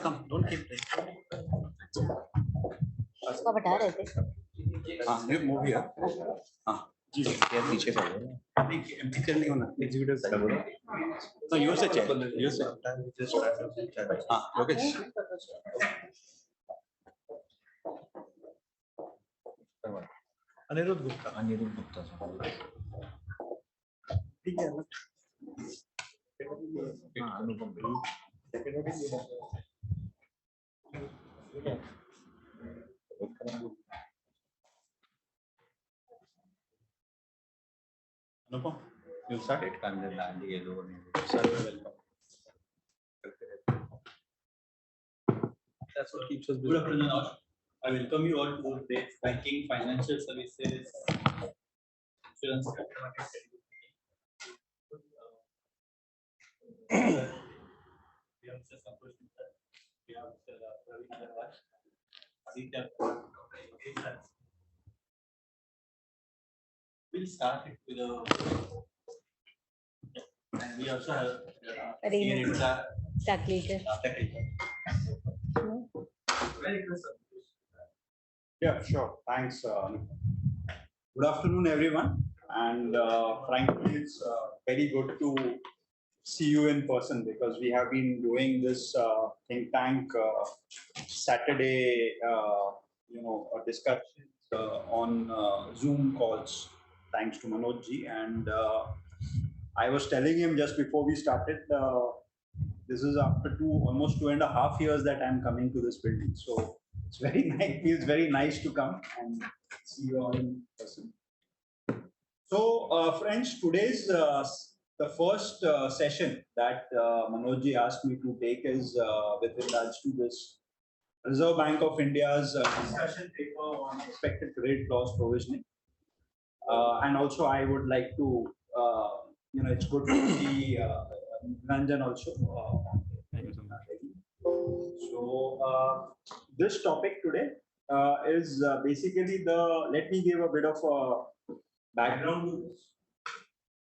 Come, don't keep it. उसका बता रहे थे हाँ ये मूवी है हाँ जी यार पीछे से पिक्चर नहीं होना एग्जीक्यूटिव से बोलो तो यूज से चेक यूज से हाँ लोकेश अनिरुद्ध गुप्ता ठीक है हाँ अनुपम अनुपम you start it can then land the yellow one welcome that's what keeps us busy. Good afternoon all. I welcome you all to today's banking, financial services, insurance, capital market. We have Mr. Santosh, we have Mr. Praveen, Aditya. We'll start it with a, and we also have Renuka. Taklikar. yeah sure thanks good afternoon everyone and frankly it's very good to see you in person because we have been doing this think tank Saturday discussions on Zoom calls thanks to Manoj ji and I was telling him just before we started this is after almost 2.5 years that I'm coming to this building so it's very nice feels very nice to come and see you all in person. So friends, today's the first session that Manoj ji asked me to take is with regards to this Reserve Bank of India's discussion paper on expected credit loss provisioning. And also I would like to, it's good to see Ranjan also. So this topic today is basically let me give a bit of a background to this.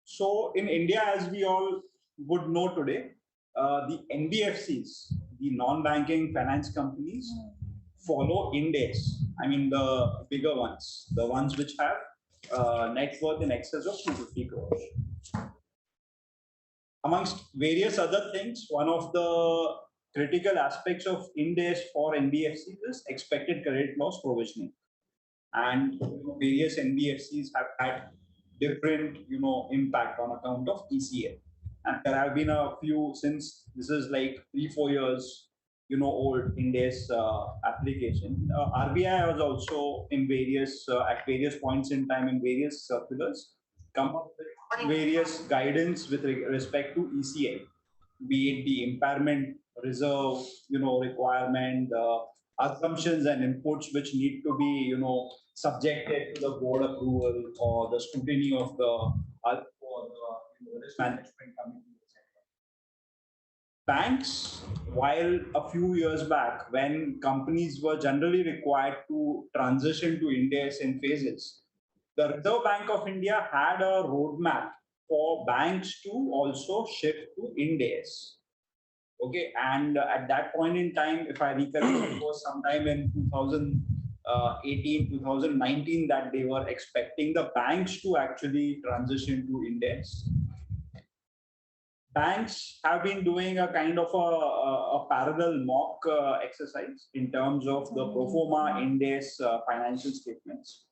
So in India, as we all would know today, the NBFCs, the non-banking finance companies, follow Ind AS. I mean the bigger ones, the ones which have net worth in excess of 250 crores. Amongst various other things, one of the critical aspects of Ind AS for NBFCs is expected credit loss provisioning. And various NBFCs have had different, impact on account of ECL. And there have been a few since this is like 3-4 years, old Ind AS application. RBI has also in various at various points in time in various circulars come up with various guidance with respect to ECL, be it the impairment reserve, requirement, assumptions and inputs which need to be, subjected to the board approval or the scrutiny of the risk management committee, etc. Banks, while a few years back, when companies were generally required to transition to Ind AS in phases, the Reserve Bank of India had a roadmap for banks to also shift to Ind AS. Okay, and at that point in time, if I recollect, it was sometime in 2018, 2019 that they were expecting the banks to actually transition to Ind AS. Banks have been doing a kind of a parallel mock exercise in terms of the pro forma Ind AS financial statements.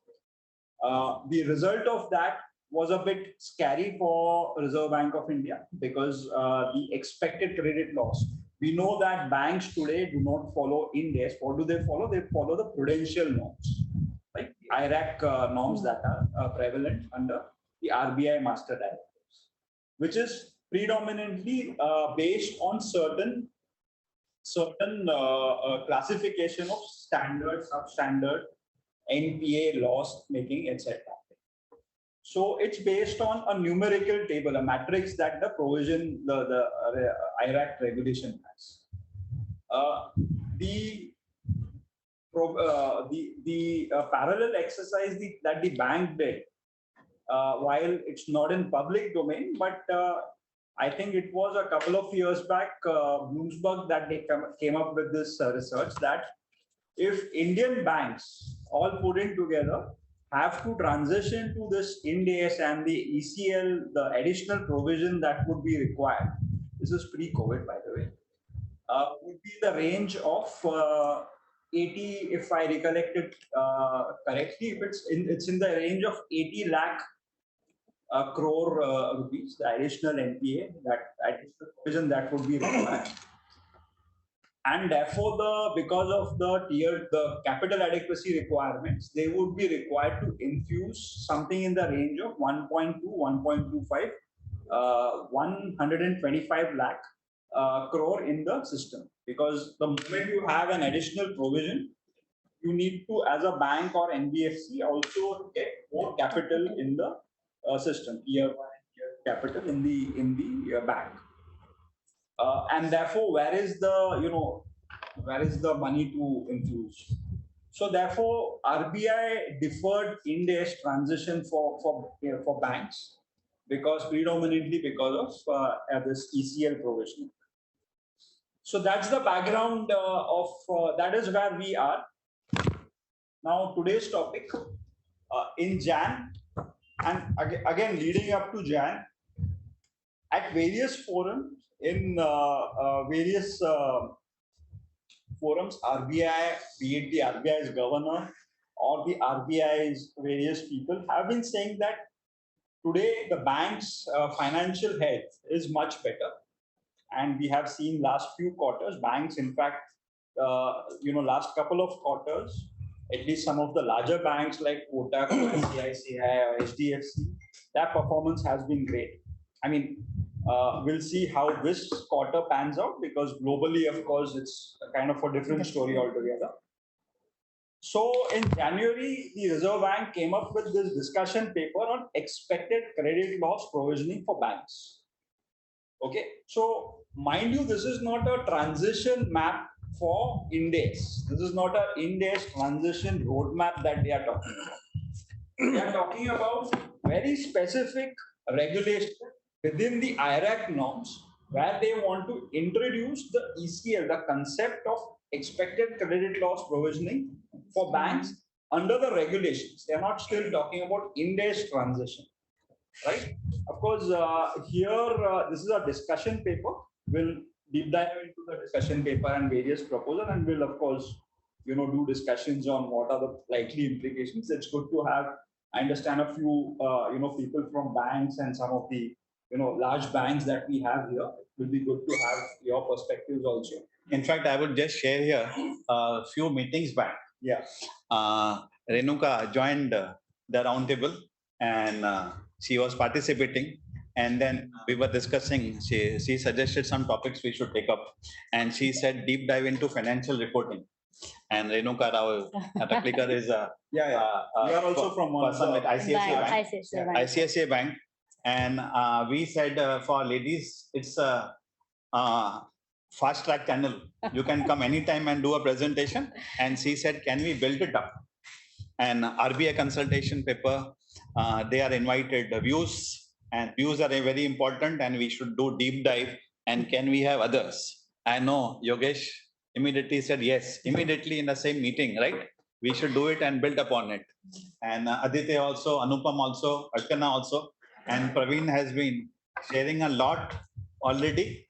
The result of that was a bit scary for Reserve Bank of India because the expected credit loss. We know that banks today do not follow Ind AS. What do they follow? They follow the prudential norms, like IRAC norms that are prevalent under the RBI master directives, which is predominantly based on certain classification of standard, substandard, NPA, loss making, etc. So it's based on a numerical table, a matrix that the provision, the IRAC regulation has. The parallel exercise that the bank did, while it's not in public domain, but I think it was a couple of years back, Bloomberg, that they came up with this research that if Indian banks all put in together have to transition to this Ind AS and the ECL, the additional provision that would be required, this is pre-COVID, by the way, would be the range of 80, if I recollect it correctly, if it's in the range of 80 lakh crore rupees, the additional NPA, that additional provision that would be required. And therefore, because of the capital adequacy requirements, they would be required to infuse something in the range of 1.2, 1.25, 125 lakh crore in the system. Because the moment you have an additional provision, you need to, as a bank or NBFC, also get more capital in the system, year capital in the bank. And therefore, where is the money to infuse? So therefore, RBI deferred Ind AS transition for banks predominantly because of this ECL provision. So that's the background that is where we are. Now today's topic in Jan, and again leading up to Jan, at various forums, in various forums, RBI, be it the RBI's governor or the RBI's various people, have been saying that today the bank's financial health is much better. And we have seen last few quarters, banks, in fact, last couple of quarters, at least some of the larger banks like Kotak, ICAI, or HDFC, their performance has been great. I mean, we'll see how this quarter pans out, because globally, of course, it's kind of a different story altogether. So in January, the Reserve Bank came up with this discussion paper on expected credit loss provisioning for banks. Okay, so mind you, this is not a transition map for Ind AS. This is not an Ind AS transition roadmap that they are talking about. They are talking about very specific regulation within the IRAC norms, where they want to introduce the ECL, the concept of expected credit loss provisioning for banks under the regulations. They are not still talking about Ind AS transition, right? Of course, here this is a discussion paper. We'll deep dive into the discussion paper and various proposals, and we'll of course, do discussions on what are the likely implications. It's good to have, I understand, a few, people from banks and some of the, large banks that we have here. It will be good to have your perspectives also. In fact, I would just share here a few meetings back. Yeah. Renuka joined the roundtable, and she was participating. And then we were discussing, she suggested some topics we should take up. And she said deep dive into financial reporting. And Renuka Taklikar is we are also from one person with ICICI Bank. Bank. ICICI Bank. And we said for ladies, it's a fast track channel. You can come anytime and do a presentation. And she said, can we build it up? And RBI consultation paper, they are invited views. And views are very important, and we should do deep dive. And can we have others? I know Yogesh immediately said yes, immediately in the same meeting, right? We should do it and build upon it. And Aditya also, Anupam also, Archana also, and Praveen has been sharing a lot already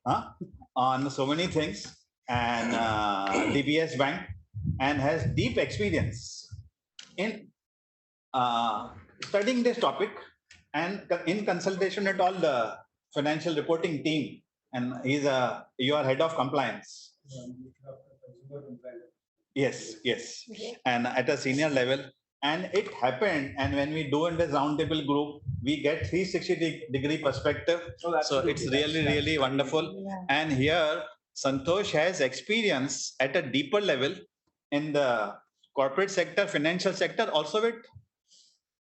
on so many things, and DBS Bank, and has deep experience in studying this topic and in consultation at all the financial reporting team. And he's you are head of compliance. Yes. Okay. And at a senior level. And it happened. And when we do in this roundtable group, we get 360-degree perspective. So it's really, really wonderful. Yeah. And here, Santosh has experience at a deeper level in the corporate sector, financial sector, also with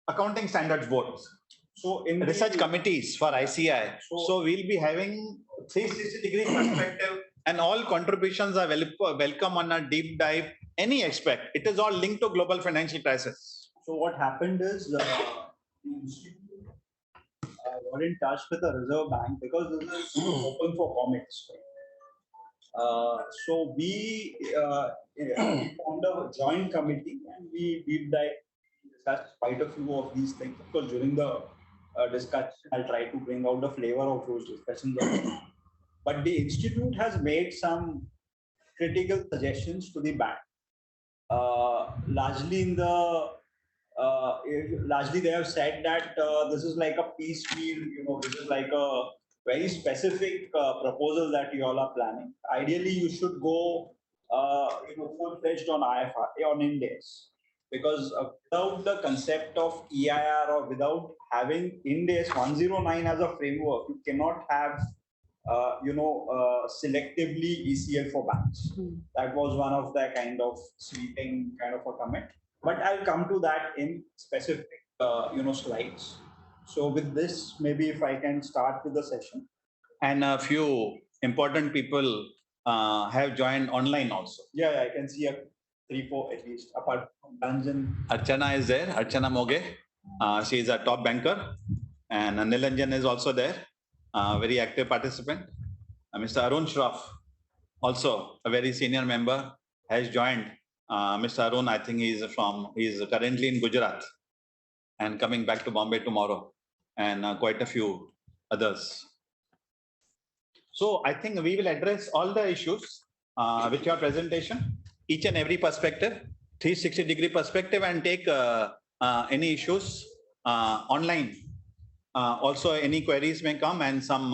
accounting standards boards. So in research the, committees for ICAI. So we'll be having 360-degree perspective, and all contributions are welcome on a deep dive. Any aspect, it is all linked to global financial crisis. So what happened is the institute got in touch with the Reserve Bank because this is open for comments. So we formed a joint committee and we deep dive discussed quite a few of these things. Because during the discussion, I'll try to bring out the flavor of those discussions. But the institute has made some critical suggestions to the bank. Largely they have said that this is like a piecemeal, this is like a very specific proposal that you all are planning. Ideally, you should go, full-fledged on IFR, on Ind AS, because without the concept of EIR or without having Ind AS 109 as a framework, you cannot have selectively ECL for banks. That was one of the kind of sweeping kind of a comment. But I'll come to that in specific, slides. So with this, maybe if I can start with the session. And a few important people have joined online also. Yeah, I can see 3-4 at least. Apart from Ranjan. Archana is there, Archana Moge. She is a top banker. And Nilanjan is also there, very active participant. Mr. Arun Shroff, also a very senior member, has joined. Mr. Arun, I think he is currently in Gujarat and coming back to Bombay tomorrow, and quite a few others. So I think we will address all the issues with your presentation, each and every perspective, 360-degree perspective, and take any issues online. Also, any queries may come, and some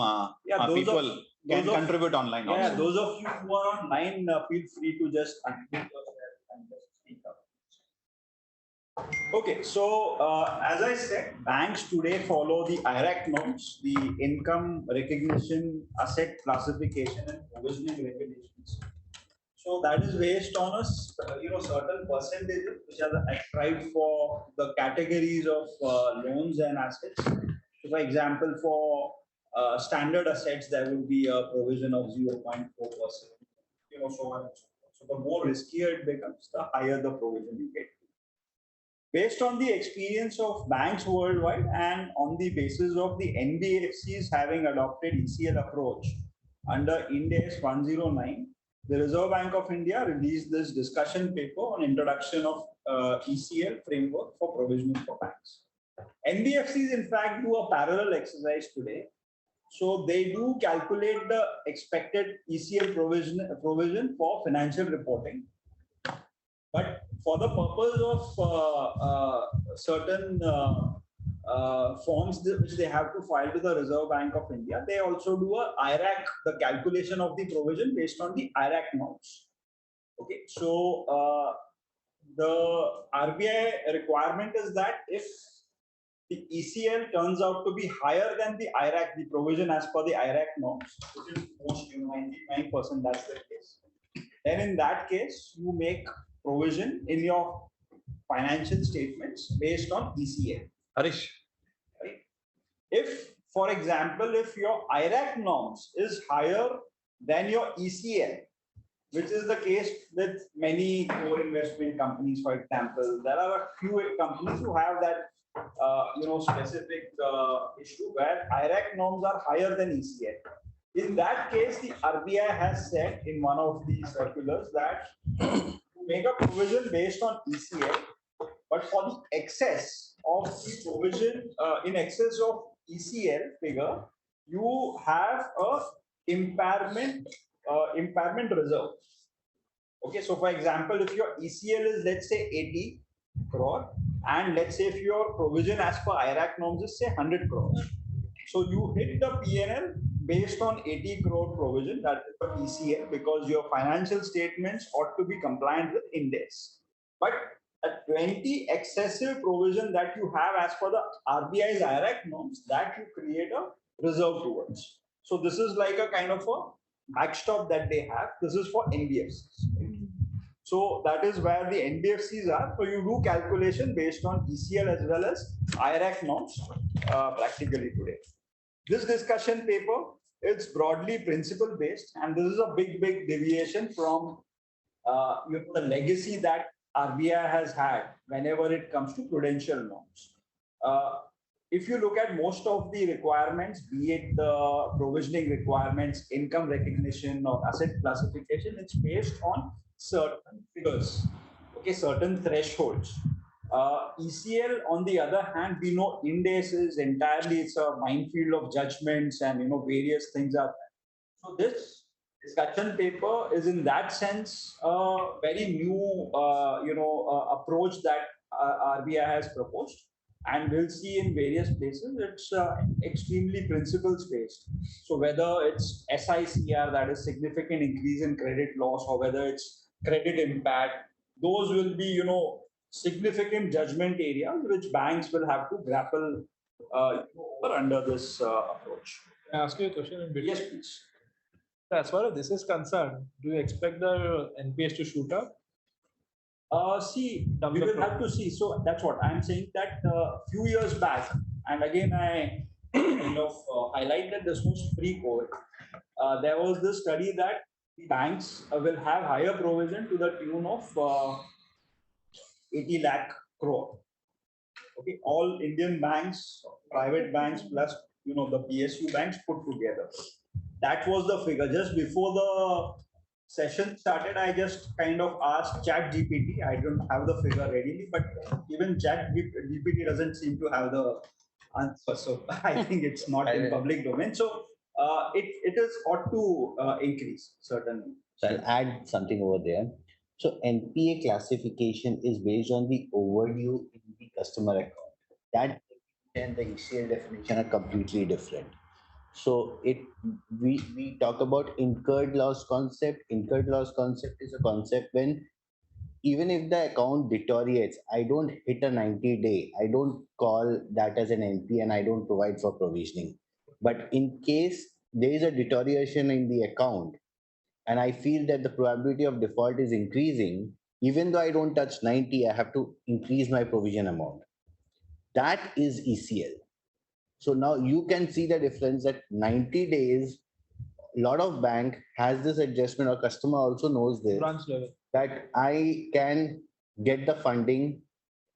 people can contribute online. Yeah, also. those of you who are online, feel free to just unmute yourself and just speak up. Okay, so as I said, banks today follow the IRAC norms, the income recognition, asset classification, and provisioning regulations. So that is based on a certain percentages which are ascribed for the categories of loans and assets. So for example, for standard assets, there will be a provision of 0.4%. So on and so forth. So the more riskier it becomes, the higher the provision you get. Based on the experience of banks worldwide and on the basis of the NBFCs having adopted ECL approach under Ind AS 109, the Reserve Bank of India released this discussion paper on introduction of ECL framework for provisioning for banks. NBFCs, in fact, do a parallel exercise today. So they do calculate the expected ECL provision for financial reporting. But for the purpose of certain forms which they have to file to the Reserve Bank of India, they also do a IRAC, the calculation of the provision based on the IRAC norms. Okay, so the RBI requirement is that if the ECL turns out to be higher than the IRAC, the provision as per the IRAC norms, which is most 99%, that's the case. Then in that case, you make provision in your financial statements based on ECL. Harish. Right? If, for example, if your IRAC norms is higher than your ECL, which is the case with many core investment companies, for example, there are a few companies who have that specific issue where IRAC norms are higher than ECL. In that case, the RBI has said in one of the circulars that to make a provision based on ECL, but for the excess of the provision in excess of ECL figure, you have a impairment reserve. Okay, so for example, if your ECL is, let's say, 80 crore, and let's say if your provision as per IRAC norms is, say, 100 crore. So you hit the PNL based on 80 crore provision, that is the ECL, because your financial statements ought to be compliant with Ind AS. But a 20 excessive provision that you have as per the RBI's IRAC norms, that you create a reserve towards. So this is like a kind of a backstop that they have. This is for NBFCs. So that is where the NBFCs are. So you do calculation based on ECL as well as IRAC norms practically today. This discussion paper, it's broadly principle based, and this is a big deviation from the legacy that RBI has had whenever it comes to prudential norms. If you look at most of the requirements, be it the provisioning requirements, income recognition, or asset classification, it's based on certain figures, okay, certain thresholds. ECL, on the other hand, we know Ind AS is entirely, it's a minefield of judgments and various things are there. So this discussion paper is in that sense a very new approach that RBI has proposed, and we'll see in various places it's extremely principles based. So whether it's SICR, that is significant increase in credit loss, or whether it's credit impact, those will be significant judgment areas which banks will have to grapple under this approach. Can I ask you a question in between? Yes, please. As far as this is concerned, do you expect the NPS to shoot up? See, we will have to see. So that's what I'm saying, that a few years back, and again, I kind of highlighted this was pre-COVID. There was this study that banks will have higher provision to the tune of 80 lakh crore. Okay, all Indian banks, private banks, plus the PSU banks put together. That was the figure. Just before the session started, I just kind of asked Chat GPT. I don't have the figure readily, but even Chat GPT doesn't seem to have the answer. So I think it's not in public domain. So it is ought to increase, certainly. So I'll add something over there. So NPA classification is based on the overdue in the customer account. That and the ECL definition are completely different. So we talk about incurred loss concept. Incurred loss concept is a concept when even if the account deteriorates, I don't hit a 90-day, I don't call that as an NPA and I don't provide for provisioning. But in case there is a deterioration in the account and I feel that the probability of default is increasing, even though I don't touch 90, I have to increase my provision amount. That is ECL. So now you can see the difference that 90 days, a lot of bank has this adjustment, or customer also knows this, that I can get the funding,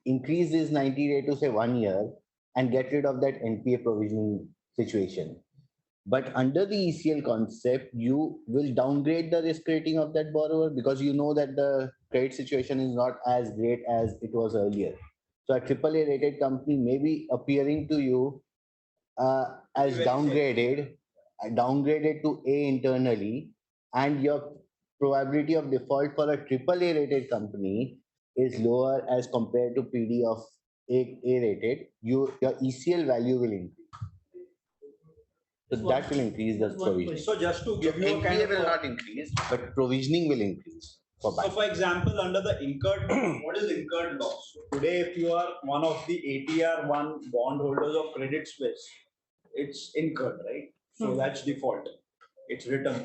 increase this 90 day to say 1 year and get rid of that NPA provisioning situation. But under the ECL concept, you will downgrade the risk rating of that borrower because you know that the credit situation is not as great as it was earlier. So a AAA rated company may be appearing to you as downgraded to A internally, and your probability of default for a AAA rated company is lower as compared to PD of A rated. Your ECL value will increase. So that will increase the provisioning. So just to give you a kind of will not increase, but provisioning will increase. So for example, under the incurred, what is incurred loss? So today, if you are one of the ATR1 bondholders of Credit Suisse, it's incurred, right? So that's default. It's written.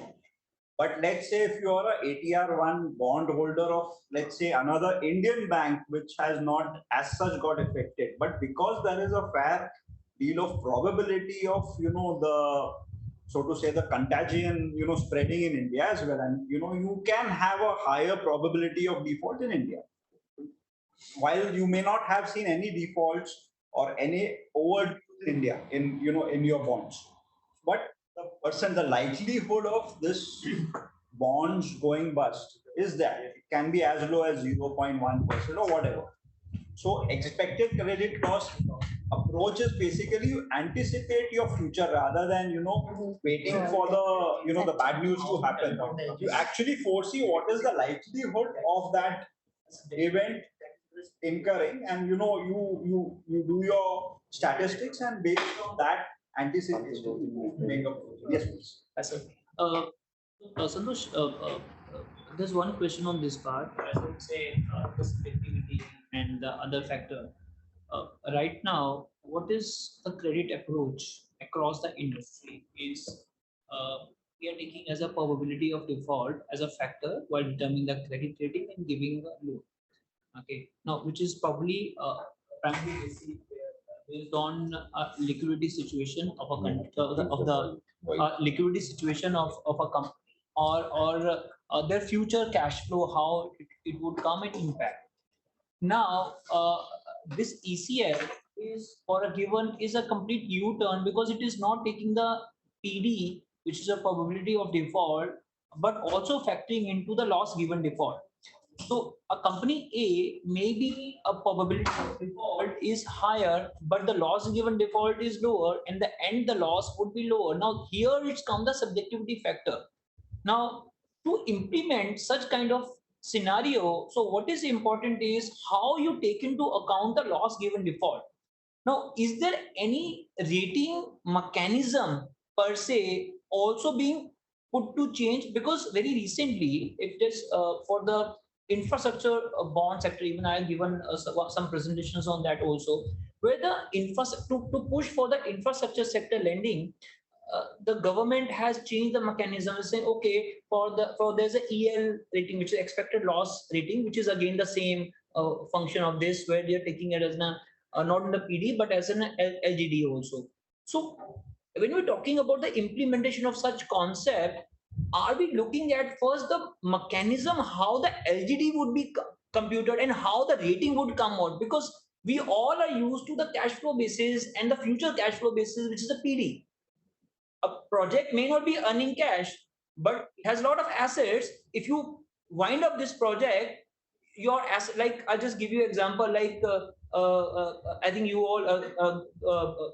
But let's say if you are a ATR1 bondholder of, let's say, another Indian bank, which has not as such got affected, but because there is a fair deal of probability of the, so to say, the contagion spreading in India as well, and you can have a higher probability of default in India, while you may not have seen any defaults or any overdue in India in your bonds, but the likelihood of this bonds going bust is that it can be as low as 0.1% or whatever. So expected credit loss approach is basically you anticipate your future rather than waiting for the the bad news to happen. You actually foresee what is the likelihood of that event incurring, and you do your statistics, and based on that anticipation you make a provision. Yes, please. Yes, sir. Santosh, there's one question on this part. I would say the selectivity and the other factor. Right now, what is the credit approach across the industry? we are taking as a probability of default as a factor while determining the credit rating and giving a loan. Okay, now which is probably primarily based on liquidity situation of a liquidity situation of a company or their future cash flow, how it would come and impact. Now, this ECL is for a given is a complete U-turn because it is not taking the PD, which is a probability of default, but also factoring into the loss given default. So a company A, maybe a probability of default is higher, but the loss given default is lower, and the end the loss would be lower. Now here it's come the subjectivity factor. Now to implement such kind of scenario, so what is important is how you take into account the loss given default. Now, is there any rating mechanism per se also being put to change? Because very recently, it is for the infrastructure bond sector, even I have given some presentations on that also, where the to push for the infrastructure sector lending, the government has changed the mechanism, saying okay, there's a EL rating, which is expected loss rating, which is again the same function of this, where they're taking it as not in the PD but as an LGD also. So when we're talking about the implementation of such concept, are we looking at first the mechanism how the LGD would be computed and how the rating would come out? Because we all are used to the cash flow basis and the future cash flow basis, which is the PD. A project may not be earning cash, but it has a lot of assets. If you wind up this project, your asset, like I'll just give you an example, like I think you all,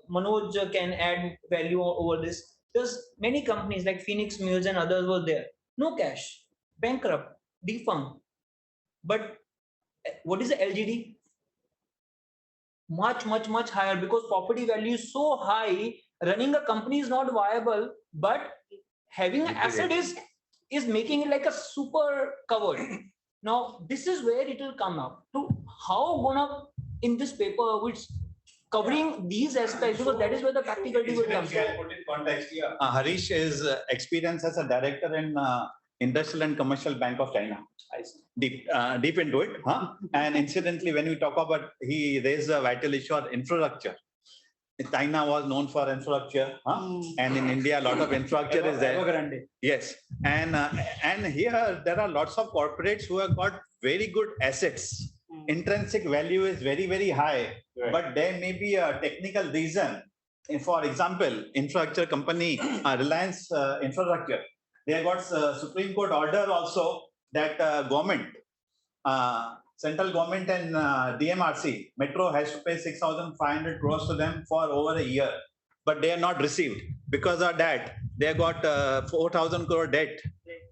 Manoj can add value over this. There's many companies like Phoenix Mills and others were there. No cash, bankrupt, defunct. But what is the LGD? Much higher, because property value is so high, running a company is not viable, but having an asset is making it like a super covered. Now, this is where it will come up to how gonna in this paper, which covering these aspects, because that is where the practicality will come. Put in context here. Harish is experienced as a director in Industrial and Commercial Bank of China. Deep into it. And incidentally, when we talk about, he raised a vital issue on infrastructure. China was known for infrastructure, and in India, a lot of infrastructure is there. Yes, and here there are lots of corporates who have got very good assets. Intrinsic value is very high, but there may be a technical reason. For example, infrastructure company, Reliance Infrastructure, they got Supreme Court order also that government, central government and DMRC, Metro has to pay 6,500 crores to them for over a year, but they are not received. Because of that, they got 4,000 crore debt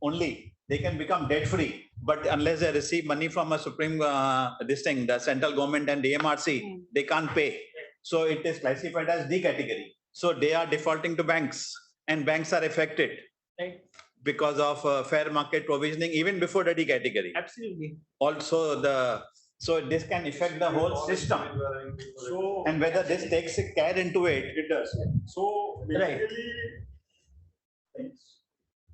only. They can become debt free, but unless they receive money from a Supreme, the central government and DMRC, they can't pay. So it is classified as D category. So they are defaulting to banks, and banks are affected. Right. Because of fair market provisioning, even before the D category. Absolutely. Also, so this can affect the whole system. So, and whether this takes a care into it, it does. So basically,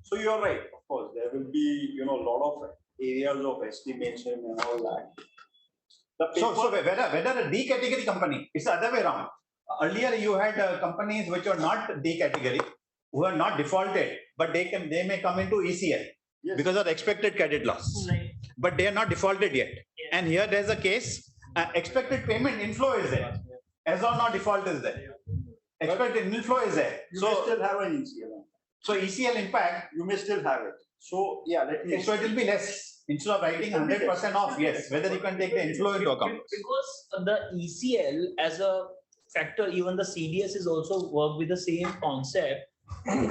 so you're right. Of course, there will be a lot of areas of estimation and all that. So whether a D category company, it's the other way around. Earlier, you had companies which are not D category, who are not defaulted, but they may come into ECL because of expected credit loss. Right. But they are not defaulted yet. Yeah. And here there's a case, expected payment inflow is there. As of now, default is there. Expected inflow is there. You may still have an ECL. So ECL impact, you may still have it. So yeah, so it will be less. Instead of writing 100% off, yes, whether you can take the inflow into account. Because the ECL as a factor, even the CDS is also work with the same concept,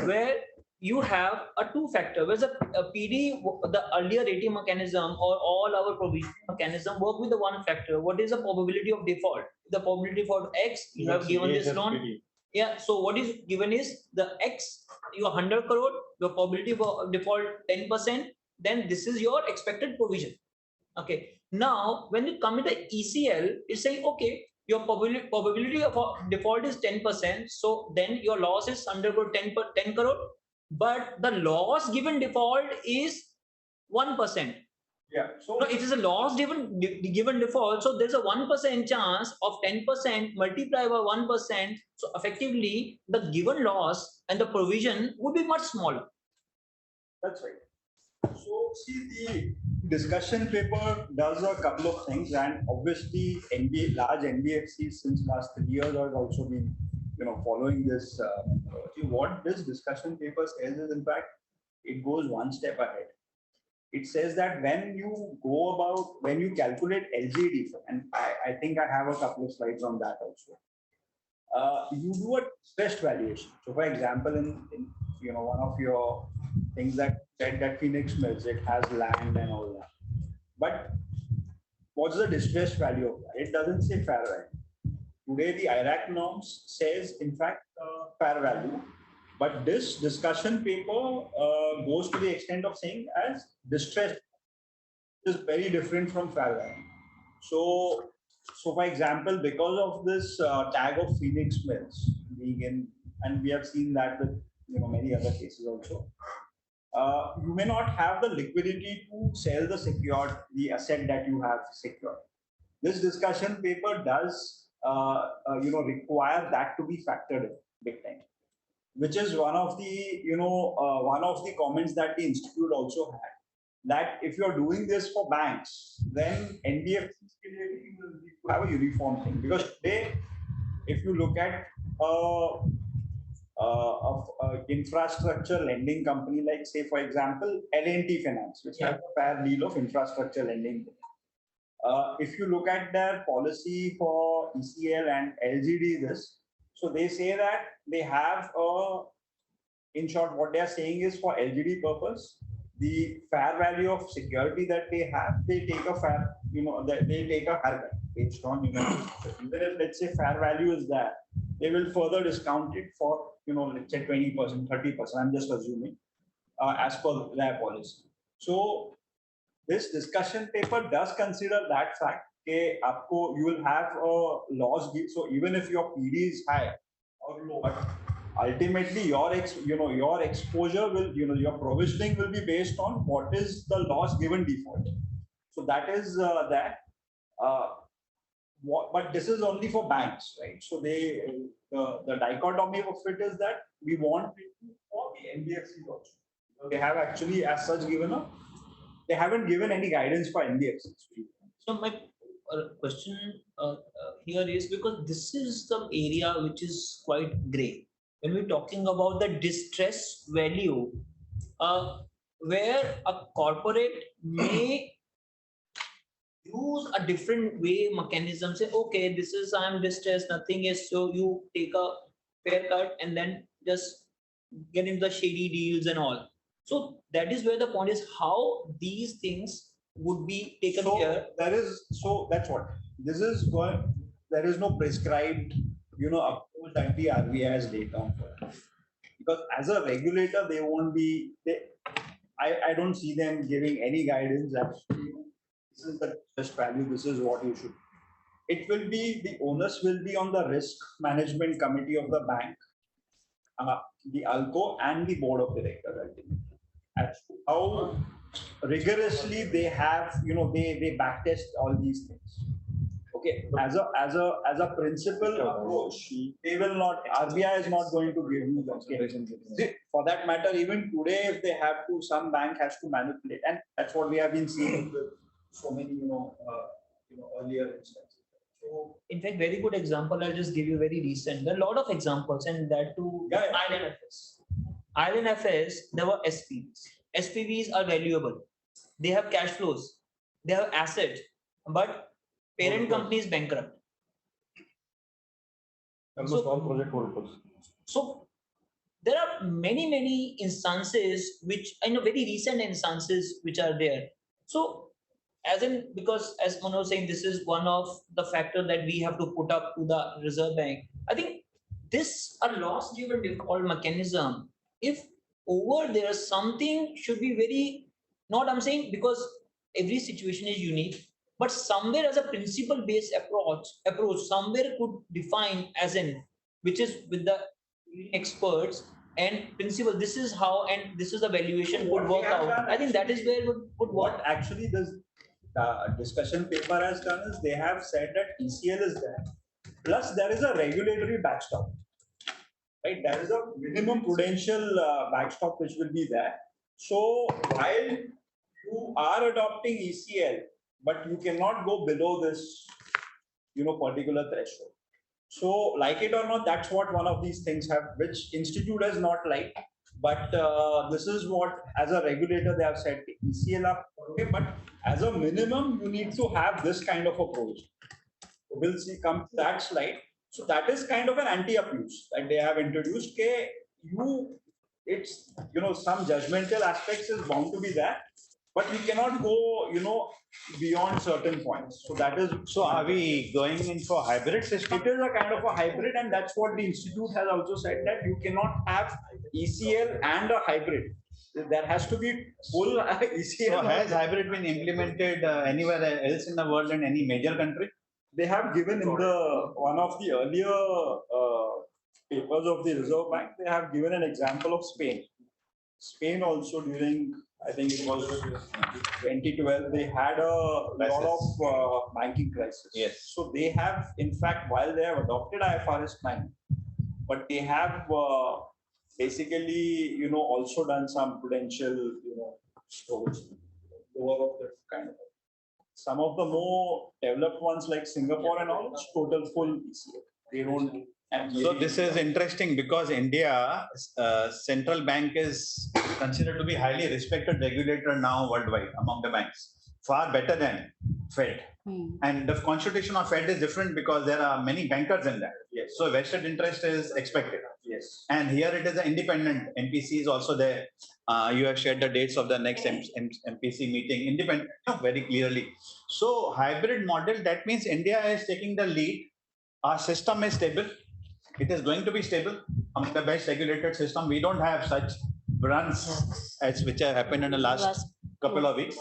where you have a two-factor, whereas a PD, the earlier rating mechanism or all our provision mechanism work with the one factor. What is the probability of default? The probability for X, you have given this loan. Yeah, so what is given is the X, your 100 crore, your probability for default 10%, then this is your expected provision. Okay, now when you come to the ECL, it's saying, okay, your probability of default is 10%, so then your loss is 100 crore, 10 crore. but the loss given default is 1%. Yeah. So No, it is a loss given default. So there's a 1% chance of 10% multiplied by 1%. So effectively, the given loss and the provision would be much smaller. that's right. So see, the discussion paper does a couple of things, and obviously large NBFCs since last 3 years have also been, following this. What this discussion paper says is, in fact, it goes one step ahead. It says that when you calculate LGD, and I think I have a couple of slides on that also. You do a stressed valuation. So, for example, in one of your things that said that Phoenix Mills, it has land and all that. But what's the distressed value of that? It doesn't say fair value. Today, the IRAC norms says, in fact, fair value. But this discussion paper goes to the extent of saying as distressed, is very different from fair value. So for example, because of this tag of Phoenix Mills being in, and we have seen that with many other cases also, you may not have the liquidity to sell the asset that you have secured. This discussion paper does require that to be factored in big time, which is one of the comments that the institute also had, that if you're doing this for banks, then NBFCs will need to have a uniform thing. Because today, if you look at infrastructure lending company, like say for example L&T Finance, which has a fair deal of infrastructure lending. If you look at their policy for ECL and LGD, so they say that they have in short, what they are saying is, for LGD purpose, the fair value of security that they have, they take a haircut based on, even if let's say fair value is there, they will further discount it for, let's say 20%, 30%, I'm just assuming, as per their policy. So this discussion paper does consider that fact, that you will have a loss, so even if your PD is high or low, but ultimately your exposure will, your provisioning will be based on what is the loss given default. So that is that. But this is only for banks, right? So the dichotomy of it is that we want it for the NBFCs also. They have actually, as such, they haven't given any guidance for NBFCs. So my question here is, because this is the area which is quite grey. When we're talking about the distress value, where a corporate may use a different way mechanism, say, okay, this is, I'm distressed, nothing is, so you take a fair cut and then just get into the shady deals and all. So that is where the point is, how these things would be taken care. That's what this is going. There is no prescribed, approach that the RBI has laid down for it. Because as a regulator, they won't be. I don't see them giving any guidance that this is the best value. This is what you should. It will be, the onus will be on the risk management committee of the bank, the ALCO, and the board of directors ultimately, as to how rigorously they have, they backtest all these things. Okay, as a principal approach, they will not. RBI is not going to give you that. For that matter, even today, if they have to, some bank has to manipulate, and that's what we have been seeing with so many, earlier instances. So, in fact, very good example. I'll just give you very recent. There are a lot of examples, and that too. ILNFS. ILNFS, there were SPVs. SPVs are valuable. They have cash flows. They have assets, but parent company is bankrupt. Almost all project holders. So there are many instances which, very recent instances which are there. So because as Mano was saying, this is one of the factors that we have to put up to the Reserve Bank. I think this a loss given default mechanism, if over there, something should be very, not I'm saying because every situation is unique, but somewhere as a principle based approach somewhere could define as in, which is with the experts, and principal, this is how, and this is the valuation would work out. I think that is where would work. What actually this discussion paper has done is they have said that ECL is there. Plus, there is a regulatory backstop. Right? There is a minimum prudential backstop which will be there. So while you are adopting ECL, but you cannot go below this, particular threshold. So, like it or not, that's what one of these things have, which institute has not liked. But this is what, as a regulator, they have said ECL up, okay, but as a minimum, you need to have this kind of a provision. We'll see come to that slide. So that is kind of an anti-abuse that they have introduced. It's some judgmental aspects is bound to be there, but we cannot go beyond certain points. So that is. So are we going in for hybrid system? It is a kind of a hybrid, and that's what the institute has also said, that you cannot have ECL and a hybrid. There has to be full ECL. So has hybrid been implemented anywhere else in the world in any major country? They have given in one of the earlier papers of the Reserve Bank, they have given an example of Spain. Spain also during, I think it was 2012, they had a lot of banking crisis. Yes. So they have, in fact, while they have adopted IFRS 9, but they have basically, also done some prudential, provision over of that kind of. Some of the more developed ones like Singapore and all, it's total full ECL. They don't. So this is interesting because India central bank is considered to be highly respected regulator now worldwide among the banks, far better than Fed. And the constitution of Fed is different because there are many bankers in that. Yes. So vested interest is expected. Yes. And here it is an independent. MPC is also there. You have shared the dates of the next MPC meeting, independent, very clearly. So hybrid model, that means India is taking the lead. Our system is stable. It is going to be stable among the best regulated system. We don't have such runs as which have happened in the last couple of weeks.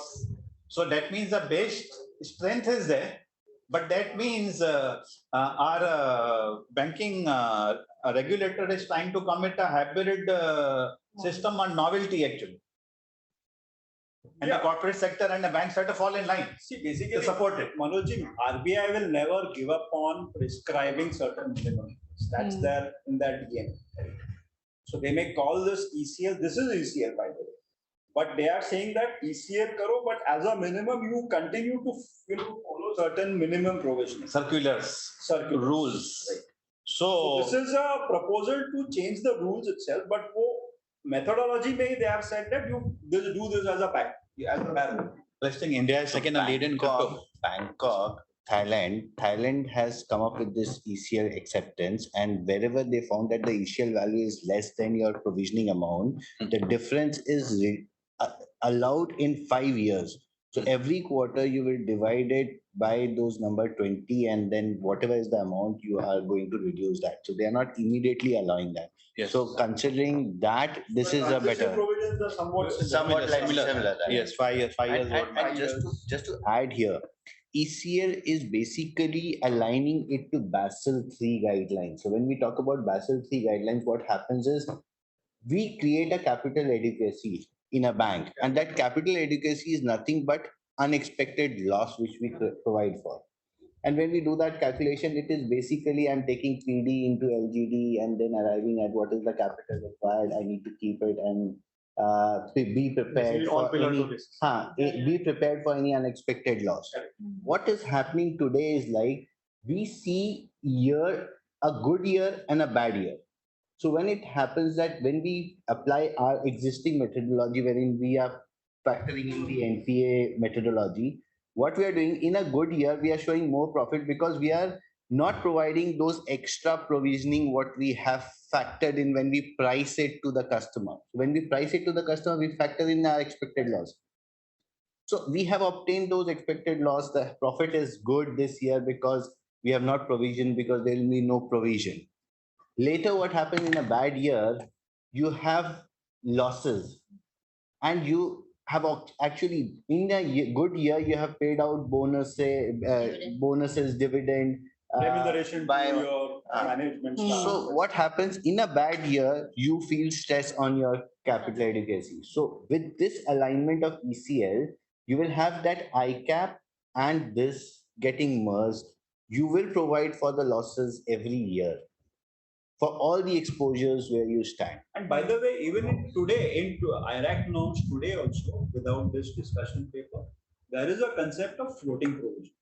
So that means the base strength is there. But that means our banking regulator is trying to commit a hybrid system on novelty actually. And the corporate sector and the banks have to fall in line. See, basically, to support it. Manojji, RBI will never give up on prescribing certain minimums. That's there in that DNA. So they may call this ECL. This is ECL, by the way. But they are saying that ECL karo, but as a minimum, you continue to follow certain minimum provisions. Circulars. Rules. Right. So this is a proposal to change the rules itself, but methodology may they have said that you do this as a pack, as a parallel. Interesting. India is second a lead in crypto. Bangkok, Thailand has come up with this ECL acceptance, and wherever they found that the ECL value is less than your provisioning amount, the difference is allowed in 5 years. So every quarter you will divide it by those number 20, and then whatever is the amount you are going to reduce that. So they are not immediately allowing that. Yes. So considering that, this is a better. Provisions are somewhat Similar. Yes, 5 years. 5 years. And just to add here, ECL is basically aligning it to Basel III guidelines. So when we talk about Basel III guidelines, what happens is we create a capital adequacy in a bank, and that capital adequacy is nothing but unexpected loss which we provide for. And when we do that calculation, it is basically I'm taking PD into LGD and then arriving at what is the capital required. I need to keep it and be prepared for any unexpected loss. What is happening today is like we see a good year and a bad year. So when it happens that when we apply our existing methodology, wherein we are factoring in the NPA methodology, what we are doing in a good year, we are showing more profit because we are not providing those extra provisioning what we have factored in when we price it to the customer. When we price it to the customer, we factor in our expected loss. So we have obtained those expected loss. The profit is good this year because we have not provisioned, because there will be no provision. Later, what happens in a bad year, you have losses, and you have actually in a good year, you have paid out bonuses, dividend, remuneration by- to your management staff. So what happens in a bad year, you feel stress on your capital adequacy. So with this alignment of ECL, you will have that ICAP and this getting merged. You will provide for the losses every year for all the exposures where you stand. And by the way, even in Iraq norms today also, without this discussion paper, there is a concept of floating provision.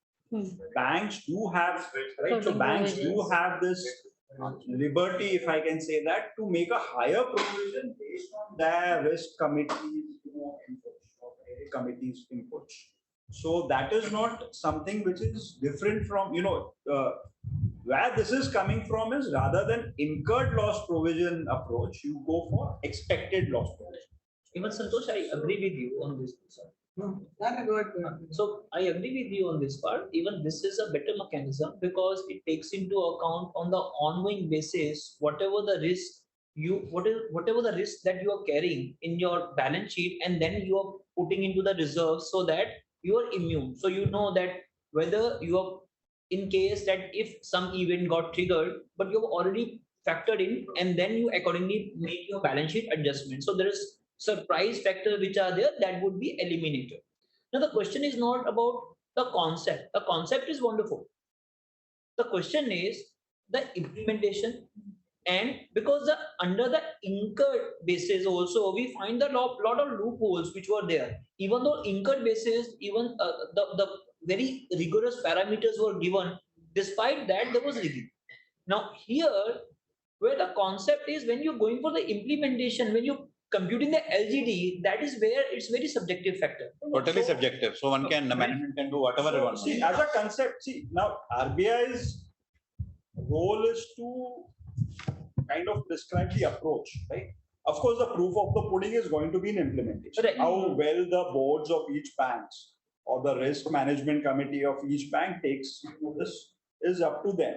Banks do have, right? So Floating banks do provisions. have this liberty, if I can say that, to make a higher provision based on their risk committees, inputs, or credit committees inputs. So that is not something which is different from, where this is coming from is rather than incurred loss provision approach, you go for expected loss provision. Even Santosh, I agree with you on this. So I agree with you on this part. Even this is a better mechanism because it takes into account on the ongoing basis whatever the risk whatever the risk that you are carrying in your balance sheet, and then you are putting into the reserve so that you are immune. So you know that whether you are in case that if some event got triggered, but you have already factored in, and then you accordingly make your balance sheet adjustment. So there is surprise factor which are there that would be eliminated. Now the question is not about the concept. The concept is wonderful. The question is the implementation, and because under the incurred basis also we find a lot of loopholes which were there. Even though incurred basis, even the very rigorous parameters were given, despite that there was rigging. Now here, where the concept is when you're going for the implementation, when you're computing the LGD, that is where it's very subjective factor. Totally subjective. So one can, the management can do whatever they want. See, as a concept, now RBI's role is to kind of prescribe the approach, right? Of course, the proof of the pudding is going to be in implementation. Right. How well the boards of each banks or the risk management committee of each bank takes this is up to them.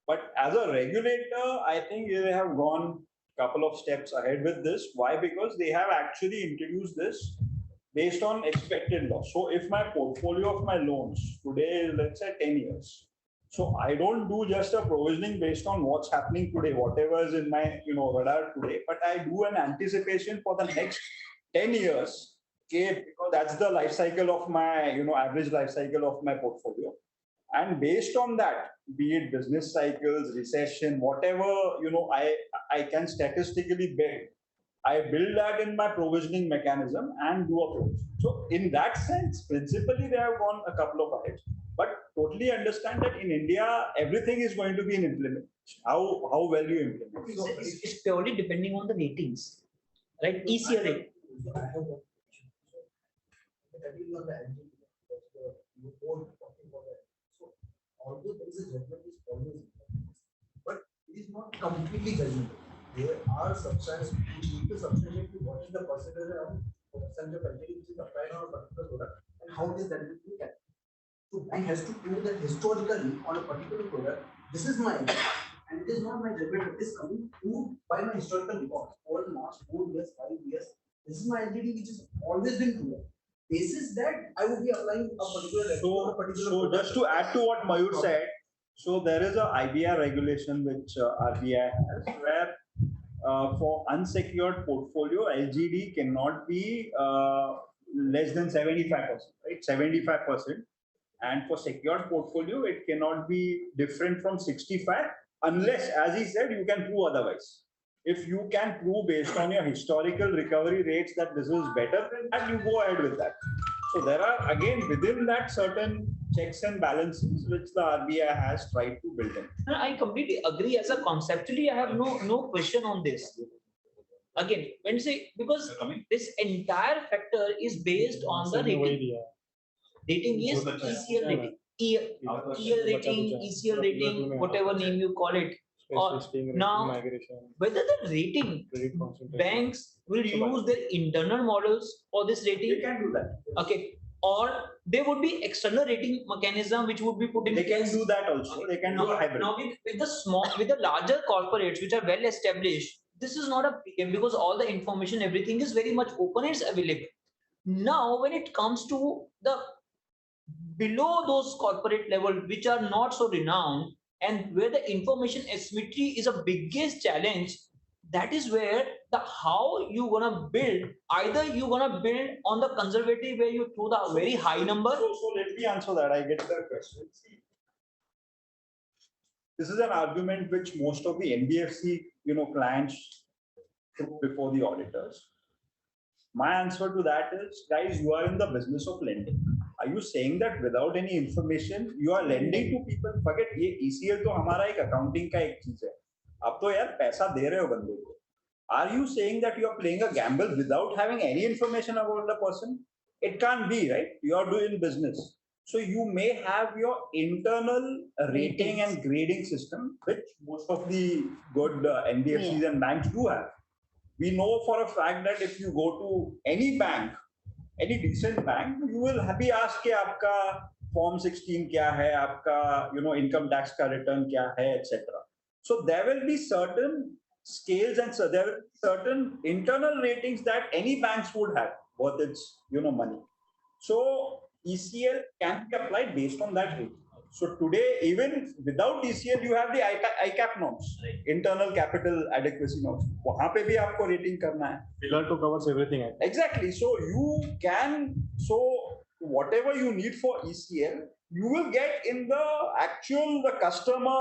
But as a regulator, I think they have gone a couple of steps ahead with this. Why? Because they have actually introduced this based on expected loss. So if my portfolio of my loans today is, let's say, 10 years, so I don't do just a provisioning based on what's happening today, whatever is in my radar today, but I do an anticipation for the next 10 years, okay, because that's the life cycle of my average life cycle of my portfolio. And based on that, be it business cycles, recession, whatever I can statistically build, I build that in my provisioning mechanism and do a provision. So in that sense, principally they have gone a couple of ahead. But totally understand that in India, everything is going to be in implementation. How well you implement. So it's purely depending on the ratings, right? ECL rating. I have one question. So, depending on the LGD, you both talking about that. So, although there is a judgment is always important, but it is not completely judgment. There are substances which need to substantiate to what is the percentage of LGD which is applied on a particular product and how is that will be kept. So bank has to prove that historically on a particular product, this is my LGD, and it is not my judgment. It is coming proved by my historical records over the last 4 years, 5 years. This is my LGD which has always been proven. Basis that I would be applying a particular. So just to add to what Mayur said, so there is a IBR regulation which RBI has where for unsecured portfolio LGD cannot be less than 75%, right? 75%. And for secured portfolio, it cannot be different from 65 unless, as he said, you can prove otherwise. If you can prove based on your historical recovery rates that this is better, then you go ahead with that. So there are, again, within that certain checks and balances which the RBI has tried to build in. And I completely agree. As a conceptually, I have no question on this. Again, when you say, because this entire factor is based on the rating. Rating is ECL rating, EL rating, ECL rating, whatever name you call it. Or now, whether the rating banks will use their internal models for this rating, They can do that. okay, or there would be external rating mechanism which would be put in They can place. do that also. They can do a hybrid. Now with the larger corporates which are well established, this is not a problem because all the information, everything is very much open, it's available. Now, when it comes to the below those corporate level, which are not so renowned, and where the information asymmetry is a biggest challenge, that is where the how you gonna build, either you gonna build on the conservative where you throw the very high number. So let me answer that. I get the question. See, this is an argument which most of the NBFC, clients threw before the auditors. My answer to that is, guys, you are in the business of lending. Are you saying that without any information you are lending to people? Forget ये ECL तो हमारा एक accounting का एक चीज है. अब तो यार पैसा दे रहे हो बंदे को. Are you saying that you are playing a gamble without having any information about the person? It can't be, right? You are doing business. So you may have your internal rating and grading system, which most of the good NBFCs and banks do have. We know for a fact that if you go to any bank, any decent bank, you will be asked कि आपका Form 16 क्या है, आपका income tax का return क्या है, etc. So there will be certain scales and so there will be certain internal ratings that any banks would have worth its money. So ECL can be applied based on that rating. So today, even without ECL, you have the ICAP norms, internal capital adequacy norms. वहाँ पे भी आपको rating करना है. Pillar 2 covers everything. Exactly. So you can, whatever you need for ECL, you will get in the customer,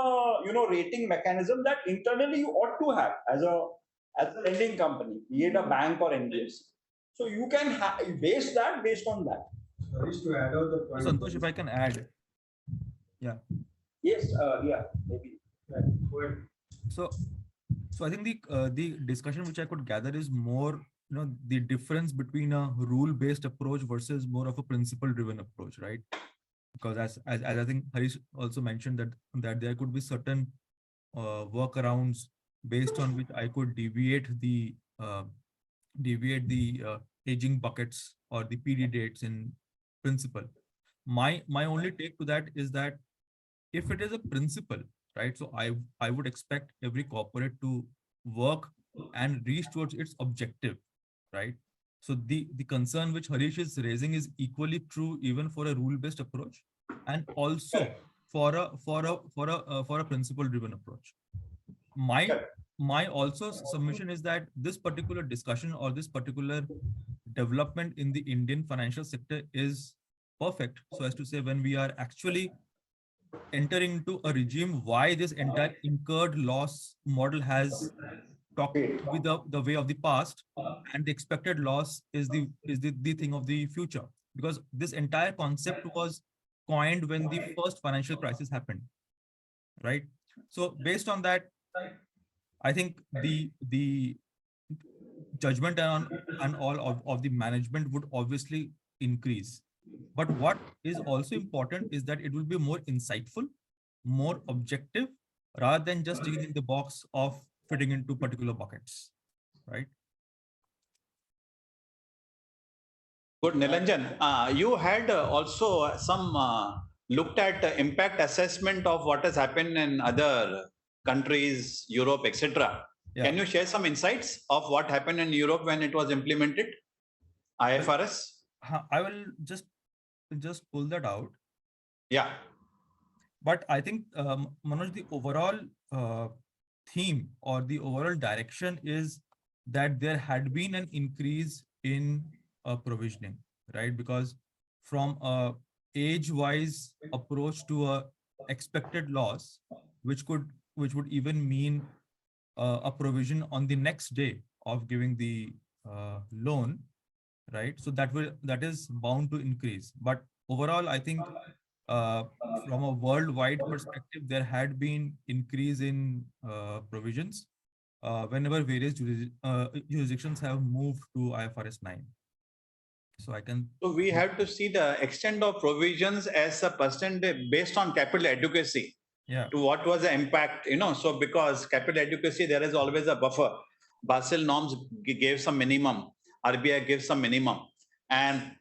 rating mechanism that internally you ought to have as a lending company, be it a bank or NBFC. So you can base that based on that. Harish, to add on the point. Santosh, if I can add. Yeah. Yes, yeah, maybe. Go ahead. So I think the discussion which I could gather is more, the difference between a rule-based approach versus more of a principle-driven approach, right? Because as I think Harish also mentioned that there could be certain workarounds based on which I could deviate the aging buckets or the PD dates in principle. My only take to that is that if it is a principle, right? So I would expect every corporate to work and reach towards its objective, right? So the concern which Harish is raising is equally true even for a rule-based approach and also for a principle-driven approach. My also submission is that this particular discussion or this particular development in the Indian financial sector is perfect. So as to say, when we are actually entering into a regime, why this entire incurred loss model has talked with the way of the past, and the expected loss is the thing of the future, because this entire concept was coined when the first financial crisis happened, right? So based on that, I think the judgment and all of the management would obviously increase. But what is also important is that it will be more insightful, more objective, rather than just ticking in the box of fitting into particular buckets, right? Good, Nilanjan. You had also some looked at impact assessment of what has happened in other countries, Europe, etc. Yeah. Can you share some insights of what happened in Europe when it was implemented? IFRS? I will just pull that out. Yeah. But I think, Manoj, the overall theme or the overall direction is that there had been an increase in provisioning, right? Because from a age-wise approach to a expected loss, which would even mean a provision on the next day of giving the loan, right? So that is bound to increase. But overall, I think from a worldwide perspective, there had been increase in provisions whenever various jurisdictions have moved to IFRS 9. So So we have to see the extent of provisions as a percentage based on capital adequacy. Yeah. To what was the impact, so because capital adequacy, there is always a buffer. Basel norms gave some minimum, RBI gives some minimum. And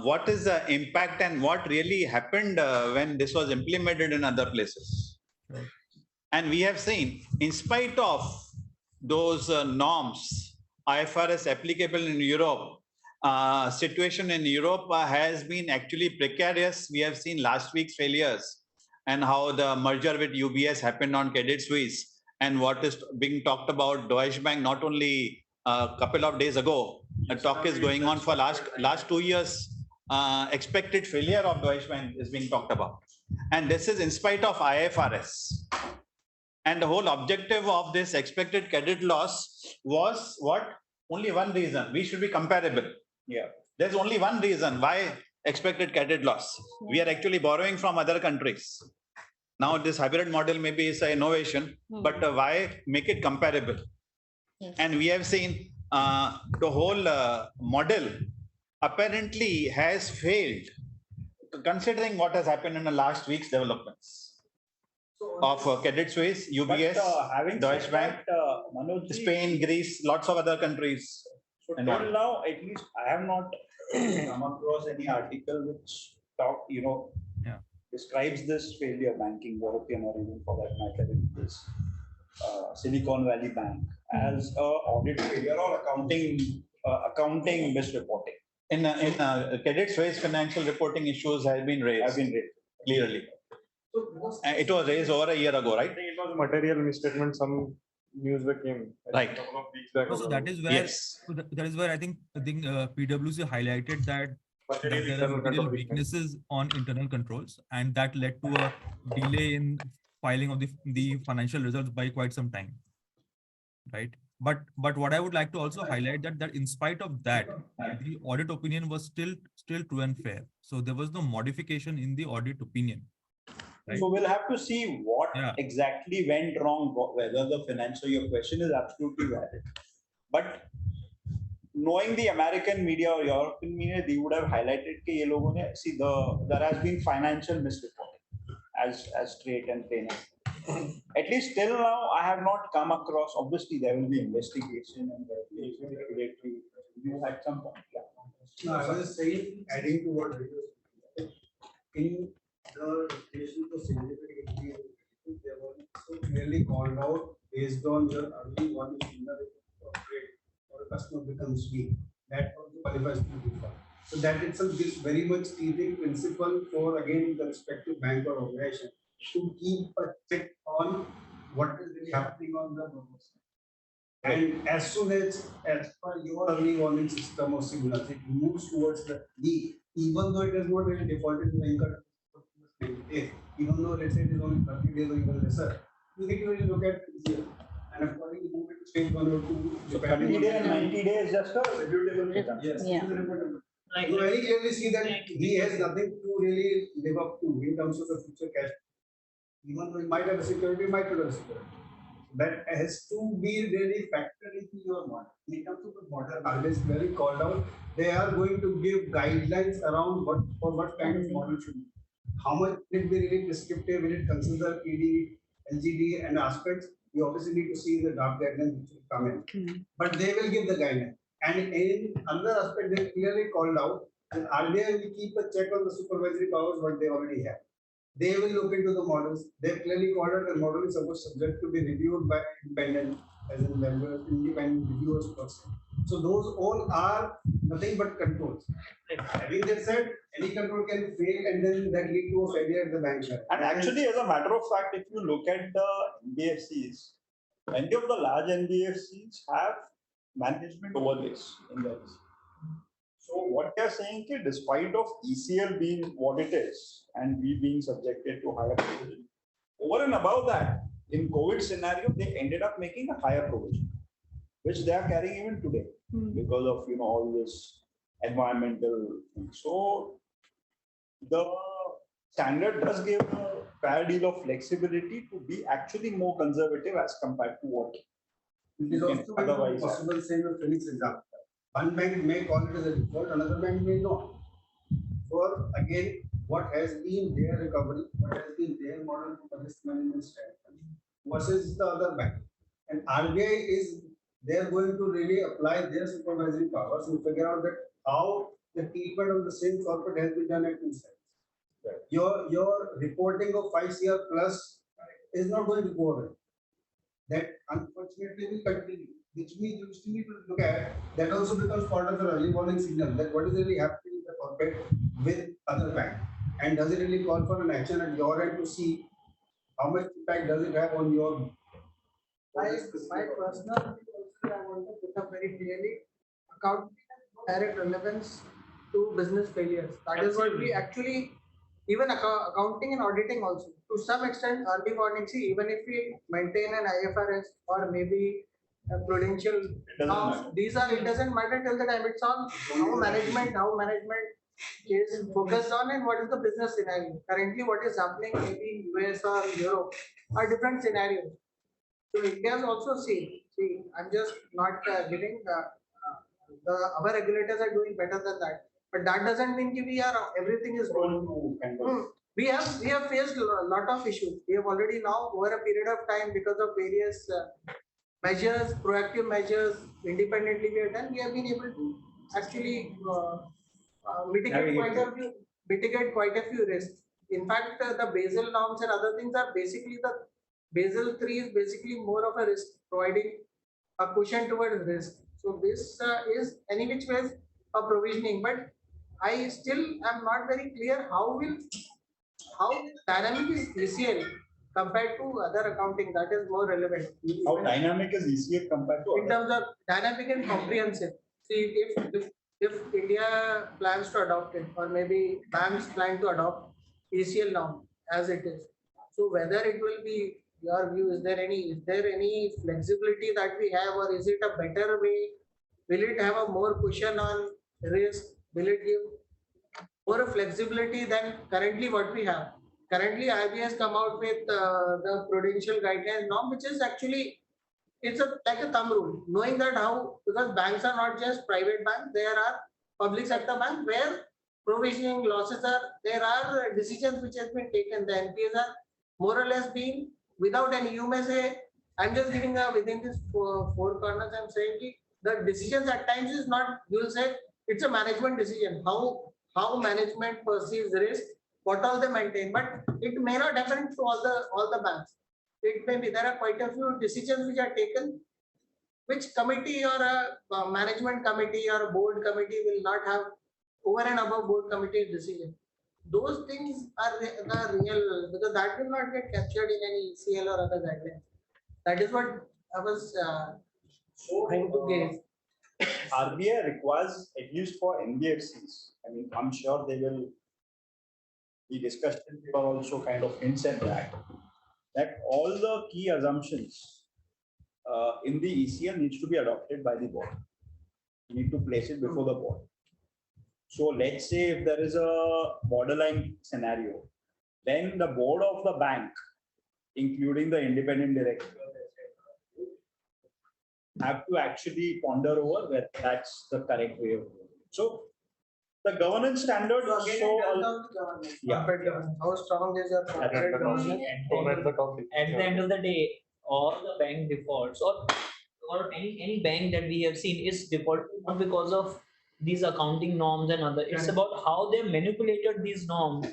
what is the impact and what really happened when this was implemented in other places? Right. And we have seen, in spite of those norms, IFRS applicable in Europe, situation in Europe has been actually precarious. We have seen last week's failures and how the merger with UBS happened on Credit Suisse, and what is being talked about Deutsche Bank not only a couple of days ago. The talk is going on for last 2 years. Expected failure of Deutsche Bank is being talked about, and this is in spite of IFRS. And the whole objective of this expected credit loss was what? Only one reason: we should be comparable. Yeah. There's only one reason why expected credit loss. We are actually borrowing from other countries. Now this hybrid model maybe is an innovation, but why make it comparable? Yes. And we have seen the whole model apparently has failed, considering what has happened in the last week's developments of Credit Suisse, UBS, having Deutsche said Bank, that, Manoj ji, Spain, Greece, lots of other countries. so and till all. now, at least I have not come across any article which Yeah. describes this failure banking, European or even for that matter in this Silicon Valley Bank as a audit failure or accounting misreporting. In Credit Suisse, financial reporting issues have been raised clearly. So because It was raised over a year ago, I right? think it was a material misstatement. Some news came Right. a couple of weeks back. So that is where Yes. that is where I think PwC highlighted that Material there are internal material control weakness. weaknesses on internal controls, and that led to a delay in filing of the financial results by quite some time, right? But what I would like to also highlight that in spite of that, the audit opinion was still true and fair. So there was no modification in the audit opinion. Right. So we'll have to see what Yeah. exactly went wrong, whether the financial, your question is absolutely valid. But knowing the American media or European media, they would have highlighted that ye logon ne, see there has been financial misreporting as straight and plain. At least till now, I have not come across. Obviously, there will be investigation and there will be regulatory review at some point. Yeah. No, I was saying, adding to what Harish was saying, in the relation to significantly, they were so clearly called out based on your early one is in the trade or a customer becomes weak. That also qualifies to default. So that itself gives very much teething principle for again the respective bank or organization to keep a check on what is really happening on the business. And as soon as per your early warning system or signals, it moves towards the D, even though it has not really defaulted to the income, even though let's say it is only 30 days or even lesser, you need to really look at here. And accordingly, move it to stage 1 or 2. So 30 days and 90 days just a reviewable return. Yes. Yeah. You very clearly see that he has nothing to really live up to in terms of the future cash. Even though he might have a security, might not have a security. That has to be really factored into your model. In terms of the model, always very called out. They are going to give guidelines around what kind of model should be. How much will it be really prescriptive? Will it consider PD, LGD, and aspects? You obviously need to see the draft guidelines which will come in. But they will give the guidelines. And in another aspect, they clearly called out that RBI will keep a check on the supervisory powers what they already have. They will look into the models. They clearly called out the model is supposed subject to be reviewed by independent, as in members, independent reviewers person. So those all are nothing but controls. Having that said, any control can fail and then that lead to a failure at the bank level. And actually, as a matter of fact, if you look at the NBFCs, many of the large NBFCs have management overlays in their risk. So what they are saying is, despite of ECL being what it is and we being subjected to higher provision, over and above that, in COVID scenario, they ended up making a higher provision, which they are carrying even today because of all this environmental thing. So the standard does give a fair deal of flexibility to be actually more conservative as compared to what It is also otherwise possible, same with Phoenix example. One bank may call it as a default, another bank may not. For again, what has been their recovery, what has been their model for risk management strategy versus the other bank. And RBI is they're going to really apply their supervisory powers and figure out that how the treatment of the same corporate has been done at two sides. Right. Your reporting of 5 CR plus is not going to go away. That unfortunately will continue. which we used to need to look at, that also becomes part of an early warning signal that what is really happening in the corporate with other bank, and does it really call for an action at your end to see how much impact does it have on your. My personal view also, I want to put up very clearly, accounting has direct relevance to business failures. That is what we actually, even accounting and auditing also, to some extent, early warning. See, even if we maintain an IFRS or maybe a prudential norms, these are, it doesn't matter till the time it's on how management is focused on and what is the business scenario. Currently, what is happening maybe in US or Europe are different scenarios. So India is also seen. See, I'm just not giving our regulators are doing better than that, but that doesn't mean we are everything is going. We have faced a lot of issues. We have already now over a period of time because of various measures, proactive measures, independently we have done. We have been able to actually mitigate quite a few risks. In fact, the Basel norms and other things are basically the Basel 3 is basically more of a risk, providing a cushion towards risk. So this is any which ways a provisioning, but I still am not very clear how dynamic is ECL compared to other accounting. That is more relevant. How dynamic is ECL compared to in terms of dynamic and comprehensive? See, if India plans to adopt it, or maybe banks plan to adopt ECL now as it is, so whether it will be your view, is there any flexibility that we have, or is it a better way? Will it have a more cushion on risk? Will it give more flexibility than currently what we have? Currently, IBA has come out with the prudential guidelines norm, which is actually like a thumb rule, knowing that how, because banks are not just private banks, there are public sector banks where provisioning losses are, there are decisions which has been taken. The NPAs are more or less being without any, you may say, I'm just giving within this four corners, I'm saying the decisions at times is not, you will say it's a management decision, how management perceives risk, what all they maintain, but it may not happen to all the banks. It may be, there are quite a few decisions which are taken, which committee or a management committee or a board committee will not have over and above board committee decision. Those things are the real, because that will not get captured in any ECL or other guidelines. That is what I was trying to gauge. RBI requires, at least for NBFCs, I mean, I'm sure they will be discussed for also kind of hints at that all the key assumptions in the ECL needs to be adopted by the board. You need to place it before the board. So let's say if there is a borderline scenario, then the board of the bank, including the independent director, have to actually ponder over whether that's the correct way of doing it. So the governance standards So again, how strong is your corporate governance? At the end of the day, all the bank defaults or any bank that we have seen is default not because of these accounting norms and other. It's about how they manipulated these norms.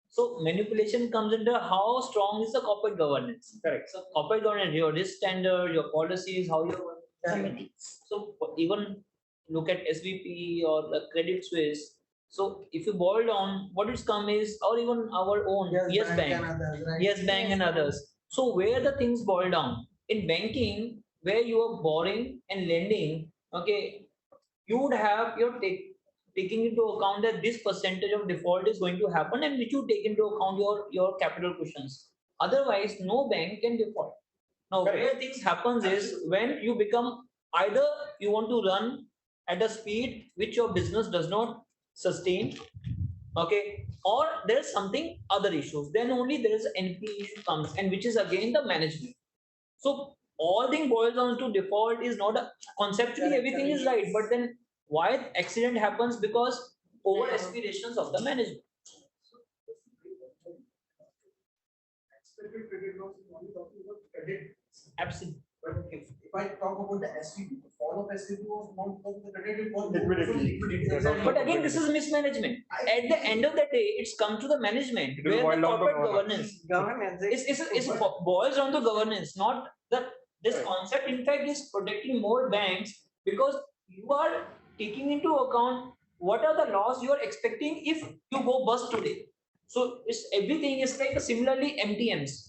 So manipulation comes into how strong is the corporate governance. Correct. So corporate governance, your risk standard, your policies, how you're committees. So even look at SVP or the Credit Suisse. So if you boil down, what it's come is, or even our own Yes Bank and others, right? Yes Bank and others. So where the things boil down in banking, where you are borrowing and lending, okay, you would have your taking into account that this percentage of default is going to happen, and which you take into account your capital cushions. Otherwise, no bank can default. Now, where things happens is when you become either you want to run at a speed which your business does not sustain, okay, or there's something other issues. Then only there is NPA issue comes, and which is again the management. So all thing boils down to default is not a conceptually everything is right, but then why accident happens because over aspirations of the management. Expected credit loss is only talking about credit. Absolutely. But if I talk about the SVB, the fall of SVB was not because of the credit, it was Liquidity. But again, this is mismanagement. At the end of the day, it's come to the management where the corporate governance. Governance. It boils down to governance, not the This Right. concept, in fact, is protecting more banks because you are taking into account what are the loss you are expecting if you go bust today. So it's everything is like similarly MTMs.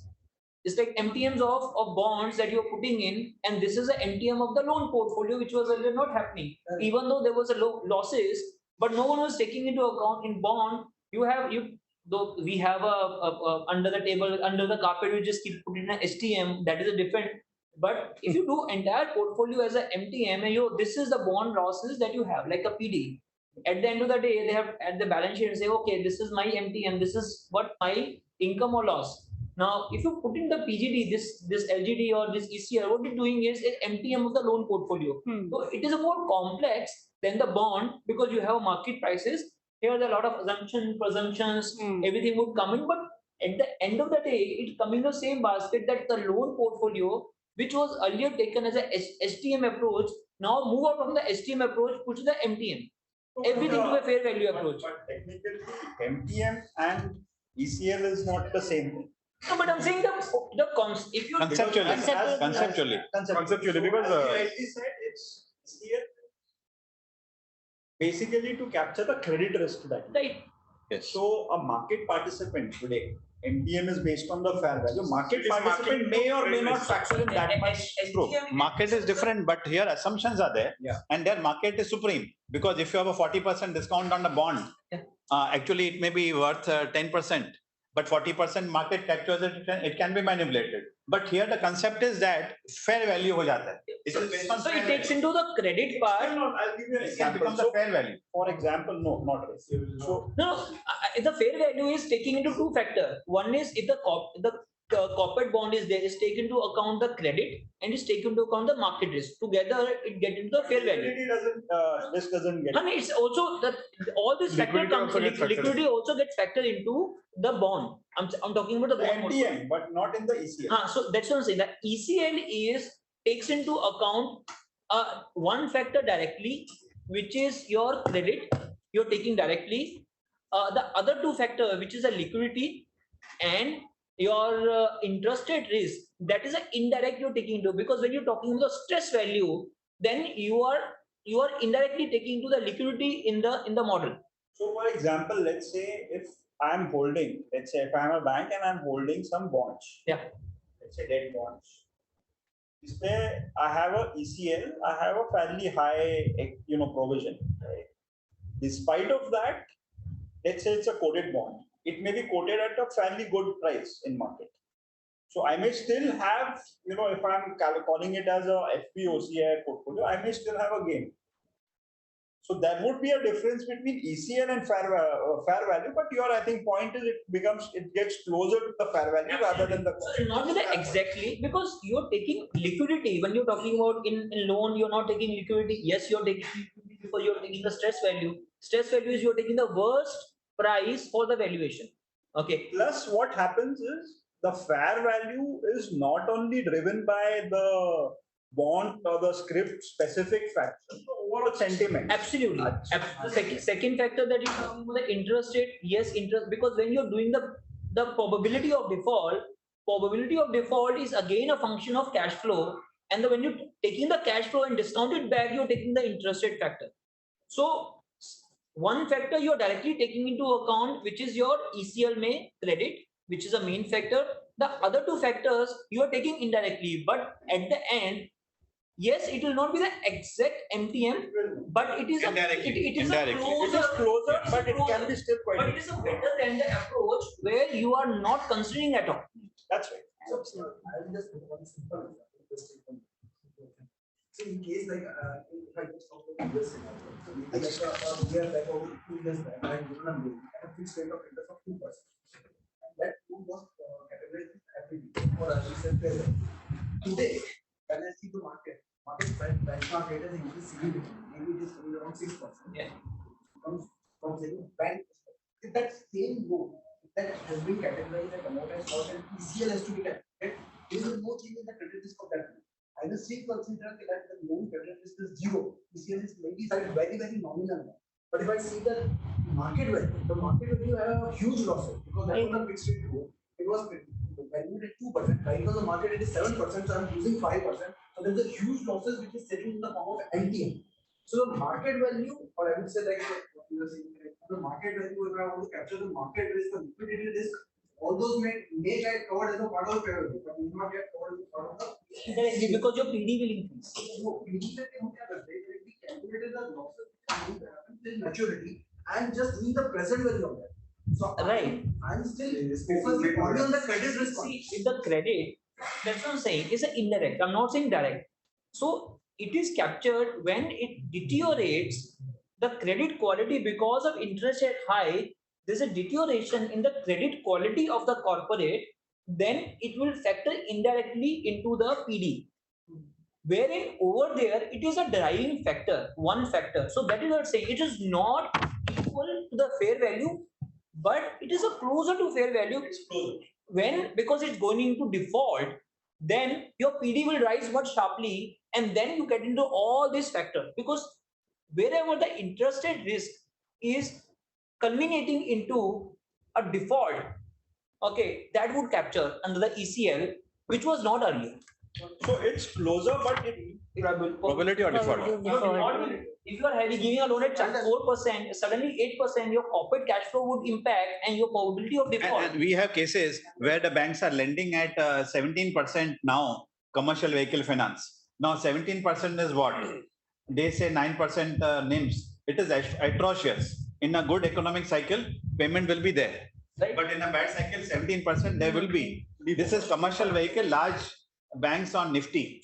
It's like MTMs of bonds that you're putting in, and this is an MTM of the loan portfolio, which was earlier not happening. Even though there was a low losses, but no one was taking into account in bond. Though we have a under the table, under the carpet, we just keep putting an STM. That is a different. But if you do entire portfolio as a MTM, and this is the bond losses that you have, like a PD. At the end of the day, they have at the balance sheet and say, okay, this is my MTM, this is what my income or loss. Now, if you put in the PGD, this LGD or this ECR, what you're doing is MTM of the loan portfolio. So it is a more complex than the bond because you have market prices. Here are a lot of presumptions, everything would come in, but at the end of the day, it's coming in the same basket that the loan portfolio, which was earlier taken as a STM approach, now move out from the STM approach, put to the MTM. Everything to a fair value approach. But technically, MTM and ECL is not the same thing. No, but I'm saying if you Conceptually, Conceptually, because as you rightly said, it's here basically to capture the credit risk that. Right. yes. So a market participant today, MTM is based on the fair value. Market It is participant market may or may credit not risk. factor in that much. True. Market is different, but here assumptions are there, Yeah. and their market is supreme because if you have a 40% discount on the bond, Yeah. Actually it may be worth 10%, but 40% market captures it. It can be manipulated. But here the concept is that fair value ho jata hai. It is based on So fair it takes value. into the credit part. I'll give you an It can example. become the So, fair value. for example, no, not risk. So No, the fair value is taking into two factors. One is if the corporate bond is there, is taken into account the credit and is taken into account the market risk. Together, it gets into the fair value. liquidity doesn't, risk doesn't get. I mean, it's also that all this factor Liquidity comes. also gets factored Liquidity also gets factored into the bond. I'm talking about the The bond. portfolio. MTM, but not in the ECL. So that's what I'm saying. That ECL takes into account one factor directly, which is your credit. You're taking directly. The other two factor, which is a liquidity and your interest rate risk, that is an indirect you're taking into, because when you're talking about the stress value, then you are indirectly taking into the liquidity in the model. So for example, let's say if I'm holding, let's say if I'm a bank and I'm holding some bonds. Yeah. Let's say debt bonds. I have a ECL, I have a fairly high, provision. Right? Despite of that, let's say it's a quoted bond. It may be quoted at a fairly good price in market. So I may still have, if I'm calling it as a FVOCI portfolio, I may still have a gain. So there would be a difference between ECL and fair value, but your, I think, point is it gets closer to the fair value rather than the. So not with the exactly, because you're taking liquidity when you're talking about in loan, you're not taking liquidity. Yes, you're taking liquidity because you're taking the stress value. Stress value is you're taking the worst price for the valuation. Okay. Plus, what happens is the fair value is not only driven by the bond or the script specific factors, the overall sentiment. Absolutely. Second factor that you're talking about, the interest rate. Yes, interest, because when you're doing the probability of default is again a function of cash flow, and when you're taking the cash flow and discount it back, you're taking the interest rate factor. So one factor you're directly taking into account, which is your ECL may credit, which is a main factor. The other two factors you are taking indirectly, but at the end, yes, it will not be the exact MTM, but it is Indirectly. Closer, but it can be still quite. But it is a better than the approach where you are not considering at all. That's right. So, I'll just put one simple example. So in case like if I just talk about this scenario, so maybe like a year back or 2 years back, I given a loan at a fixed rate of interest of 2%. And that loan was categorized as equity or as we said fair value. Today, when I see the market benchmark rate has increased significantly. Maybe it is coming around 6%. Yeah. From saying bank perspective, if that same loan that has been categorized as amortized cost and ECL has to be calculated, there is no change in the credit risk of that loan. I will still consider that the loan credit risk is zero. ECL is maybe very, very nominal. But if I see the market value have a huge losses because that was a fixed rate loan. It was when moved at 2%. Right now the market rate is 7%, so I'm losing 5%. So there's a huge losses which is sitting in the form of LTM. So the market value, or I would say like what you were saying, like, the market value, if I want to capture the market risk, the liquidity risk, all those may get covered as a part of the fair value, but will not get covered as a part of the. Indirectly, because your PD will increase. So PD that we calculated the losses which will happen till maturity and just doing the present value of that. So Right. I'm still focusing only on the credit risk. See, with the credit, that's what I'm saying, it's an indirect. I'm not saying direct. So it is captured when it deteriorates the credit quality because of interest rate high. There's a deterioration in the credit quality of the corporate. Then it will factor indirectly into the PD. Wherein over there it is a driving factor, one factor. So that is what I'm saying. It is not equal to the fair value, but it is a closer to fair value. When, because it's going into default, then your PD will rise much sharply, and then you get into all these factors. Because wherever the interest rate risk is culminating into a default, okay, that would capture under the ECL, which was not earlier. So it's closer, but it Probability or default? If you are giving a loan at 4%, suddenly 8%, your corporate cash flow would impact and your probability of default. And we have cases where the banks are lending at 17% now, commercial vehicle finance. Now 17% is what? They say 9% NIMs. It is atrocious. In a good economic cycle, payment will be there. Right. But in a bad cycle, 17% there will be. This is commercial vehicle, large banks on Nifty.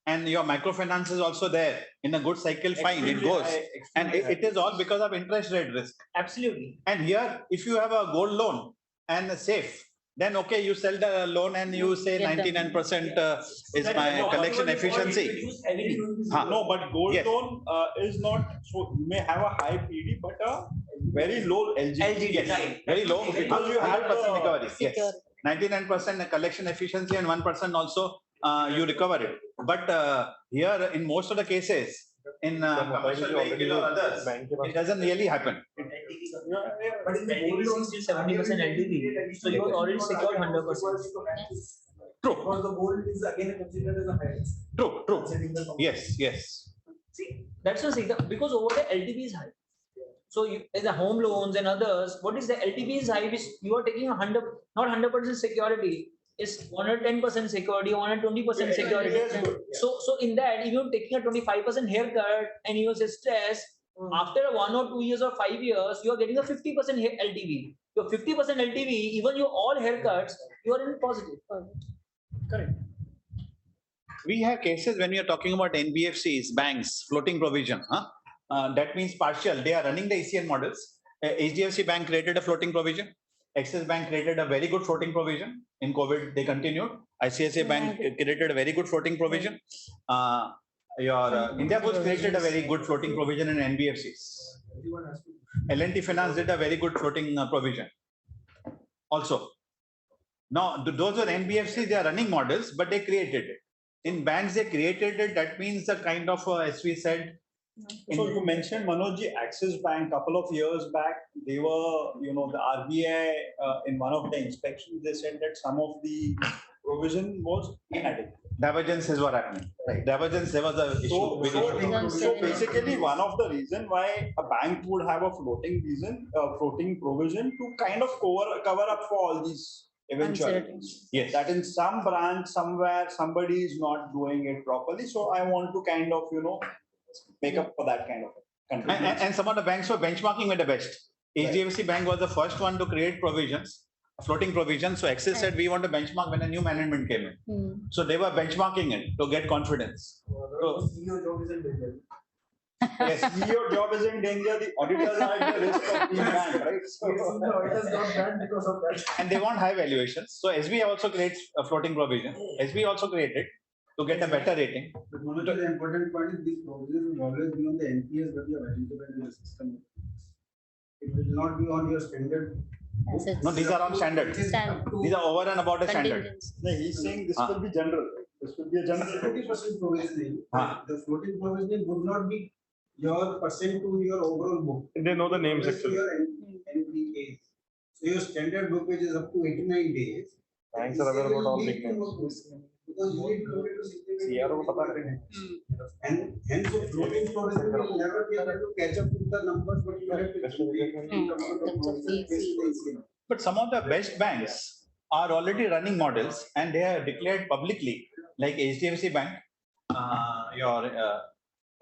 And your microfinance is also there. In a good cycle, fine, it goes. And it is all because of interest rate risk. Absolutely. And here, if you have a gold loan and a safe, then okay, you sell the loan and you say 99% is my collection efficiency. No, but gold Yes. loan is not, so you may have a high PD, but a very low LGD. Right. Very low because you have 100% recovery. Yes. Secure. 99% collection efficiency and 1% also you recover it. But here, in most of the cases, in commercial vehicle or others, it doesn't really happen. But in the gold loan, 70% LTV. So you are already secured 100%. True, because the gold is again considered as a high risk. true, true. Considering the Yes, yes. See, that's the thing. Because over there LTV is high. So you, in the home loans and others, what is the LTV is high, which you are taking 100, not 100% security. Is 110% security, 120% security. So in that, if you're taking a 25% haircut and you say stress, after 1 or 2 years or 5 years, you are getting a 50% LTV. Your 50% LTV, even your all haircuts, you are in positive. Correct. We have cases when we are talking about NBFCs, banks, floating provision. That means partial. They are running the ECL models. HDFC Bank created a floating provision. Axis Bank created a very good floating provision. In COVID, they continued. ICICI Bank created a very good floating provision. India Post created a very good floating provision in NBFCs. L&T Finance did a very good floating provision. Also, now those were NBFCs, they are running models, but they created it. In banks, they created it. That means the kind of, as we said. So you mentioned Manojji, Axis Bank, couple of years back, they were, the RBI in one of the inspections, they said that some of the provision was inadequate. Divergence is what happened. Right. Divergence, there was a issue. So basically, one of the reason why a bank would have a floating provision to kind of cover up for all these eventualities. Yes. That in some branch somewhere somebody is not doing it properly. So I want to kind of make up for that kind of contribution. And some of the banks were benchmarking with the best. HDFC Bank was the first one to create provisions, floating provisions. So Axis said we want to benchmark when a new management came in. So they were benchmarking it to get confidence. So, CEO job is in danger. Yes, CEO job is in danger. The auditors are at the risk of being banned, right? So, The auditors got banned because of that. and they want high valuations. So SB also creates a floating provision. SB also created to get a better rating. But one of the important point is these provisions will always be on the NPS that you have identified in the system. It will not be on your standard. No, these are on standard. These are over and about a standard. no, he's saying this will be general. This will be a general. 30% provisioning. The floating provisioning would not be your percent to your overall book. They know the names It is actually. Your NPAs. So your standard book which is up to 89 days. Banks are aware about all big names. Because you need to CRO को पता नहीं. and hence the floating storage will never be able to catch up with the numbers, but you have to in terms of fees. But some of the best banks are already running models and they are declared publicly, like HDFC Bank, your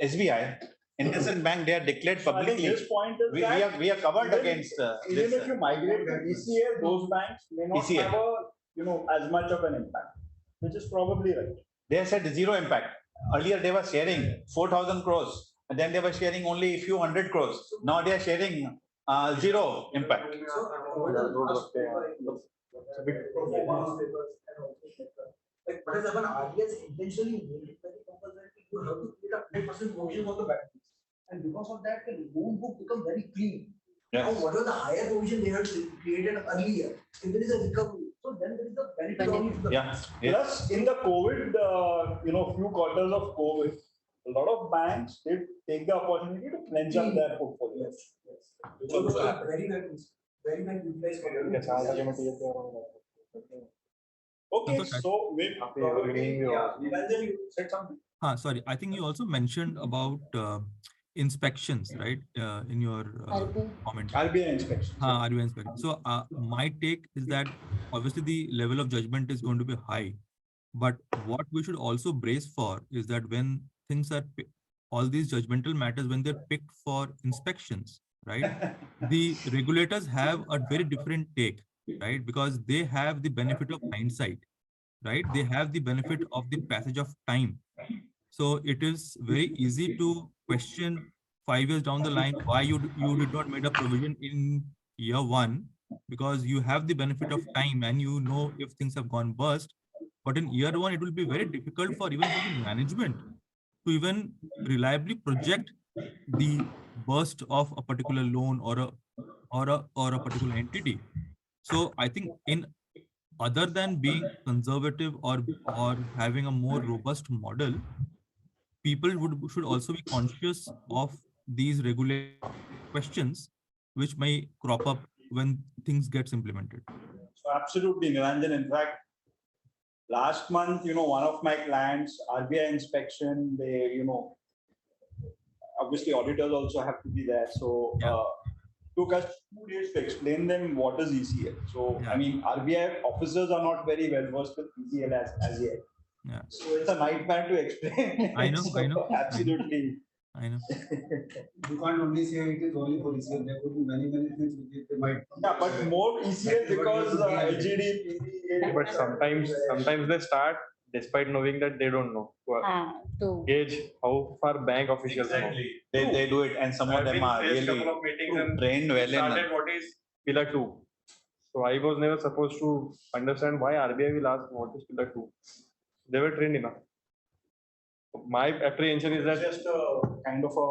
SBI, IndusInd Bank, they are declared So I think publicly. this point is that We are covered even- against even this. if you migrate to ECL, those banks may not ECL. have as much of an impact, which is probably right. They said zero impact. Earlier they were sharing 4,000 crores, and then they were sharing only a few hundred crores. Now they are sharing zero impact. Like, for example, RBI is intentionally made it very compulsory. You have to create a 100% provision for the bank. And because of that, the loan book become very clean. Now, Yes. whatever the higher provision they had created earlier, if there is a recovery, so then there is a benefit only to the Yeah. banks. Plus, in the COVID, few quarters of COVID, a lot of banks did take the opportunity to cleanse up their portfolios. Which So, also happened. very well utilized for them. Okay, Santosh, so with Nilanjan, you said something. Sorry, I think you also mentioned about inspections, right? In your RBI. comment. RBI inspection. RBI inspection. So my take is that obviously the level of judgment is going to be high, but what we should also brace for is that when things are all these judgmental matters, when they're picked for inspections, right? The regulators have a very different take, right? Because they have the benefit of hindsight, right? They have the benefit of the passage of time. So it is very easy to question 5 years down the line why you did not make a provision in year one, because you have the benefit of time and you know if things have gone bust. But in year one, it will be very difficult for even for the management to even reliably project the burst of a particular loan or a particular entity. So I think in other than being conservative or having a more robust model, people should also be conscious of these regular questions which may crop up when things gets implemented. So absolutely, Nilanjan. In fact, last month, one of my clients, RBI inspection, they, obviously auditors also have to be there. So took us 2 days to explain them what is ECL. So, Yeah. I mean, RBI officers are not very well versed with ECL as yet. Yeah. So it's a nightmare to explain. I know, So, I know. Absolutely. I know. You can't only say it is only for ECL. There could be many things which they might. Yeah, but more ECL because LGD, PD, But sometimes they start despite knowing that they don't know. To Gauge how far bank officials know. They do it, and some of I've them been are faced really couple of meetings and trained well started in. what is pillar 2. So I was never supposed to understand why RBI will ask what is pillar 2. They were trained enough. My apprehension is that just a kind of a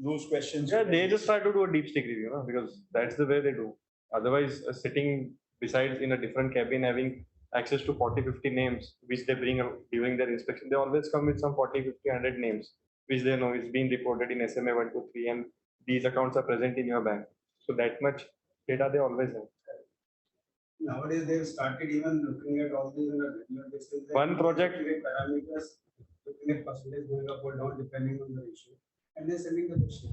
those questions. yeah, they just try to do a deep stick review, because that's the way they do. Otherwise, sitting besides in a different cabin, having access to 40-50 names, which they bring during their inspection, they always come with some 40-50-100 names, which they know is being reported in SMA 123, and these accounts are present in your bank. So that much data they always have. Nowadays, they've started even looking at all these on a regular basis. One project- Looking at parameters, looking at percentage going up or down depending on the ratio, and then sending the question.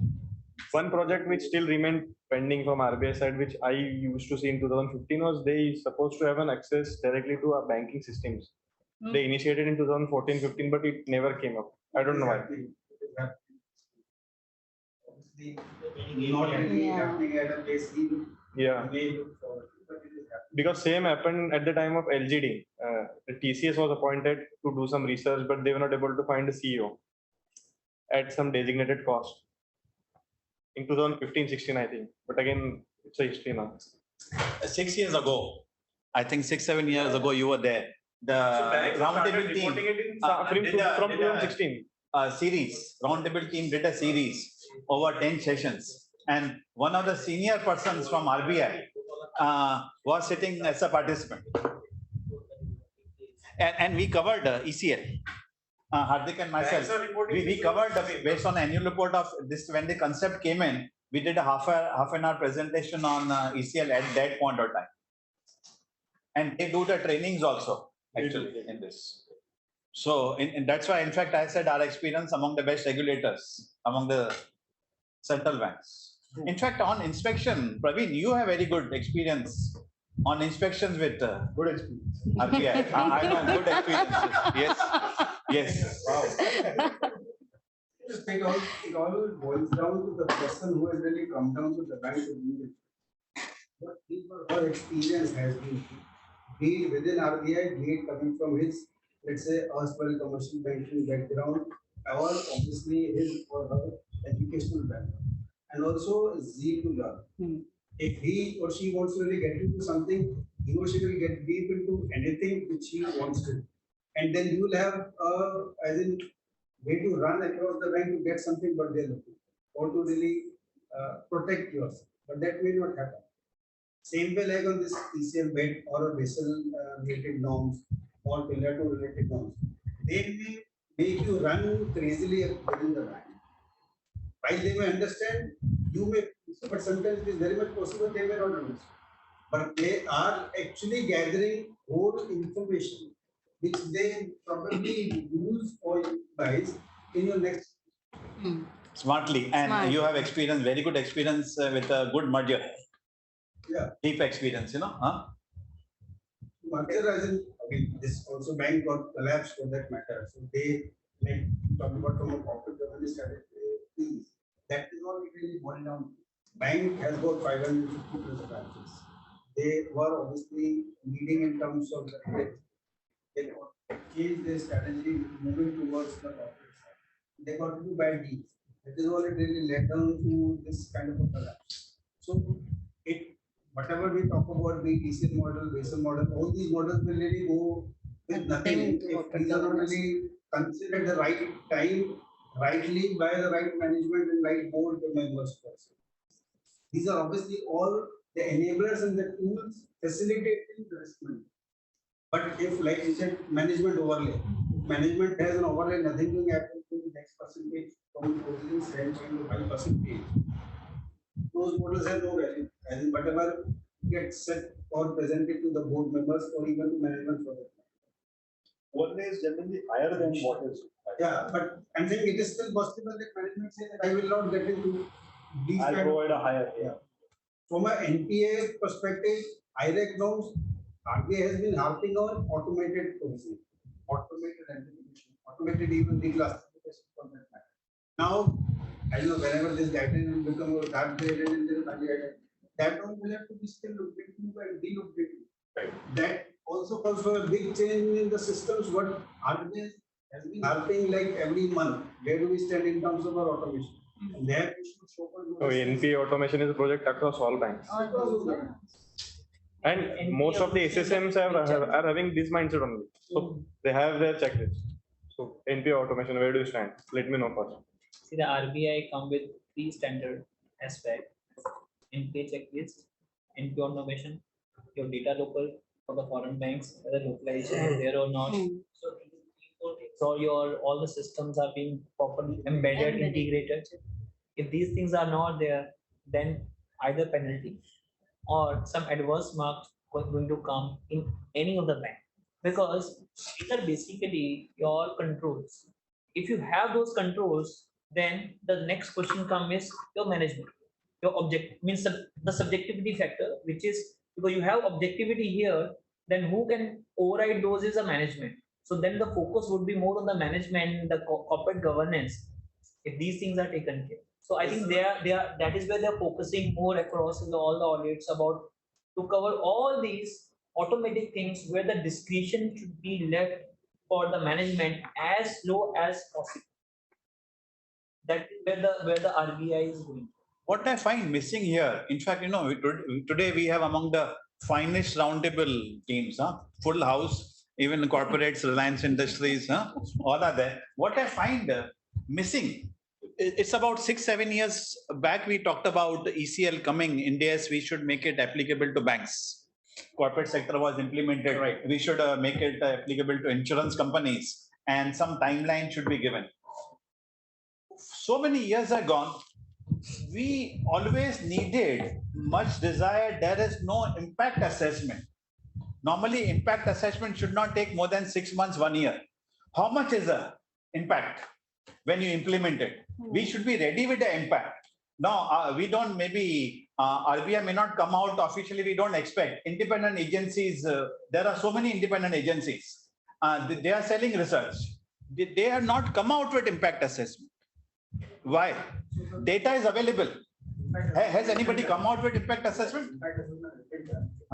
One project which still remained pending from RBI side, which I used to see in 2015, was they supposed to have an access directly to our banking systems. They initiated in 2014-15, but it never came up. I don't know why. Not really Yeah. happening at a pace we Yeah. may look forward to, but it is happening. Because same happened at the time of LGD. The TCS was appointed to do some research, but they were not able to find a CEO at some designated cost in 2015-16, I think. But again, it's a history now. 6 years ago, I think 6-7 years ago, you were there. The roundtable team Reporting it in did a- from did a- 2016. series. Roundtable team did a series over 10 sessions, and one of the senior persons from RBI was sitting as a participant, and we covered ECL. Hardik and myself, we covered based on the annual report of this. When the concept came in, we did a half an hour presentation on ECL at that point of time. and they do the trainings also actually in this. So that's why, in fact, I said our experience among the best regulators among the central banks. In fact, on inspection, Praveen, you have very good experience on inspections with Good experience. RBI. I know good experiences. Yes. Wow. It all boils down to the person who has really come down to the bank to do it. What his or her experience has been, be it within RBI, be it coming from his, let's say, erstwhile commercial banking background, or obviously his or her educational background, and also zeal to learn. If he or she wants to really get into something, he or she will get deep into anything which he wants to. And then you will have, as in, way to run across the bank to get something what they're looking for, or to really protect yourself. But that may not happen. Same way like on this ECM bed or a Basel related norms or Pillar 2 related norms, they may make you run crazily within the bank. While they may understand, you may, but sometimes it is very much possible they may not understand. But they are actually gathering whole information which they probably use or utilize in your next. Smartly, and Smart. you have experience, very good experience with a good merger. Yeah. Deep experience, huh? Merger as in, this also bank got collapsed for that matter. So they, like, talking about from a corporate governance strategy, that is what it really boiled down to. Bank has got 550 plus branches. They were obviously leading in terms of the credit. They changed their strategy moving towards the corporate side. They got to do bad deals. That is what it really led down to this kind of a collapse. So whatever we talk about, be TCL model, Basel model, all these models will really go with nothing if these are not really considered the right time, rightly by the right management and right board members first. These are obviously all the enablers and the tools facilitating the risk management. But if, like you said, management overlay, management has an overlay, nothing will happen to the next percentage from provisioning standpoint to 5%. Those models have no value. And whatever gets set or presented to the board members or even to management for that. Overlay is generally higher than what is. Yeah, but I'm saying it is still possible that management says that I will not get into these. I'll provide a higher. Yeah. From an NPA perspective, IRAC norms, RBI has been harping on automated provisioning, automated identification, automated even reclassification for that matter. Now, I don't know, whenever this guideline will become a dark graded in the that one will have to be still looked into and re-looked into. Right. That also calls for a big change in the systems. What RBI has been harping like every month. Where do we stand in terms of our automation? And they have issued So NPA automation is a project across all banks. And most of the SSMs are having this mindset only. So they have their checklist. So NPA automation, where do you stand? Let me know first. See, the RBI come with 3 standard aspects: NPA checklist, NPA automation, your data local for the foreign banks, whether localization is there or not. So all the systems are being properly embedded, integrated. If these things are not there, then either penalty or some adverse marks going to come in any of the bank, because these are basically your controls. If you have those controls, then the next question comes is your management. Your object means the subjectivity factor, which is because you have objectivity here, then who can override those is a management. So then the focus would be more on the management, the corporate governance, if these things are taken care. So I think they are that is where they're focusing more across in all the audits about to cover all these automatic things where the discretion should be left for the management as low as possible. That is where the RBI is going. What I find missing here, in fact, today we have among the finest roundtable teams, full house, even corporates, Reliance Industries, all are there. What I find missing, it's about 6-7 years back, we talked about ECL coming, India's, we should make it applicable to banks. Corporate sector was implemented, right? We should make it applicable to insurance companies, and some timeline should be given. So many years are gone. We always needed, much desired, there is no impact assessment. Normally, impact assessment should not take more than 6 months, 1 year. How much is the impact when you implement it? We should be ready with the impact. Now, we don't maybe, RBI may not come out officially, we don't expect. Independent agencies, there are so many independent agencies. They are selling research. They have not come out with impact assessment. Why? Data is available. Has anybody come out with impact assessment?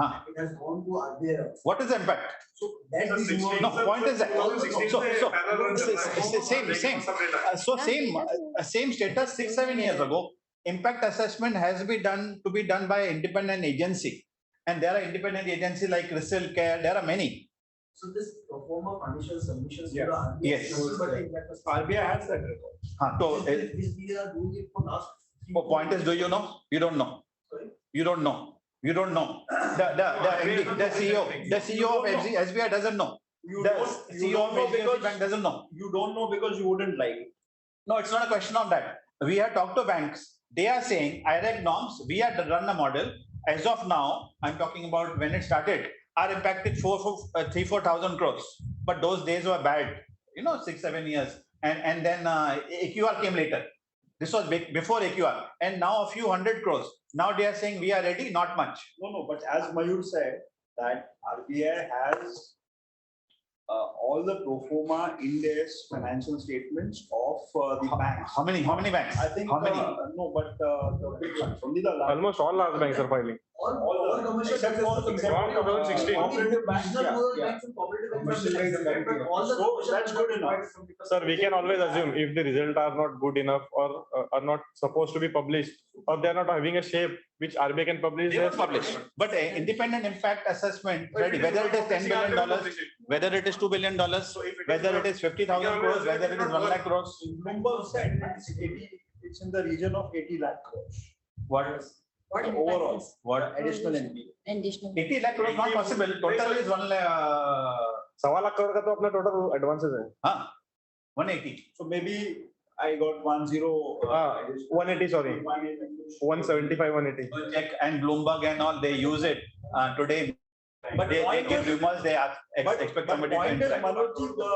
It has gone to RBI. What is the impact? So that is No, point is that. Same status 6-7 years ago. Impact assessment has been done to be done by an independent agency, and there are independent agencies like Crystal Care. There are many. So this pro forma financial submissions. Yes. To the RBI. Yes. RBI has that record. This we are doing it for last. Point is, do you know? You don't know. Sorry? You don't know. You don't know. The CEO of SBI doesn't know. The CEO of HDFC Bank doesn't know. You don't know because you wouldn't like it. No, it's not a question of that. We have talked to banks. They are saying IRAC norms, we have run a model. As of now, I'm talking about when it started, are impacted 3,000-4,000 crores. But those days were bad, 6-7 years. And then AQR came later. This was before AQR. And now a few hundred crores. Now they are saying we are ready, not much. No, but as Mayur said, that RBI has all the pro forma Ind-AS financial statements of the banks. How many banks? I think how many? No, but the big ones, only the large. Almost all large banks are filing. All commercial except banks. for 2016. Cooperative banks, Yeah, rural yeah. banks and cooperative Commercial banks. banks are All the So commercial that's good banks enough. Sir, we can always assume if the results are not good enough or are not supposed to be published, or they are not having a shape which RBI can publish. They will publish. But independent impact assessment, whether it is $10 billion, whether it is $2 billion, whether it is 50,000 crores, whether it is 1 lakh crores. Bloomberg said it's in the region of 80 lakh crores. What? Overall, What? additional NP. Additional. 80 lakh crores not possible. Total is 1 lakh. 1.25 lakh crore का तो अपना total advances है. 180. So maybe I got 180, sorry. 175, 180. Check and Bloomberg and all, they use it today. But They give rumors, they expect somebody to point is, interact. Manojji, the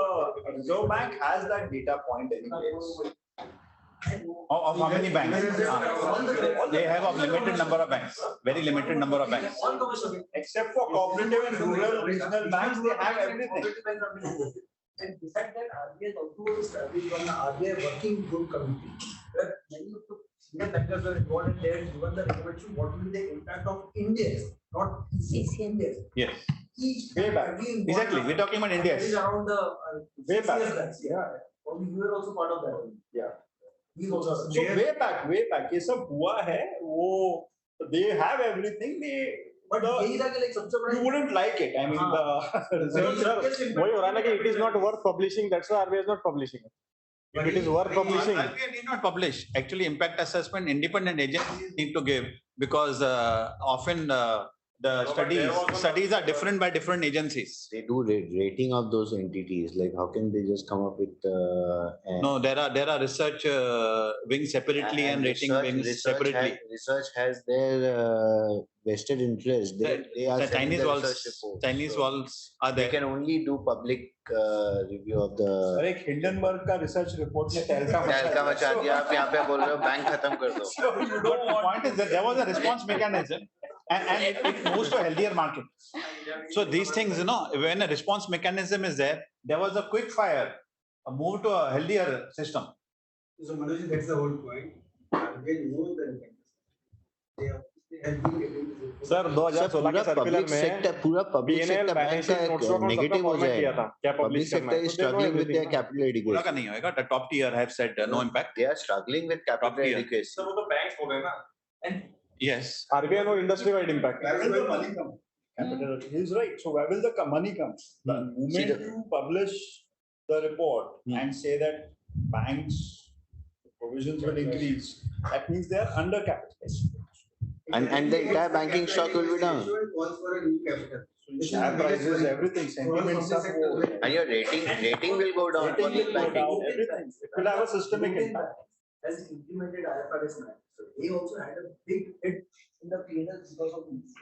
Reserve Bank has that data point anyways. Of how many banks? They have a limited number of banks, very limited number of banks. All commercial banks. Except for cooperative and rural regional banks, they have everything. And besides that, RBI has also established one RBI working group committee, where many of the senior bankers were involved and they had given the recommendation what will be the impact of India, not India. Yes, Each Way back. exactly. We're talking about India. That is around the Way 6 back. years back. Yeah. Probably you were also part of that. Yeah. He's also. So way back, ये सब हुआ है, वो they have everything. But यही था कि like सबसे बड़ा. You wouldn't like it. I mean the. Sir, वही हो रहा है ना कि it is not worth publishing. That's why RBI is not publishing it. If it is worth publishing. RBI need not publish. Actually, impact assessment, independent agencies need to give because often the studies are different by different agencies. They do rating of those entities. Like, how can they just come up with? No, there are research wings separately and rating wings separately. Research has their vested interest. They are The sending Chinese the walls, research reports. Chinese So walls are they there. can only do public review of the. अरे Hindenburg का research report ने तहलका मचा दिया आप यहाँ पे बोल रहे हो बैंक खत्म कर दो. So you But don't the want. point is that there was a response mechanism and it moves to a healthier market. So these things, when a response mechanism is there, there was a quick fire, a move to a healthier system. So Manoj, that's the whole point. RBI knows the impact. They have been getting this information. Sir 2016 के circular public sector में पूरा public PNL sector bank balance sheet notes का का negative हो किया था क्या जाएगा. पब्लिश Public करना sector है. is struggling with their capital पूरा adequacy. का नहीं होएगा. The top tier have said no impact. They are struggling with capital tier. adequacy. Sir वो तो बैंक्स हो गए ना. Yes. RBI no industry wide impact. Where will the money come? Capital. He's right. So where will the money come? The moment you publish the report and say that banks provisions will increase, that means they are undercapitalized. And the entire banking stock will be down. Calls for a new capital. Share prices, everything, sentiments are poor. And your rating will go down for Rating the will go banking. down, everything. It will have a systemic impact. Has implemented IFRS 9. So they also had a big hit in the P&L because of these.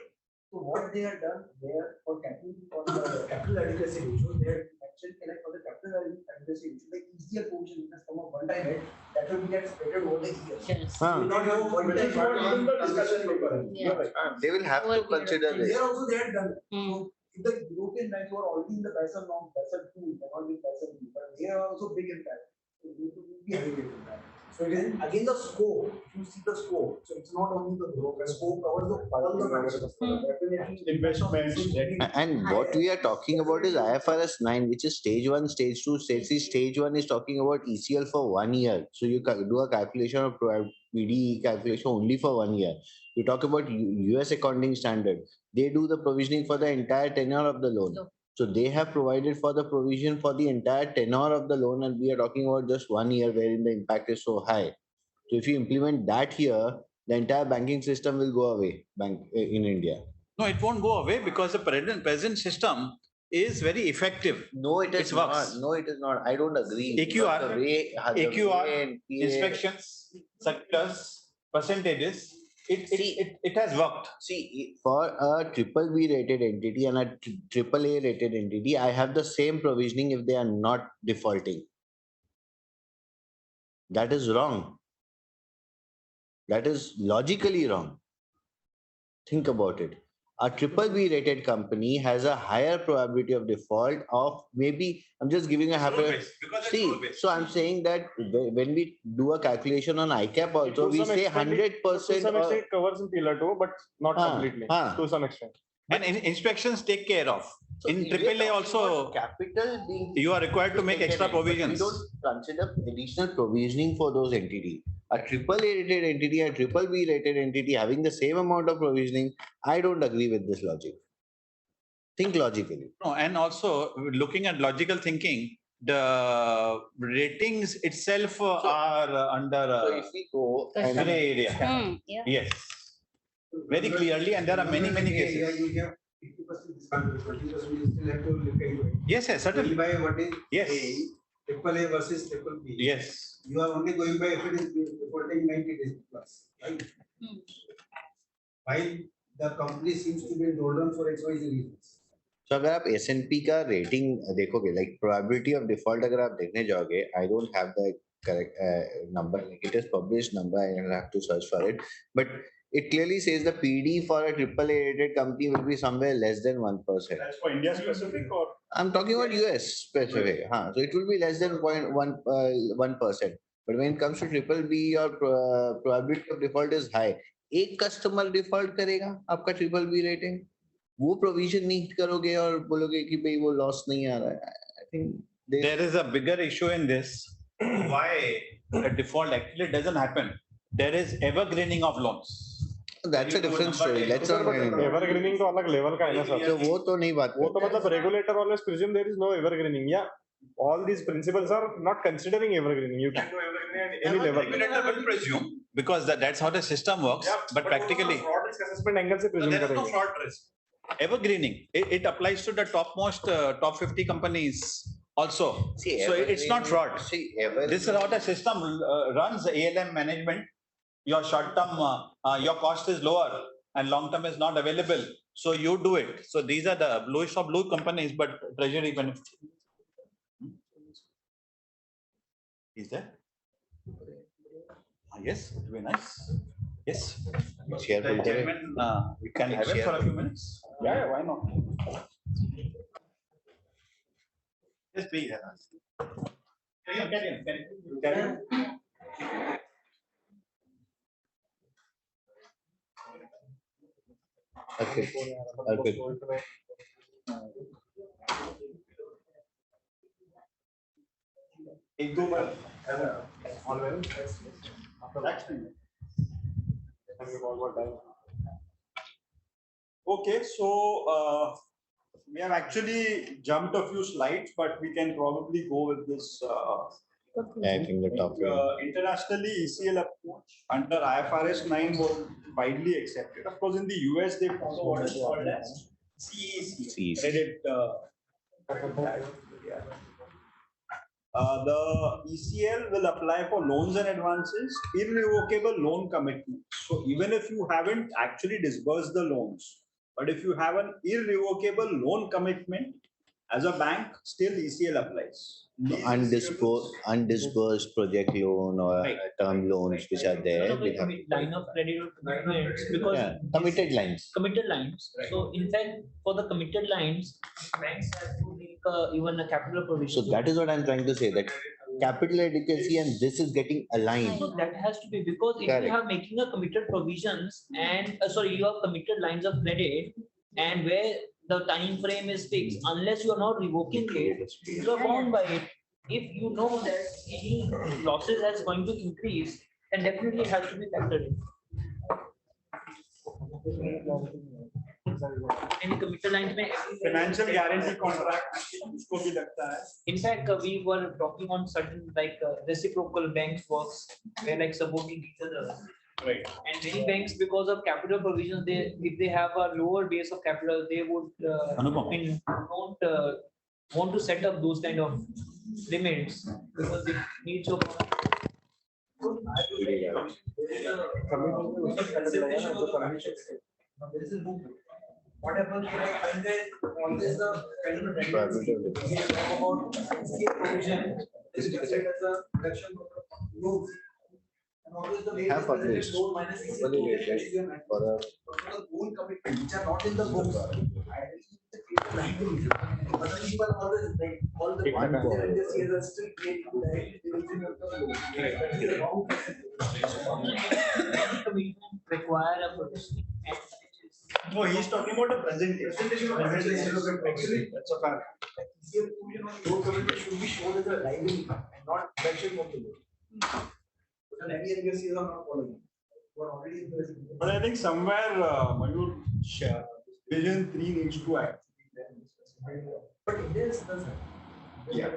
So what they have done there for capital adequacy ratio, they have mentioned like for the capital adequacy ratio, the easier portion has come up one time, that will get spread over the years. Yes. Huh. We not have one time. Yeah. They will have to consider this. There also they had done it. Hmm. So if the European banks were already in the Basel norm, Basel 2, cannot be Basel 3, but they are also big impact. So they will be having big impact. So it is again the scope. If you see the scope, so it's not only the growth. The scope covers all the factors. Definitely Investments, And what we are talking about is IFRS 9, which is stage 1, stage 2, stage 3. Stage 1 is talking about ECL for 1 year. So you do a calculation of PD calculation only for 1 year. You talk about US accounting standard. They do the provisioning for the entire tenure of the loan. So they have provided for the provision for the entire tenure of the loan, and we are talking about just 1 year wherein the impact is so high. So if you implement that here, the entire banking system will go away in India. No, it won't go away because the present system is very effective. No, it is It not. works. No, it is not. I don't agree. AQR, Because the way AQR, NPA inspections, sectors, percentages, it has worked. See, for a triple B rated entity and a triple A rated entity, I have the same provisioning if they are not defaulting. That is wrong. That is logically wrong. Think about it. A triple B rated company has a higher probability of default of maybe, I'm just giving a See, so I'm saying that when we do a calculation on ICAP also, we say 100%. To some extent, it covers in pillar 2, but not completely. To some extent. And inspections take care of. So In if we are AAA talking also, about capital being you are required to make extra taken in, but provisions. We don't consider additional provisioning for those entities. A triple A rated entity and triple B rated entity having the same amount of provisioning, I don't agree with this logic. Think logically. No, and also looking at logical thinking, the ratings itself are under So if we go and gray area. Hmm. Yeah. Yes, very clearly, and there are many cases. You have 50% discount, 20% you still have to look into it. Yes, certainly. By what is Yes. A, triple A versus triple B. Yes. You are only going by if it is reporting 90 days plus, right? Hmm. While the company seems to be in doldrums for XYZ reasons. So अगर आप S&P का rating देखोगे, like probability of default अगर आप देखने जाओगे, I don't have the correct number, like it is published number, I'll have to search for it, but it clearly says the PD for a AAA rated company will be somewhere less than 1%. That's for India specific or? I'm talking about US specific. So it will be less than 1%. But when it comes to triple B, your probability of default is high. एक customer default करेगा आपका triple B rating, वो provision नहीं करोगे और बोलोगे कि भाई वो loss नहीं आ रहा है. I think there is a bigger issue in this. Why a default actually doesn't happen? There is evergreening of loans. That's a different story. Let's not get into it. Evergreening तो अलग level का है ना sir. So वो तो नहीं बात वो तो करते. मतलब regulator always presume there is no evergreening. Yeah, all these principles are not considering evergreening. You can do evergreening at any level. Regulator will presume because that's how the system works. Yeah, but practically, fraud risk assessment angle से presume there is no करेंगे. fraud risk. Evergreening, it applies to the topmost top 50 companies also. See, So it's not fraud. See, This is how the system runs. ALM management. Your short term, your cost is lower and long term is not available. So you do it. So these are the bluish of blue companies, but treasury benefit. Is there? Yes, it will be nice. Yes. Share The filter. chairman, we can have it for a few minutes. Yeah, why not? Yes, please. Carry on. Okay. Okay. एक दो बार all well. That's fine. And we've all got time. Okay, so we have actually jumped a few slides, but we can probably go with this. Yeah, I think the top. Internationally, ECL approach under IFRS 9 was widely accepted. Of course, in the US, they follow what is called as CEC, credit. The ECL will apply for loans and advances, irrevocable loan commitments. So even if you haven't actually disbursed the loans, But if you have an irrevocable loan commitment, as a bank, still ECL applies. Undisbursed project loan or Right. term loans which are there. we have- Line of credit or commitments because Yeah, committed lines. committed lines. So in fact, for the committed lines, banks have to make even a capital provision. So that is what I'm trying to say, that capital adequacy and this is getting aligned. So that has to be because if Correct. you have making a committed provisions and sorry, you have committed lines of credit and where the time frame is fixed, unless you are not revoking it, you are bound by it. If you know that any losses is going to increase, then definitely it has to be factored in. Any committed lines में Financial guarantee contract, उसको भी लगता है. In fact, we were talking on certain like reciprocal banks works where like supporting each other. Right. And many banks, because of capital provisions, if they have a lower base of capital, they would don't want to set up those kind of limits because it needs of. There is a loop. What happens when there always the kind of about provision is considered as a reduction of loop. And always the Have published. loan minus For the own commitment which are not in the books. But the people always like all the One ones more. and they see that still create that is the wrong Require a provision. No, he's talking about a presentation. Actually, That's a fact. loan commitment should be shown as a liability and not reduction of the loan. But any NBFCs are not following. We're already in the. But I think somewhere, Mayur, Vision 3 needs to act. But India is does that. Yeah.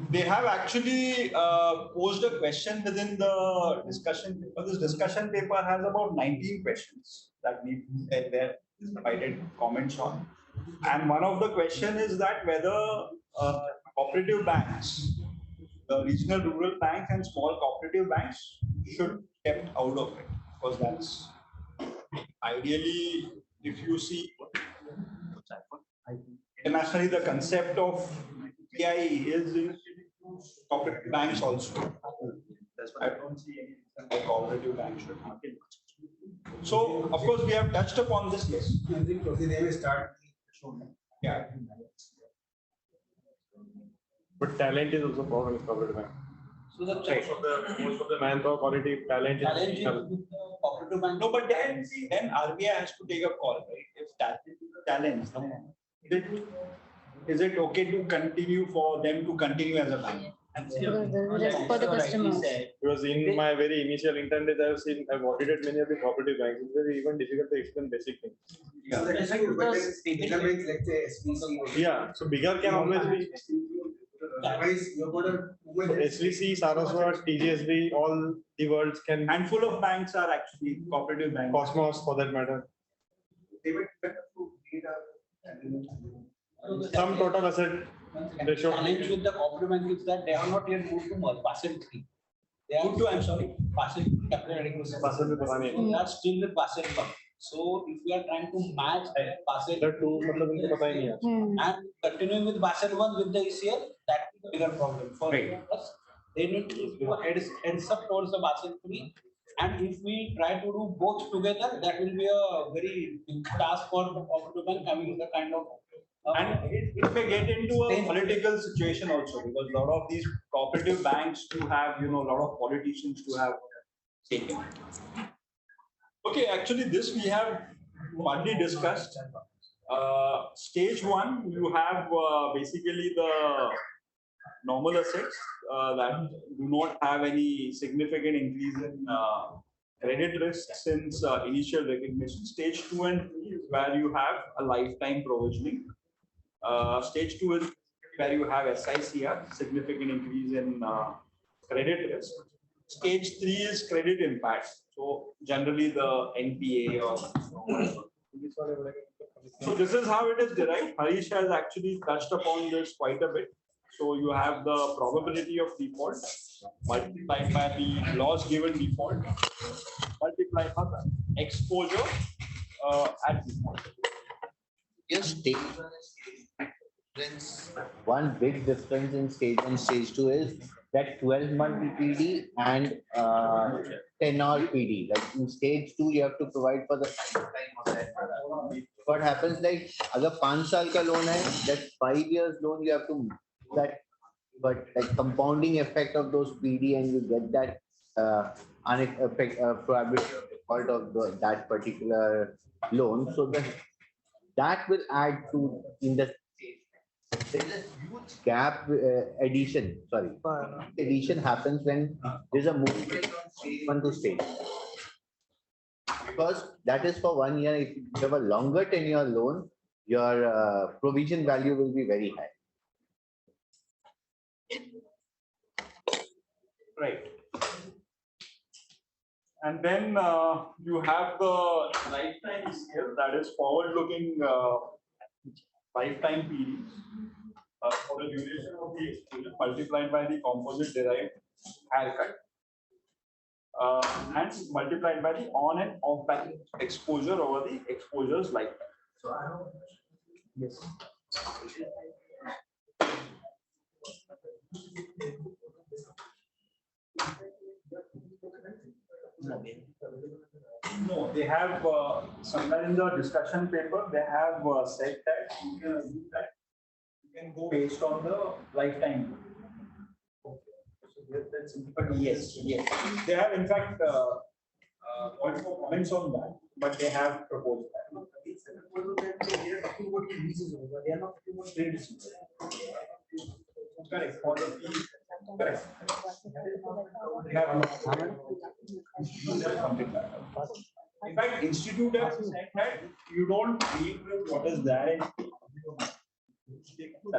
They have actually posed a question within the discussion paper. This discussion paper has about 19 questions that need their provided comments on. And one of the question is that whether cooperative banks, the regional rural banks and small cooperative banks should be kept out of it. Because that's ideally, if you see internationally, the concept of ICAI is in cooperative banks also. That's why I don't see any cooperative bank should not be. So, of course, we have touched upon this. Yes. I think they may start. Yeah. But talent is also a problem with cooperative bank. So the Most of the manpower quality talent is. cooperative bank. No, but then RBI has to take a call, right? If talent, is it okay to continue for them to continue as a bank? Because the risk for the customers. Because in my very initial intern I've audited many of the cooperative banks. It's very even difficult to explain basic things. So that is true, but then bigger banks, let's say SBC. Yeah, so bigger can always be. Otherwise, you're gonna. SVC, Saraswat, TGSB, all the worlds can. Handful of banks are actually cooperative banks. Cosmos, for that matter. They will better to read Some total asset ratio. Challenge with the cooperative bank is that they are not yet moved to Basel III. They are Moved to, I'm sorry. Basel capital adequacy. Basel में पता नहीं है. They are still with Basel I. So if we are trying to match Basel That two मतलब उनको पता ही नहीं है. and continuing with Basel I with the ECL, that is a bigger problem for us. They need to do a heads up towards the Basel III. And if we try to do both together, that will be a very big task for the cooperative bank having the kind of. And it may get into a political situation also, because a lot of these cooperative banks to have, a lot of politicians to have taken. Okay, actually this we have partly discussed. Stage 1, you have basically the normal assets that do not have any significant increase in credit risk since initial recognition. Stage 2 and 3 is where you have a lifetime provisioning. Stage 2 is where you have SICR, significant increase in credit risk. Stage 3 is credit impact. So generally the NPA or. So this is how it is derived. Harish has actually touched upon this quite a bit. So you have the probability of default multiplied by the loss given default multiplied by the exposure at default. Yes, one big difference in stage 1 stage 2 is that 12-month PD and 10-hour PD. Like in stage 2, you have to provide for the time of that. What happens like, अगर 5 साल का loan है, that 5 years loan you have to that, but like compounding effect of those PD and you get that probability of default of that particular loan. So that will add to in the there is a huge gap addition. Sorry, addition happens when there's a movement from stage 1 to stage. Because that is for 1 year. If you have a longer tenure loan, your provision value will be very high. Right. And then you have the lifetime scale, that is forward-looking lifetime periods for the duration of the exposure multiplied by the composite derived haircut and multiplied by the on and off balance exposure over the exposure's lifetime. So I know. Yes. No, they have somewhere in the discussion paper, they have said that you can use that. You can go based on the lifetime. Okay. So that's but yes, they have in fact got comments on that, but they have proposed that. They are talking about releases, but they are not talking about releases. Correct. For the fee. Correct. They have in fact, institute has said that you don't deal with what is there.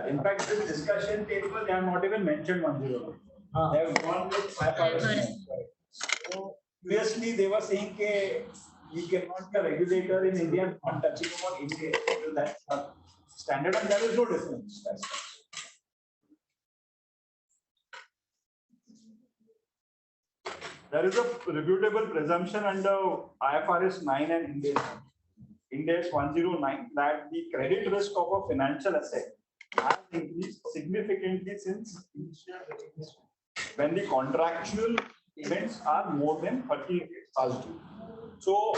In fact, this discussion paper, they have not even mentioned 101. They have gone with 5,000. So, previously, they were saying that you cannot be a regulator in India on touching upon India. So that's standard, and there is no difference. There is a reputable presumption under IFRS 9 and Ind AS 109 that the credit risk of a financial asset has increased significantly since when the contractual payments are more than 30 days past due. So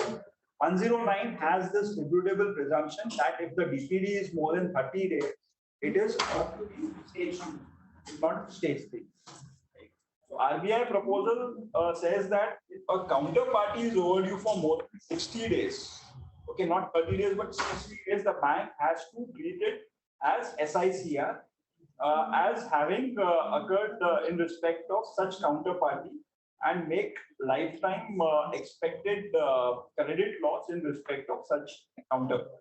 109 has this reputable presumption that if the DPD is more than 30 days, it is not to be stage 2, not stage 3. So RBI proposal says that if a counterparty is overdue for more than 60 days, okay, not 30 days, but 60 days, the bank has to treat it as SICR, as having occurred in respect of such counterparty and make lifetime expected credit loss in respect of such counterparty.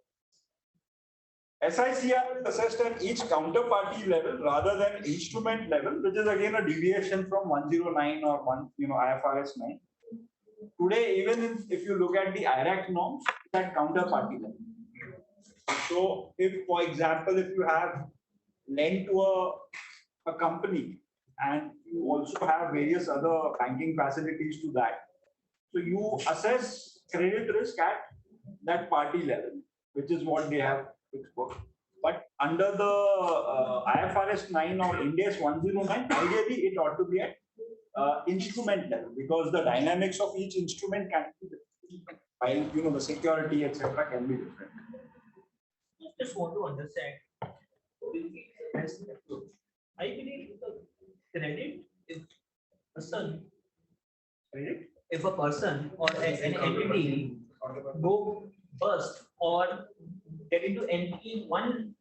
SICR is assessed at each counterparty level rather than instrument level, which is again a deviation from 109 or IFRS 9. Today, even if you look at the IRAC norms, it's at counterparty level. So, if, for example, if you have lent to a company and you also have various other banking facilities to that, so you assess credit risk at that party level, which is what they have exposed. But under the IFRS 9 or Ind AS 109, ideally it ought to be at instrument level, because the dynamics of each instrument can be different. While the security, etc., can be different. I just want to understand. I believe the credit is person. Credit? If a person or an entity go bust or get into any one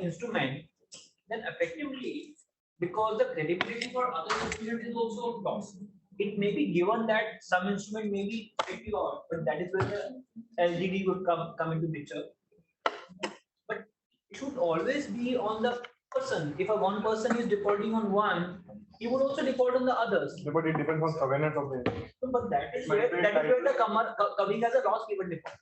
instrument, then effectively, because the credibility for other instruments is also lost. It may be given that some instrument may be secure, but that is where the LGD would come into picture. But it should always be on the person. If one person is defaulting on one, he would also default on the others. Yeah, but it depends on covenant of the. So, but that is where the coming as a loss given default.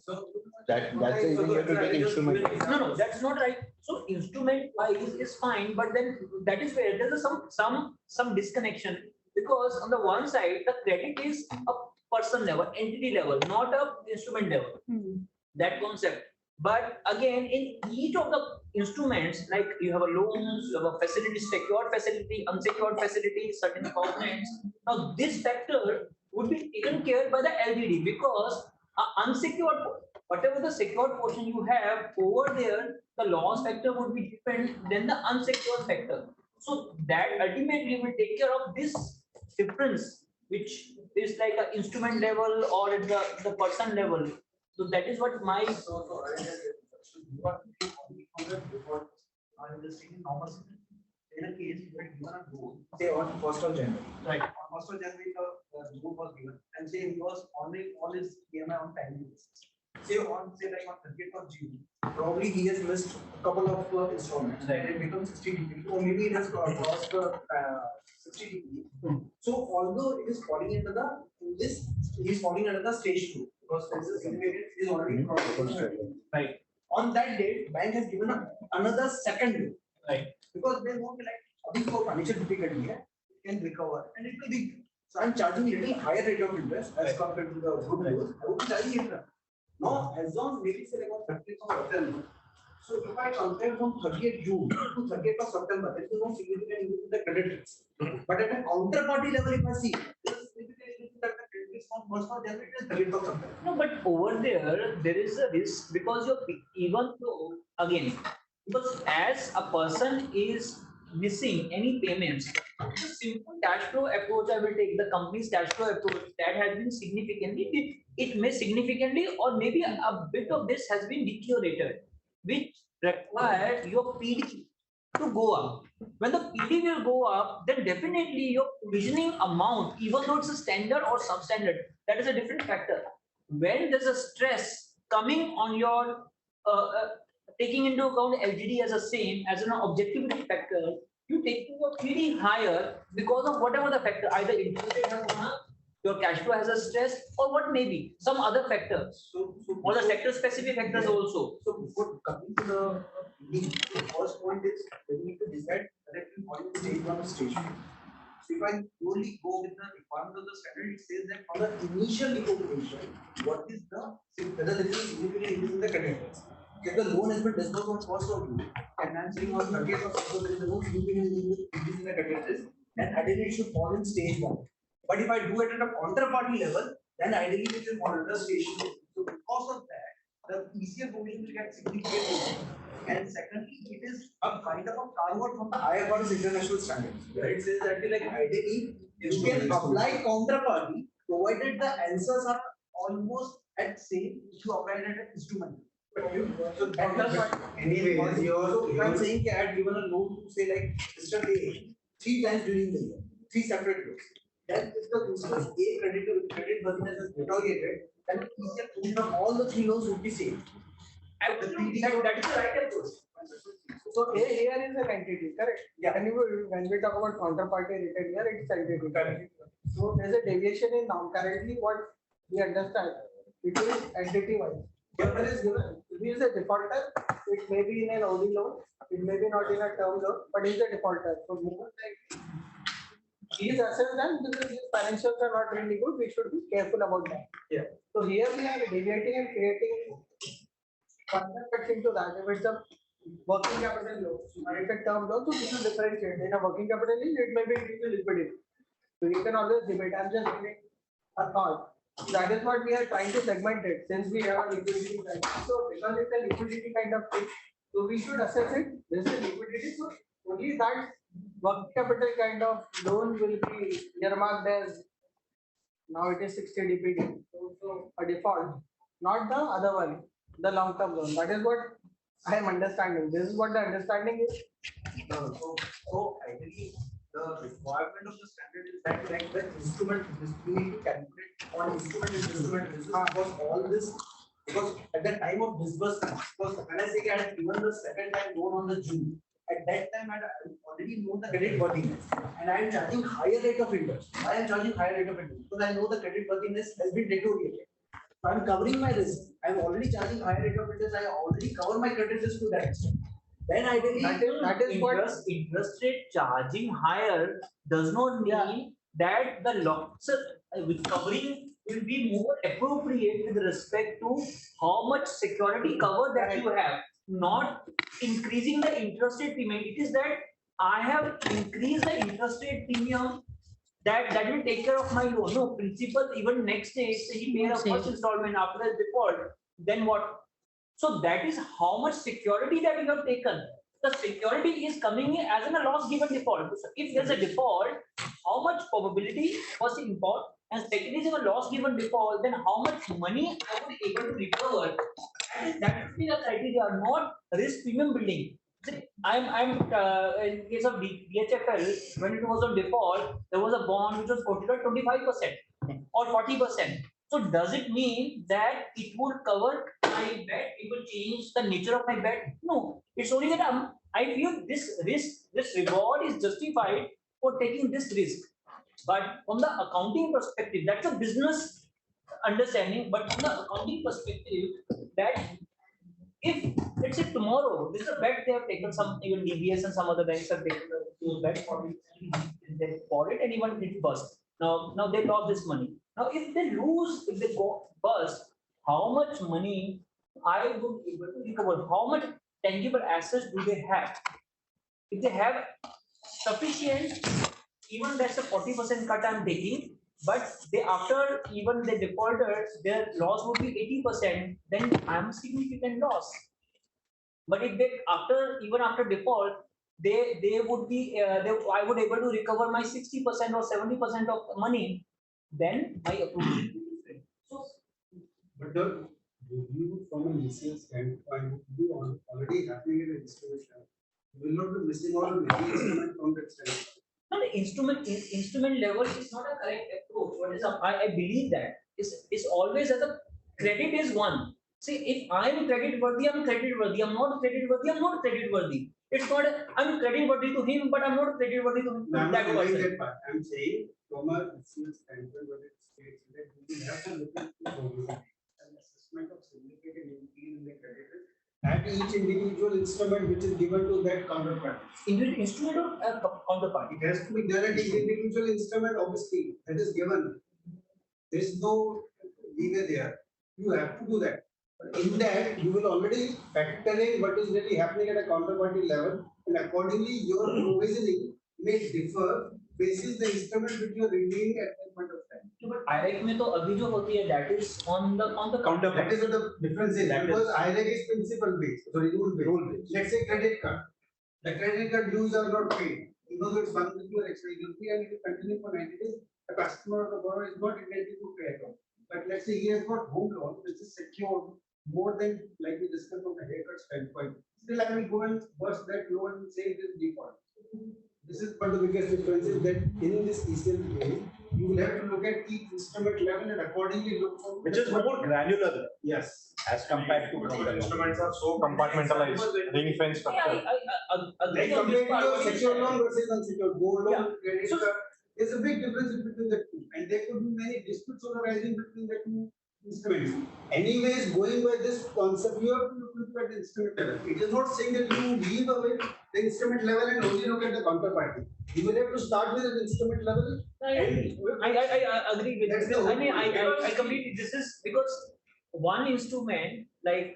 So That's the reason you have to take instrument. No, that's not right. So instrument wise is fine, but then that is where there's some disconnection, because on the one side the credit is a person level, entity level, not a instrument level. That concept. But again, in each of the instruments, like you have a loans, you have a facility, secured facility, unsecured facility, certain components. Now this factor would be taken care by the LGD, because unsecured, whatever the secured portion you have over there, the loss factor would be different than the unsecured factor. So that ultimately will take care of this difference, which is like an instrument level or at the person level. So that is what my. In a case, you had given a goal, say on 1st of January. Right. On 1st of January, the goal was given, and say he was honoring all his EMI on time basis. Say on 30th of June, probably he has missed a couple of installments, and it becomes 60 DPD, or maybe it has crossed 60 DPD. So although it is falling into he is falling under the stage 2, because this is already crossed. Right. On that date, bank has given another second date. Right. Because they won't be like, abhi to financial difficulty hai, it can recover, and it will be. So I'm charging little higher rate of interest as compared to the group loans. I would be charging it now. Now, as on maybe say like 30th of September. So if I compare from 30th June to 30th of September, there is no significant increase in the credit rates. But at a counterparty level, if I see, there is significant increase that the credit rates from 1st of January to 30th of September. No, but over there is a risk, because you're even though again. Because as a person is missing any payments, the simple cash flow approach I will take, the company's cash flow approach, that has been significantly, it may significantly or maybe a bit of this has been deteriorated, which requires your PD to go up. When the PD will go up, then definitely your provisioning amount, even though it's a standard or substandard, that is a different factor. When there's a stress coming on your taking into account LGD as a same, as an objectivity factor, you taking your PD higher because of whatever the factor, either interest rate has gone up, your cash flow has a stress, or what may be, some other factors. Or the sector specific factors also. So before coming to the the first point is we need to decide whether we follow stage 1 or stage 2. So if I only go with the requirement of the standard, it says that on the initial negotiation, what is whether there is a significant increase in the credit rates. If the loan has been disbursed on 1st of June, and I'm saying on 30th of September, there is no significant increase in the credit rates, then ideally it should fall in stage 1. But if I do it at a counterparty level, then ideally it will fall under stage 2. So because of that, the ECL provision will get significantly. And secondly, it is a kind of a carve-out from the IFRS international standards, where it says that like ideally you can apply counterparty provided the answers are almost at same if you apply it at an instrument. So that does not. Anyways, So if I'm saying I had given a loan to say like Mr. A 3 times during the year, 3 separate loans. Then if the instance A credit worthiness is deteriorated, then the ECL provision of all the 3 loans would be same. Absolutely, that is the right approach. So A here is an entity, correct? Yeah. And when we talk about counterparty written here, it's entity. Correct. So there's a deviation in norm. Currently, what we understand, it is entity wise. Here is given, if he is a defaulter, it may be in an OD loan, it may be not in a term loan, but he is a defaulter. So more like he is assessed and because his financials are not really good, we should be careful about that. Yeah. So here we are deviating and creating concepts into that. If it's a working capital loan, or if it's a term loan, so this will differentiate. In a working capital loan, it may be into liquidity. So you can always debate. I'm just giving a thought. That is what we are trying to segment it, since we have a liquidity kind. So because it's a liquidity kind of thing, so we should assess it. This is liquidity, so only that working capital kind of loan will be earmarked as, now it is 60 DPD, so a default, not the other one, the long term loan. That is what I am understanding. This is what the understanding is. So ideally, the requirement of the standard is that like the instrument, we need to calculate on instrument basis because all this, because at the time of disbursement, because when I say I had given the second time loan on the June, at that time I already know the credit worthiness, and I am charging higher rate of interest. Why I am charging higher rate of interest? Because I know the credit worthiness has been deteriorated. So I'm covering my risk. I'm already charging higher rate of interest. I already cover my credit risk to that extent. Then ideally, that is what interest rate charging higher does not mean that the loss with covering will be more appropriate with respect to how much security cover that you have, not increasing the interest rate premium. It is that I have increased the interest rate premium that will take care of my loan. No, principal even next day, say he paid a first installment after the default, then what? So that is how much security that you have taken. The security is coming in as in a loss given default. So if there's a default, how much probability was involved? And second is a loss given default, then how much money I would be able to recover. That should be the criteria, not risk premium building. I'm in case of DHFL, when it was on default, there was a bond which was quoted at 25% or 40%. So does it mean that it would cover my bet? It will change the nature of my bet? No, it's only that I feel this risk, this reward is justified for taking this risk. But from the accounting perspective, that's a business understanding. But from the accounting perspective, that if let's say tomorrow, this is a bet they have taken, some even DBS and some other banks have taken those bets for it and even it bust. Now they lost this money. Now if they lose, if they go bust, how much money I would be able to recover? How much tangible assets do they have? If they have sufficient, even that's a 40% cut I'm taking, but they after even the defaulters, their loss would be 80%, then I'm significant loss. But if they even after default, they would be I would able to recover my 60% or 70% of money, then my approval will be different. So, But the review from an ECL standpoint would be already happening at a distribution. You will not be missing all the instrument from that standpoint. no, the instrument level is not a correct approach. What is I believe that is always as a credit is one. See, if I'm credit worthy, I'm credit worthy. I'm not credit worthy, I'm not credit worthy. It's not I'm credit worthy to him, but I'm not credit worthy to No, I'm that not saying person. that part. I'm saying from a ECL standpoint, what it states that we will have to look at the provision and assessment of significant increase in the credit risk at each individual instrument which is given to that counterparty. Instrument or counterpart? It has to be done at each individual instrument, obviously, that is given. There is no leeway there. You have to do that. But in that, you will already factor in what is really happening at a counterparty level, and accordingly, your provisioning may differ basis the instrument which you are reviewing at that point of time. But IREC में तो अभी जो होती है, that is on the Counter. That is what the difference is. Because IREC is principal based, sorry, rule based. Let's say credit card. The credit card dues are not paid. Even though it's 1 rupee or extra rupee and it will continue for 90 days, the customer or the borrower is not entitled to pay at all. But let's say he has got home loan, which is secured more than, like we discussed from the haircut standpoint. Still, I will go and burst that loan and say it is default. This is one of the biggest differences that in this ECL game, you will have to look at each instrument level and accordingly look for which is more granular. Yes. As compared to Instruments are so compartmentalized, ring fence structure. Like compared to secured loan versus unsecured gold loan, credit card, there's a big difference between the two, and there could be many disputes arising between the two instruments. Anyways, going by this concept, you have to look at the instrument level. It is not saying that you leave away the instrument level and only look at the counterparty. You will have to start with the instrument level. I agree with that. I mean, I completely. This is because one instrument like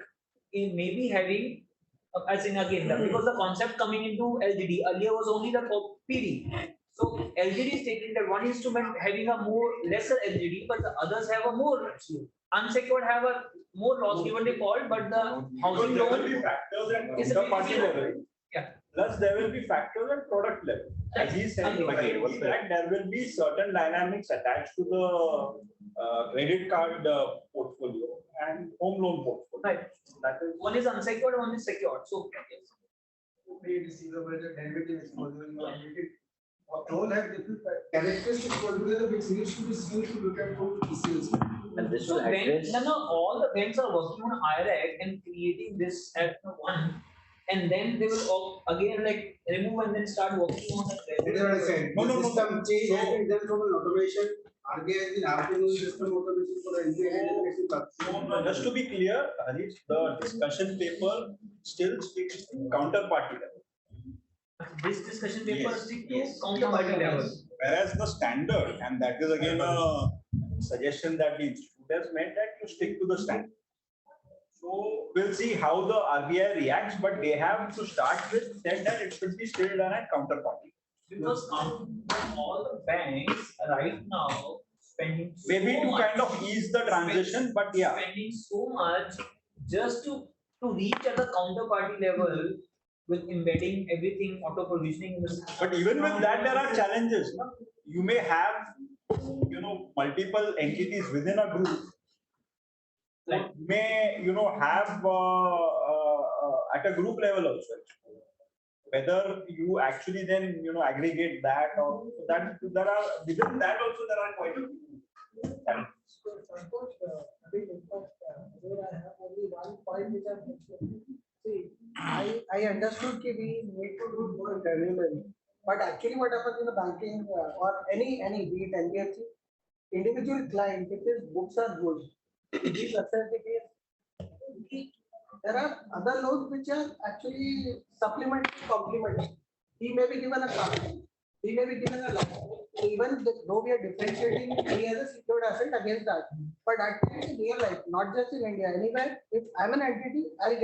it may be having as in again because the concept coming into LGD earlier was only the PD. So LGD is taking that one instrument having a more lesser LGD, but the others have a more unsecured have a more loss given default, but the housing loan is a counterparty level. Yeah. Plus, there will be factors at product level. As he said, that there will be certain dynamics attached to the credit card portfolio and home loan portfolio. Right. That is one is unsecured, one is secured. So Pay receivable, the derivative exposure, all have different characteristics altogether which needs to be seen to look at from ECLs. And this so will address. all the banks are working on IRAC and creating this at one, and then they will all, again like remove and then start working on the That is what I said. No. System change has been done from an automation. RBI has been asking system automation for NBFC. No, just to be clear, Harish, the discussion paper still speaks counterparty level. This discussion paper Yes, stick to yes. counterparty level. Whereas the standard, and that is again a suggestion that the institute has made, that you stick to the standard. So we'll see how the RBI reacts, but they have to start with said that it should be still done at counterparty. Because all the banks right now spending so Maybe to much, kind of ease the transition, but yeah. spending so much just to reach at the counterparty level with embedding everything auto provisioning in the system. But even with that, there are challenges. No? You may have, multiple entities within a group. Like, You may, have at a group level also. Whether you actually then, aggregate that or that there are within that also there are quite a few challenges. So, Santosh, I think in fact, there I have only one point which I've mentioned. See, I understood that we need to do more granularly, but actually what happens in the banking or any be it NBFC, individual client, if his books are good, if he assess the case, there are other loans which are actually supplementary, complementary. He may be given a car, he may be given a loan. Even though we are differentiating, he has a secured asset against that. But actually in real life, not just in India, anywhere, if I'm an entity, I'll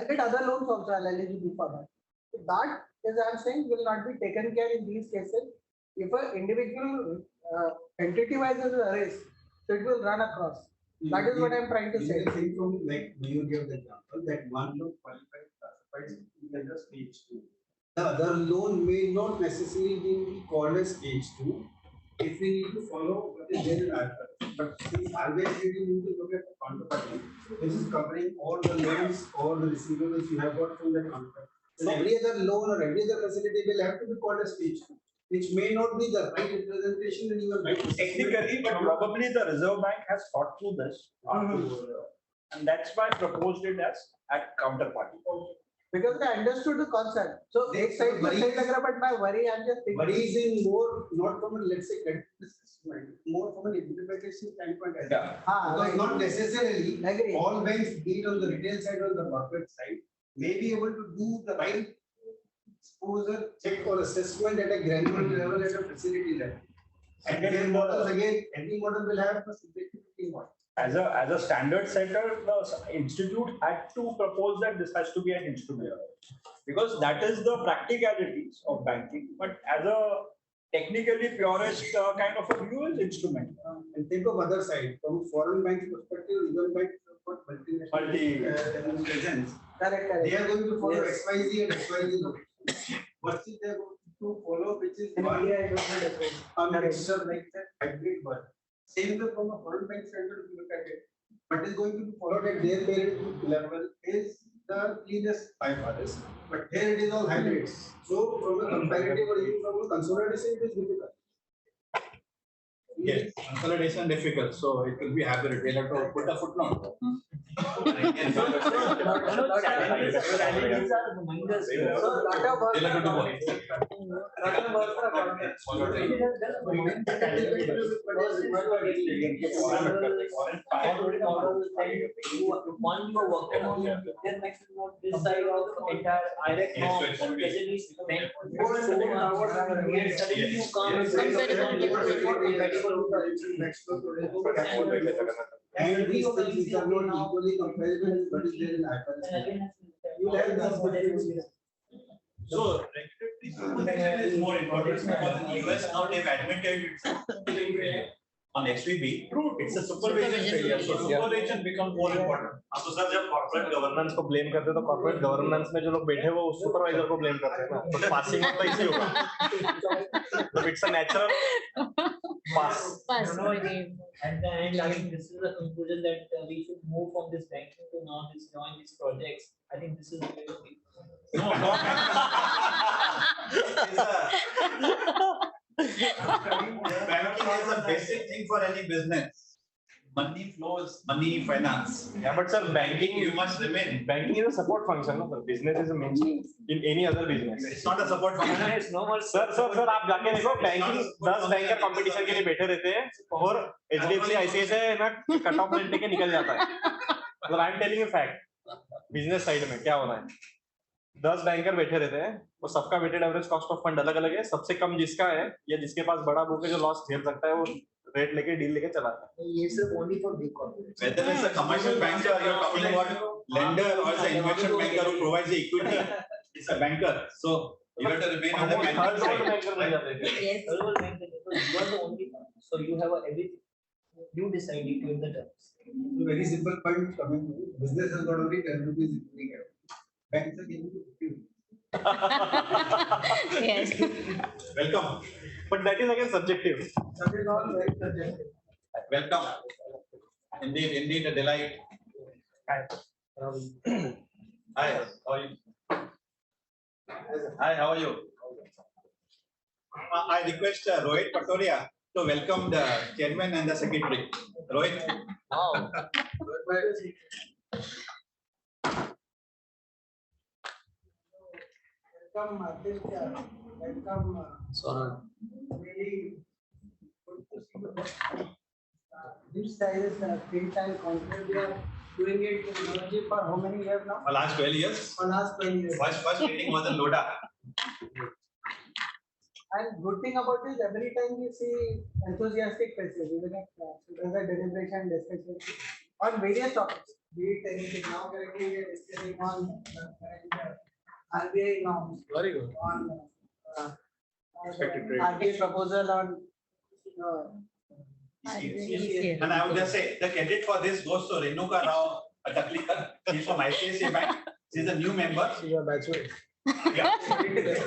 get other loans also, I'll eligible for that. So that is, I'm saying, will not be taken care in these cases. If an individual entity wise is a risk, so it will run across. That is what I'm trying to say. You think from like you gave the example that one loan qualifies classifies like a stage 2. The other loan may not necessarily be called a stage 2 if we need to follow what is there in RBI. But since RBI you need to look at the counterparty, this is covering all the loans, all the receivables you have got from that counterparty. So every other loan or every other facility will have to be called a stage 2. Which may not be the right representation and even right. Technically, but probably the Reserve Bank has thought through this. And that's why I proposed it as at counterparty. Because they understood the concept. So They- एक side to worries- say लग रहा, but my worry, I'm just thinking. Worries in more, not from a, let's say, credit risk standpoint, more from an implementation standpoint as well. Because not necessarily Agree. all banks, be it on the retail side or the corporate side, may be able to do the right exposure check or assessment at a granular level at a facility level. And their models again, every model will have a subjectivity model. As a standard setter, the institute had to propose that this has to be an instrument. Because that is the practicalities of banking, but as a technically purest kind of a view is instrument. And think of other side, from foreign banks perspective, Reserve Bank has got multinational presence. Correct. They are going to follow Yes. XYZ and XYZ location. What is they are going to follow, which is In one India, I don't know difference. a mixture like that hybrid one. Same way from a foreign bank standard, if you look at it, what is going to be followed at their parent level is the cleanest IFRS, but here it is all hybrids. So from a comparative or even from a consolidation, it is difficult. Yes, consolidation difficult, so it will be hybrid. We'll have to put a footnote. Challenges are humongous. So lot of work. We'll have to do both. Lot of work for economics. One you are working on, then next is not this side of entire IREC norm or treasury bank. And suddenly you come and say that And these things are not equally comparable as what is there in IFRS. You will have those. So regulatory supervision is more important because in US now they've admitted it's on XVB. It's a supervision failure. So supervision becomes more important. अब तो sir जब corporate governance को blame करते हैं तो corporate governance में जो लोग बैठे हैं वो सुपरवाइजर को ब्लेम करते हैं ना तो पासिंग तो इसी होगा तो it's a natural pass At the end, I think this is the conclusion that we should move from this banking to now this join these projects. I think this is the way to be. No, no. Banking is a basic thing for any business. money flows, money finance. Yeah, but sir, banking, You must remain. banking is a support function. No, sir. Business is a mainstay in any other business. It's not a support function. It's no more. Sir आप जाके देखो banking 10 banker competition के लिए बैठे रहते हैं और HDFC ICICI ना कट ऑफ रेट लेके निकल जाता है मतलब I am telling you fact business side में क्या हो रहा है 10 बैंकर बैठे रहते हैं और सबका weighted average cost of fund अलग अलग है सबसे कम जिसका है या जिसके पास बड़ा बुक है जो लॉस झेल सकता है वो रेट लेके डील लेके चलाता है ये सिर्फ only for big corporates. Whether it's a commercial banker, you're talking about lender or it's an investment banker who provides the equity, it's a banker. So you have to remain on the banking side. Yes. You are the only one. So you have everything. You decide between the terms. Very simple point coming. Business has got only 10 rupees equity capital. Banks are giving you 50. Yes. Welcome. but that is again subjective That is all very subjective. Welcome. Indeed, a delight. Hi, how are you? Hi, how are you? I request Rohit Patoria to welcome the chairman and the secretary. Rohit. Wow. Welcome, Aditya. Welcome. Sorry. Really good to see you. This size three time content, we are doing it in technology for how many years now? For last 12 years. For last 12 years. First meeting was in Loda. And good thing about this, every time we see enthusiastic faces, even if there's a deliberation discussion on various topics. Be it anything now currently we are discussing on RBI norms. Very good. On Expected rate. RBI proposal on ICAI. And I would just say the credit for this goes to Renuka Rao Taklikar. She's from ICAI Bank. She's a new member. She's a batchmate. Yeah.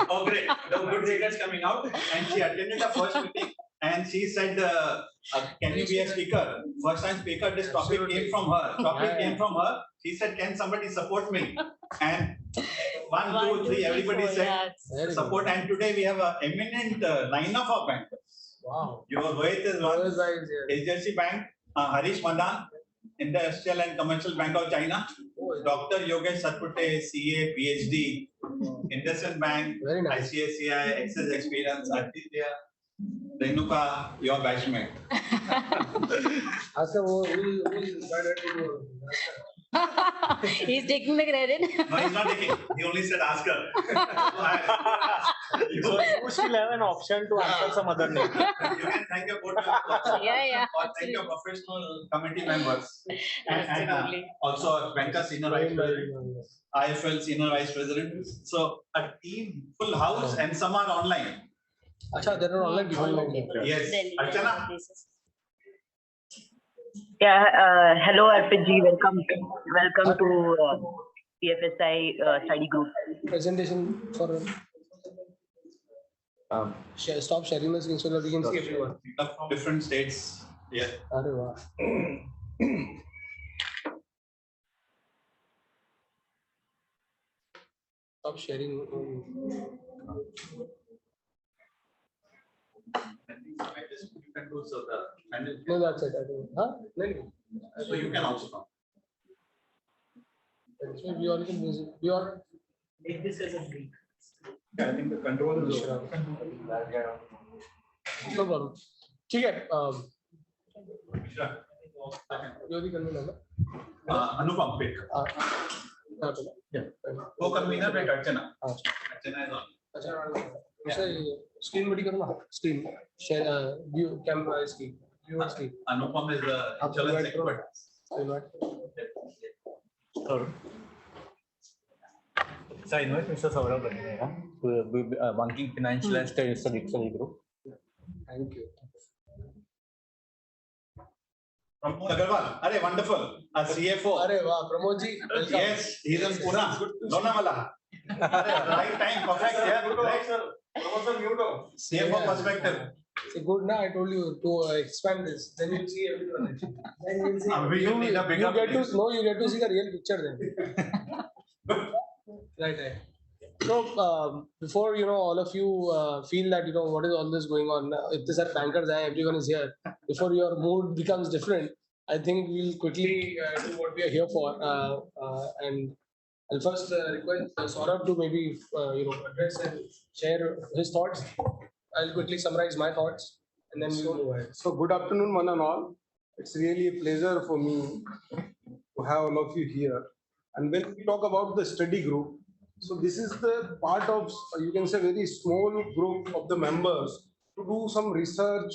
Oh, great. The good results coming out. And she attended the first meeting and she said, can you be a speaker? First time speaker, this topic came from her. She said, can somebody support me? And 1, 2, 3, everybody said support. And today we have an eminent line-up of bankers. Wow. Your Rohit is one, HDFC Bank, Harish Madaan, Industrial and Commercial Bank of China, Dr. Yogesh Satpute, CA, PhD, Industrial Bank, Very nice. ICAI, Access Experience, Aditya, Renuka, your batchmate. Ask who He's taking the credit. No, he's not taking. He only said ask her. so you still have an option to answer some other name You can thank your board members. Yeah. Or thank your professional committee members. And Absolutely. also a banker senior vice president, IFL senior vice president. So a team, full house, and some are online. Acha, they're not online. Yes. Delhi. Archana. Yeah, hello RPG, welcome to BFSI study group. Presentation for stop sharing the screen so that we can see everyone. Different states. Yeah. Arre wow. Stop sharing. You can do so the panel. No, that's it. I think. Huh? No. So you can also come. So we all can visit. We all. Make this as a break. I think the control is over. No problem. ठीक है. Sure. You're the convener. Anupam, pick. Yeah. Co-convener, pick Archana. हाँ. Archana is on. अच्छा. उसे screen बड़ी करो ना. Screen share view camera screen. Viewer screen. Anupam is the insurance expert. So I invite Mr. Saurabh Renuka to be banking financial and study group. Thank you. Pramod Aggarwal. Arey, wonderful. A CFO. Arey wow, Pramod ji. Welcome. Yes, he's in Pune. Lonavala. Right time, perfect. Yeah, right. CFO perspective. So good now. I told you to expand this. Then you'll see everyone. Then you'll see. You need a bigger place. You get to see the real picture then. Right. So before all of you feel that what is all this going on? If these are bankers, everyone is here. Before your mood becomes different, I think we'll quickly do what we are here for. And I'll first request Saurabh to maybe address and share his thoughts. I'll quickly summarize my thoughts and then we'll move ahead. So good afternoon, one and all. It's really a pleasure for me to have all of you here. And when we talk about the study group, so this is the part of, you can say, very small group of the members to do some research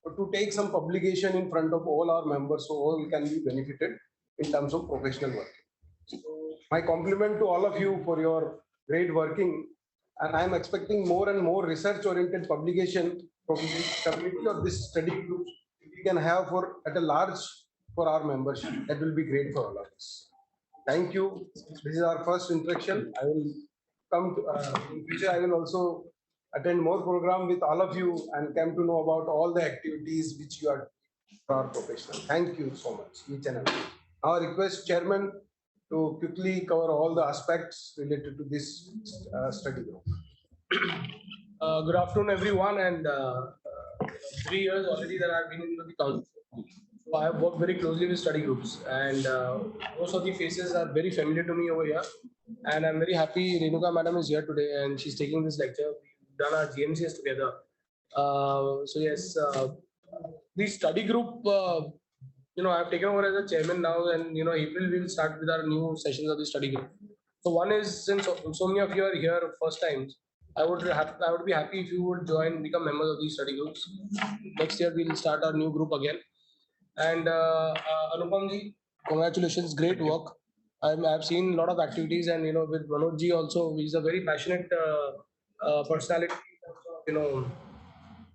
or to take some publication in front of all our members so all can be benefited in terms of professional work. So my compliment to all of you for your great working, and I'm expecting more and more research-oriented publication from this community or this study group we can have for at a large for our membership. That will be great for all of us. Thank you. This is our first interaction. I will come to, in future. I will also attend more program with all of you and come to know about all the activities which you are for our professional. Thank you so much, each and every. Our request, Chairman, to quickly cover all the aspects related to this study group. Good afternoon, everyone, and 3 years already that I've been in the council. So I have worked very closely with study groups, and most of the faces are very familiar to me over here. And I'm very happy Renuka Madam is here today, and she's taking this lecture. We've done our GMCS together. So yes, the study group. I've taken over as a chairman now, and April we'll start with our new sessions of the study group. So one is, since so many of you are here first times, I would be happy if you would join, become members of these study groups. Next year we'll start our new group again. And Anupamji, congratulations, great work. I've seen a lot of activities, and with Manojji also, he's a very passionate personality.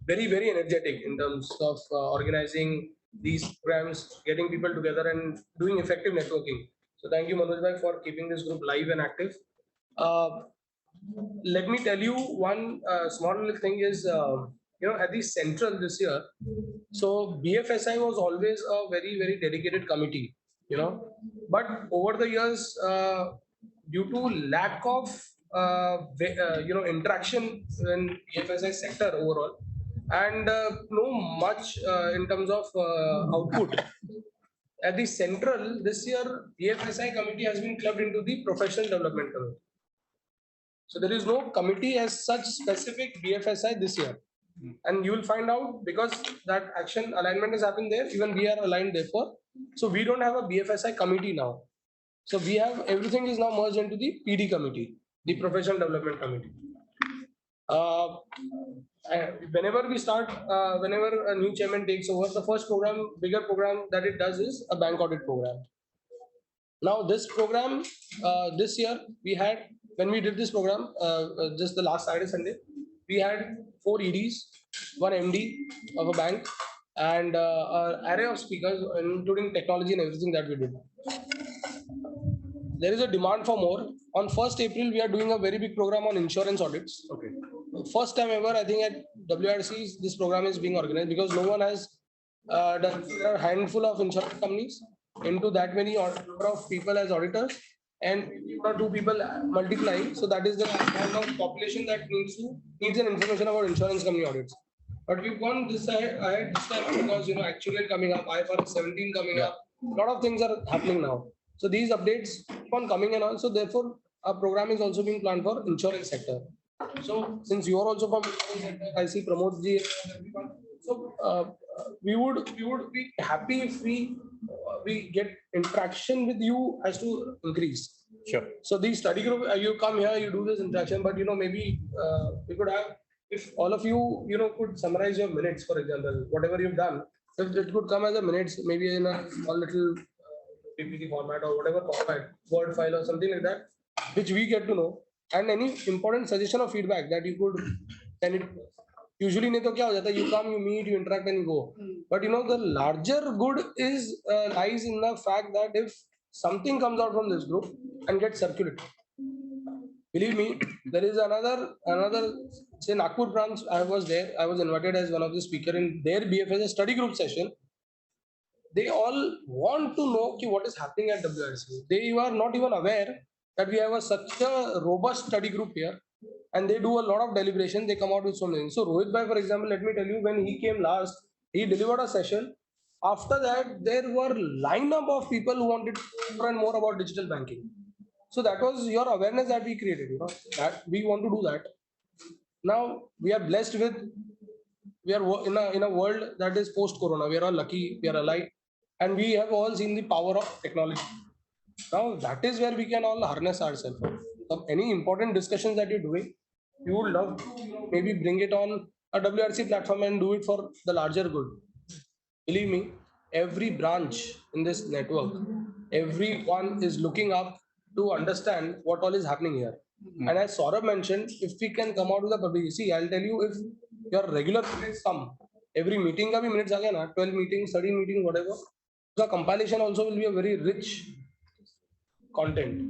Very, very energetic in terms of organizing these programs, getting people together and doing effective networking. So thank you, Manoj bhai, for keeping this group live and active. Let me tell you one small little thing is, at the central this year, so BFSI was always a very, very dedicated committee, but over the years, due to lack of, interaction in BFSI sector overall, and no much in terms of output. At the central, this year, BFSI committee has been clubbed into the professional development committee. So there is no committee as such specific BFSI this year. And you will find out, because that action alignment is happening there, even we are aligned therefore. So we don't have a BFSI committee now. So we have, everything is now merged into the PD committee, the professional development committee. Whenever we start, whenever a new chairman takes over, the first program, bigger program that it does is a bank audit program. Now this program, this year we had, when we did this program, just the last Saturday, Sunday, we had 4 EDs, 1 MD of a bank, and an array of speakers, including technology and everything that we did. There is a demand for more. On 1st April, we are doing a very big program on insurance audits. Okay. First time ever, I think at WRC, this program is being organized, because no one has done. There are a handful of insurance companies into that many number of people as auditors, and 1 or 2 people multiplying. So that is the amount of population that needs an information about insurance company audits. But we've gone this ahead this time, because actually coming up, IFRS 17 coming up, a lot of things are happening now. So these updates keep on coming, and also therefore our program is also being planned for insurance sector. So since you are also from insurance sector, I see Pramod ji. So we would be happy if we get interaction with you as to increase. Sure. So the study group, you come here, you do this interaction, but maybe we could have, if all of you could summarize your minutes, for example, whatever you've done, if it could come as a minutes, maybe in a small little PPT format or whatever format, Word file or something like that, which we get to know, and any important suggestion or feedback that you could send it. Usually, you come, you meet, you interact, and you go. But the larger good is lies in the fact that if something comes out from this group and gets circulated, believe me, there is another say Nagpur branch. I was there. I was invited as one of the speakers in their BFSI study group session. They all want to know what is happening at WRC. They are not even aware that we have such a robust study group here, and they do a lot of deliberation. They come out with so many. So Rohit bhai, for example, let me tell you, when he came last, he delivered a session After that, there were lineup of people who wanted to learn more about digital banking. So that was your awareness that we created, that we want to do that. Now we are blessed with, we are in a world that is post-corona. We are all lucky, we are alive, and we have all seen the power of technology. Now that is where we can all harness ourselves. So any important discussions that you're doing, you would love to maybe bring it on a WRC platform and do it for the larger good. Believe me, every branch in this network, everyone is looking up to understand what all is happening here. And as Saurabh mentioned, if we can come out with a public, see, I'll tell you, if your regular minutes come, every meeting ka bhi minutes aa gaya na, 12 meetings, 13 meetings, whatever, the compilation also will be a very rich content.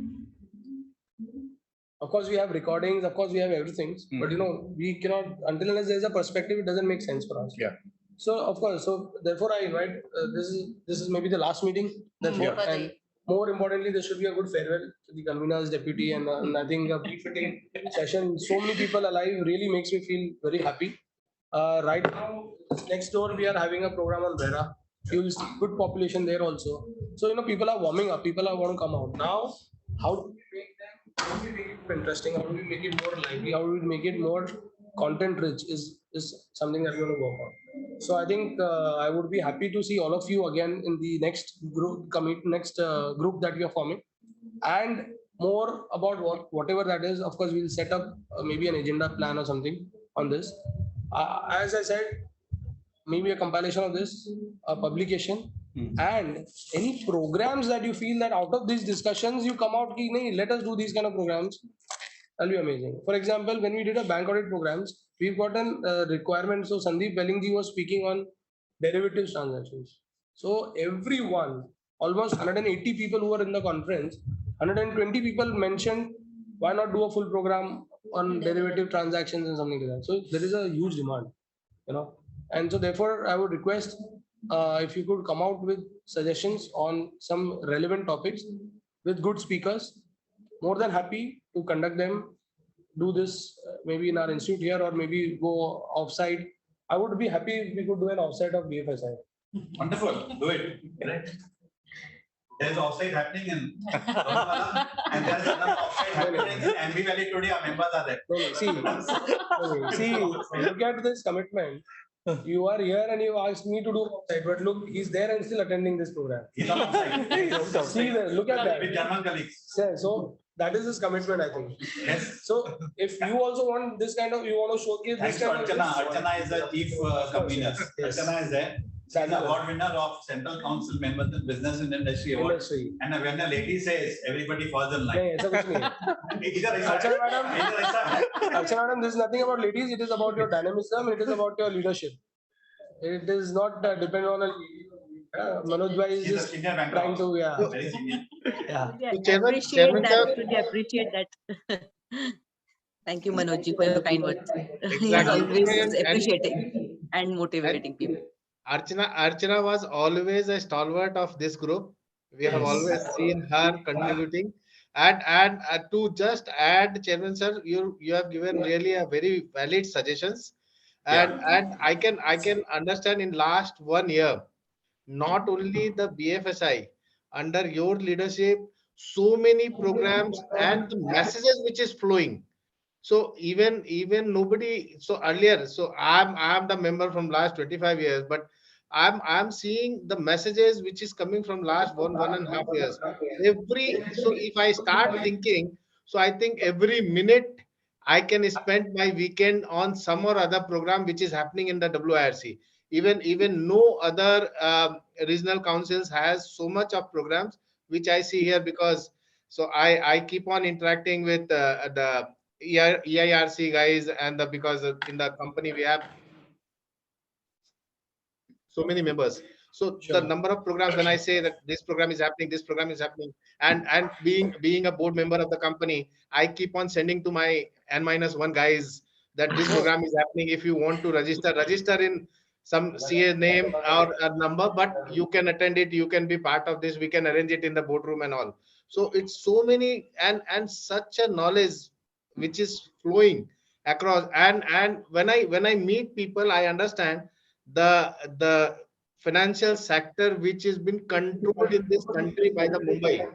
Of course, we have recordings, of course, we have everything, but we cannot, until unless there is a perspective, it doesn't make sense for us. Yeah. So, of course, so therefore, I invite, this is maybe the last meeting, therefore, and more importantly, there should be a good farewell to the convener's deputy, and I think a befitting session. So many people alive really makes me feel very happy. Right now, next door, we are having a program on Vera. You will see good population there also. So, people are warming up, people are want to come out. Now, how do we make them, how do we make it more interesting, how do we make it more lively, how do we make it more content rich is something that we want to work on. So I think I would be happy to see all of you again in the next group group that we are forming, and more about whatever that is. Of course, we'll set up maybe an agenda plan or something on this. As I said, maybe a compilation of this, a publication, and any programs that you feel that out of these discussions you come out, let us do these kind of programs. That'll be amazing. For example, when we did a bank audit programs, we've gotten requirements. So Sandeep Bellingji was speaking on derivatives transactions. So everyone, almost 180 people who were in the conference, 120 people mentioned, why not do a full program on derivative transactions and something like that. So there is a huge demand, and so therefore I would request if you could come out with suggestions on some relevant topics with good speakers. More than happy to conduct them, do this maybe in our institute here, or maybe go offsite. I would be happy if we could do an offsite of BFSI. Wonderful, do it. There's offsite happening in Rohit, and there's another offsite happening in NB Valley today. Our members are there. See, look at this commitment. You are here and you asked me to do offsite, but look, he's there and still attending this program. He's on offsite. See, look at that. With German colleagues. So that is his commitment, I think. Yes. So if you also want this kind of, you want to showcase Thanks this to kind Archana. of. Archana is the chief convener. Yes. Archana is there. She's an award winner of Central Council Members in Business and Industry Award. And when a lady says, everybody falls in line. Archana madam, this is nothing about ladies. It is about your dynamism. It is about your leadership. It is not dependent on a lady. Manoj bhai is just trying to, Very senior. Appreciate that. Thank you, Manoj, for your kind words. He is always appreciating and motivating people. Archana was always a stalwart of this group. We have always seen her contributing. And to just add, Chairman sir, you have given really a very valid suggestions. And I can understand in last 1 year, not only the BFSI, under your leadership, so many programs and the messages which is flowing. So even nobody, so earlier, so I'm the member from last 25 years, but I'm seeing the messages which is coming from last 1.5 years. So if I start thinking, so I think every minute I can spend my weekend on some or other program which is happening in the WIRC. Even no other regional councils has so much of programs which I see here, because so I keep on interacting with the EIRC guys, and because in the company we have so many members. So the number of programs, when I say that this program is happening, this program is happening, and being a board member of the company, I keep on sending to my N-1 guys that this program is happening. If you want to register in some CA name or a number, but you can attend it, you can be part of this, we can arrange it in the boardroom and all. So it's so many and such a knowledge which is flowing across. And when I meet people, I understand the financial sector which has been controlled in this country by the Mumbai,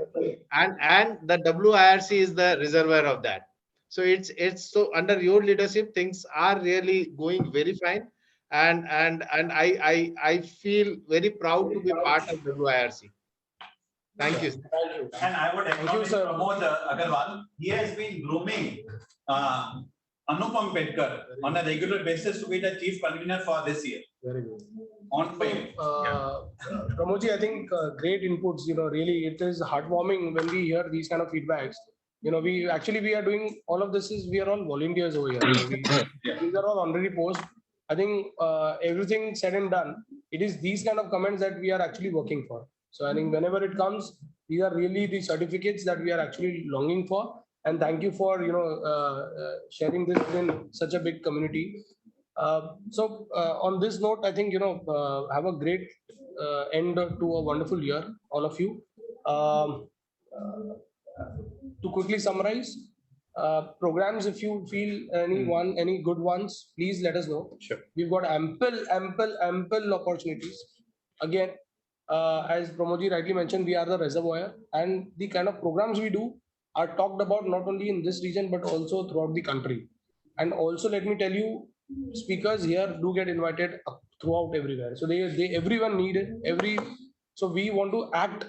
and the WIRC is the reservoir of that. So it's so under your leadership things are really going very fine, and I feel very proud to be part of WIRC. Thank you. And I would acknowledge Pramod Agarwal. He has been grooming Anupam Pedkar on a regular basis to be the chief convener for this year. Very good. On Pramodji, I think great inputs. Really, it is heartwarming when we hear these kind of feedbacks. We are doing all of this we are all volunteers over here. These are all already posts. I think everything said and done, it is these kind of comments that we are actually working for. So I think whenever it comes, these are really the certificates that we are actually longing for. And thank you for sharing this in such a big community. So on this note, I think have a great end to a wonderful year, all of you. To quickly summarize, programs, if you feel any good ones, please let us know. Sure. We've got ample opportunities. Again, as Pramodji rightly mentioned, we are the reservoir, and the kind of programs we do are talked about not only in this region but also throughout the country. And also, let me tell you, speakers here do get invited throughout everywhere. So everyone needed so we want to act.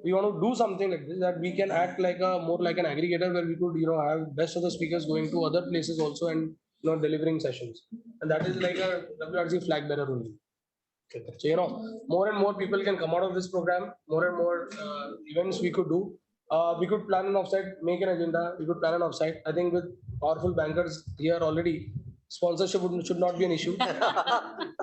We want to do something like this, that we can act like more like an aggregator, where we could have best of the speakers going to other places also and delivering sessions. And that is like a WRC flag bearer only. So more and more people can come out of this program. More and more events we could do. We could plan an offsite, make an agenda. We could plan an offsite. I think with powerful bankers here already, sponsorship should not be an issue.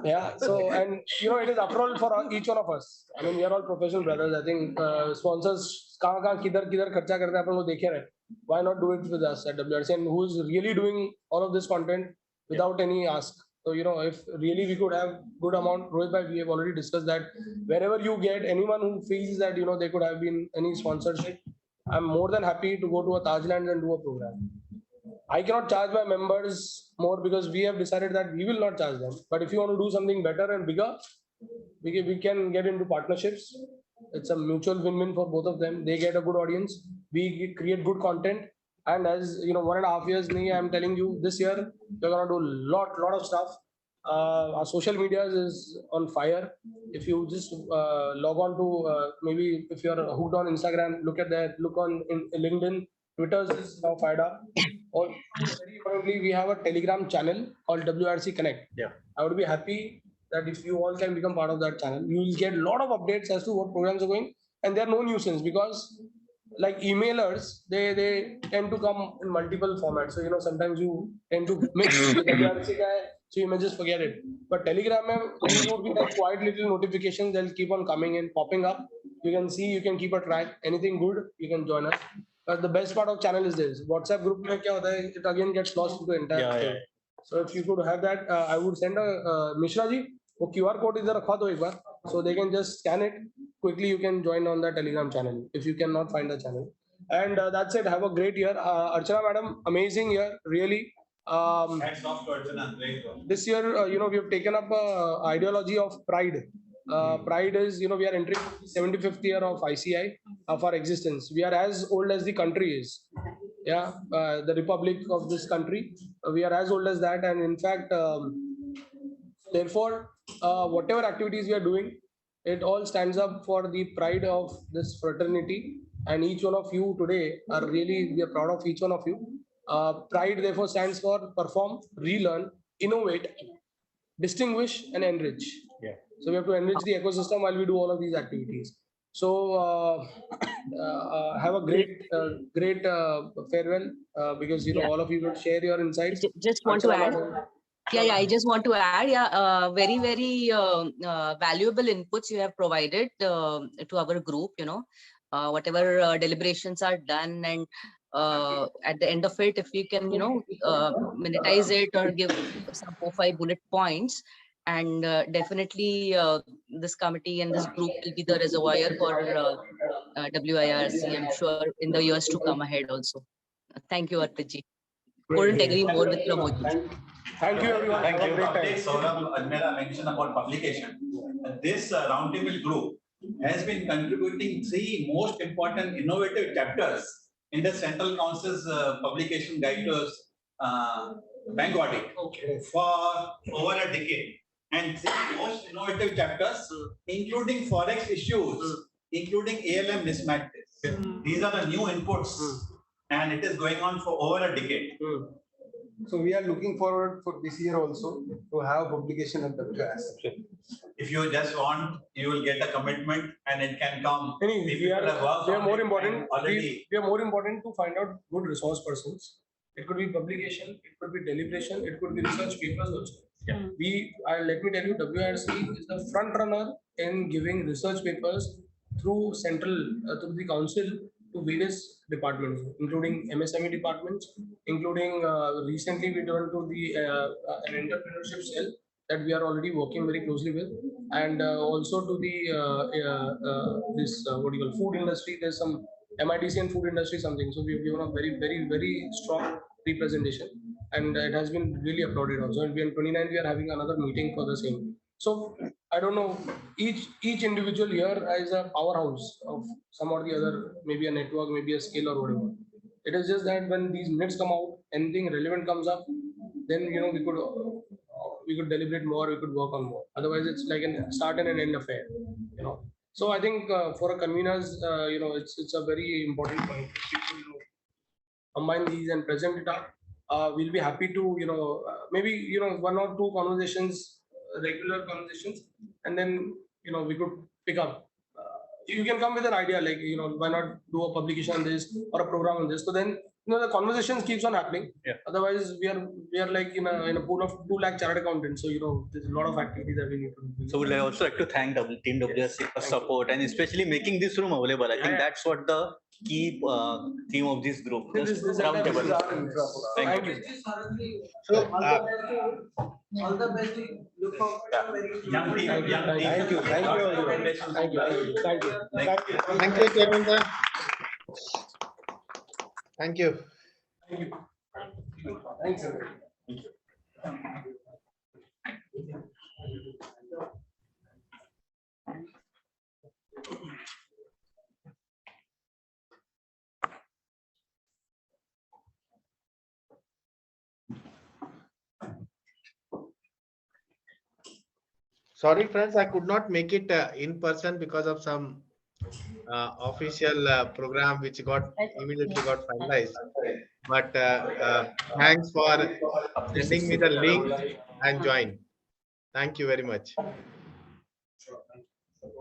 Yeah. So, and it is after all for each one of us. I mean, we are all professional brothers. I think sponsors, kidhar kharcha karte hain, apan wo dekhe rahe. Why not do it with us at WRC, and who is really doing all of this content without any ask? So, if really we could have good amount, Rohit, we have already discussed that wherever you get anyone who feels that, they could have been any sponsorship, I'm more than happy to go to a Tajland and do a program. I cannot charge my members more because we have decided that we will not charge them. But if you want to do something better and bigger, we can get into partnerships. It's a mutual win-win for both of them. They get a good audience. We create good content. And as 1.5 years, I'm telling you, this year we're gonna do lot of stuff. Our social media is on fire. If you just log on to maybe if you're hooked on Instagram, look at that. Look on LinkedIn. Twitter's is now fired up. Or very importantly, we have a Telegram channel called WRC Connect. Yeah. I would be happy that if you all can become part of that channel, you will get a lot of updates as to what programs are going, and they're no nuisance because like emailers, they tend to come in multiple formats. So sometimes you tend to mix the WRC guy, so you may just forget it. But Telegram, these would be like quiet little notifications. They'll keep on coming in, popping up. You can see, you can keep a track. Anything good, you can join us. But the best part of channel is this: WhatsApp group mein kya hota hai, it again gets lost into entire thing. So if you could have that, I would send a Mishra ji, wo QR code idhar rakha do ek baar, so they can just scan it. Quickly you can join on the Telegram channel if you cannot find the channel. And that's it. Have a great year. Archana madam, amazing year, really. Hats off to Archana. Great one. This year, we have taken up ideology of pride. Pride is, we are entering 75th year of ICAI of our existence. We are as old as the country is. Yeah, the republic of this country. We are as old as that, and in fact, therefore, whatever activities we are doing, it all stands up for the pride of this fraternity. And each one of you today are really, we are proud of each one of you. Pride therefore stands for perform, relearn, innovate, distinguish, and enrich. Yeah. So we have to enrich the ecosystem while we do all of these activities. So have a great farewell because all of you will share your insights. Just want to add. Yeah, I just want to add. Yeah, very valuable inputs you have provided to our group. Whatever deliberations are done, and at the end of it, if we can monetize it or give some 4-5 bullet points, and definitely this committee and this group will be the reservoir for WIRC, I'm sure, in the years to come ahead also. Thank you, Arpit ji. couldn't agree more with Pramod. Thank you, everyone. Thank Have a you. great time. Update Saurabh Admira mentioned about publication. This roundtable group has been contributing 3 most important innovative chapters in the Central Council's publication guide to bank audit for over a decade. And 3 most innovative chapters, including forex issues, including ALM mismatches. These are the new inputs, and it is going on for over a decade. So we are looking forward for this year also to have publication at the class. If you just want, you will get a commitment and it can come. We are more important. We are more important to find out good resource persons. It could be publication, it could be deliberation, it could be research papers also. Let me tell you, WRC is the front runner in giving research papers through through the council to various departments, including MSME departments, including recently we turned to the an entrepreneurship cell that we are already working very closely with, and also to the food industry. There's some MIDC and food industry something. So we've given a very strong representation, and it has been really applauded also. And we on 29th we are having another meeting for the same. So I don't know, each individual here is a powerhouse of some or the other, maybe a network, maybe a skill or whatever. It is just that when these minutes come out, anything relevant comes up, then we could deliberate more, we could work on more. Otherwise, it's like a start and an end affair. So I think for a conveners, it's a very important point. People combine these and present it up. We'll be happy to maybe 1 or 2 conversations, regular conversations, and then we could pick up. You can come with an idea like why not do a publication on this or a program on this. So then the conversations keeps on happening. Otherwise, we are like in a pool of 2 lakh chartered accountants. So there's a lot of activity that we need to do. So we'd also like to thank Team WSC for support and especially making this room available. I think that's what the key theme of this group. Roundtable. Thank you. So all the best. Look forward to very Young team. Thank you. Thank you, everyone. Thank you. Thank you. thank you, Chairman sir. Thank you. Thanks, everyone. Sorry, friends, I could not make it in person because of some official program which immediately got finalized. But thanks for sending me the link and join. Thank you very much.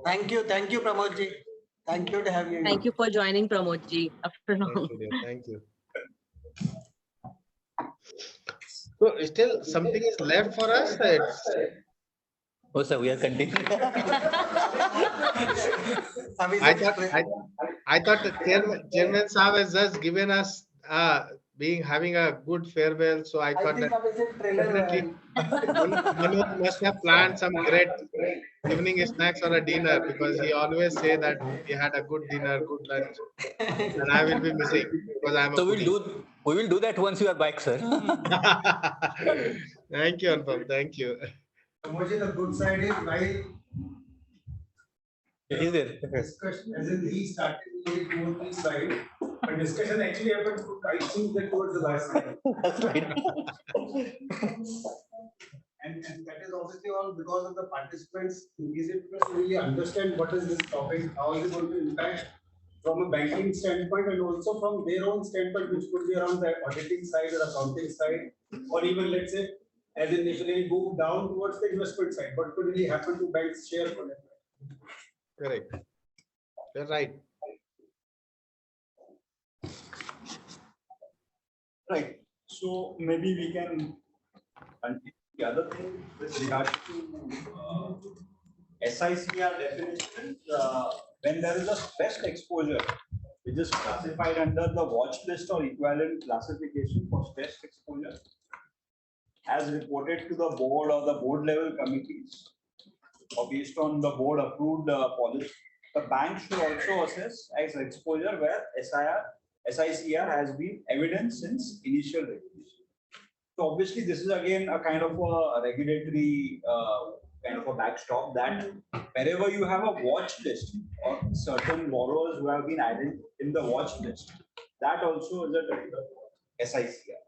Thank you, Pramod ji. Thank you to have you. Thank you for joining, Pramod ji. After long. Thank you. So still something is left for us. Oh, sir, we are continuing. I thought the chairman Saab has just given us having a good farewell. So I thought that definitely Manoj must have planned some great evening snacks or a dinner, because he always say that he had a good dinner, good lunch, and I will be missing because I'm. So we will do that once you are back, sir. Thank you, Anupam. Thank you. The good side is while discussion, as in he started with 2 or 3 slides, but discussion actually happened, I think, that towards the last slide. That's right. And that is obviously all because of the participants. Is it to really understand what is this topic, how is it going to impact from a banking standpoint, and also from their own standpoint, which could be around the auditing side or accounting side, or even let's say, as in if they move down towards the investment side, what could really happen to banks' share for that? Correct. You're right. Right. So maybe we can continue. The other thing with regard to SICR definition, when there is a stressed exposure, which is classified under the watch list or equivalent classification for stressed exposure, as reported to the board or the board level committees, or based on the board approved policy, the bank should also assess as exposure where SIR SICR has been evident since initial regulation. So obviously, this is again a kind of a regulatory kind of a backstop that wherever you have a watch list or certain borrowers who have been added in the watch list, that also is a trigger for SICR.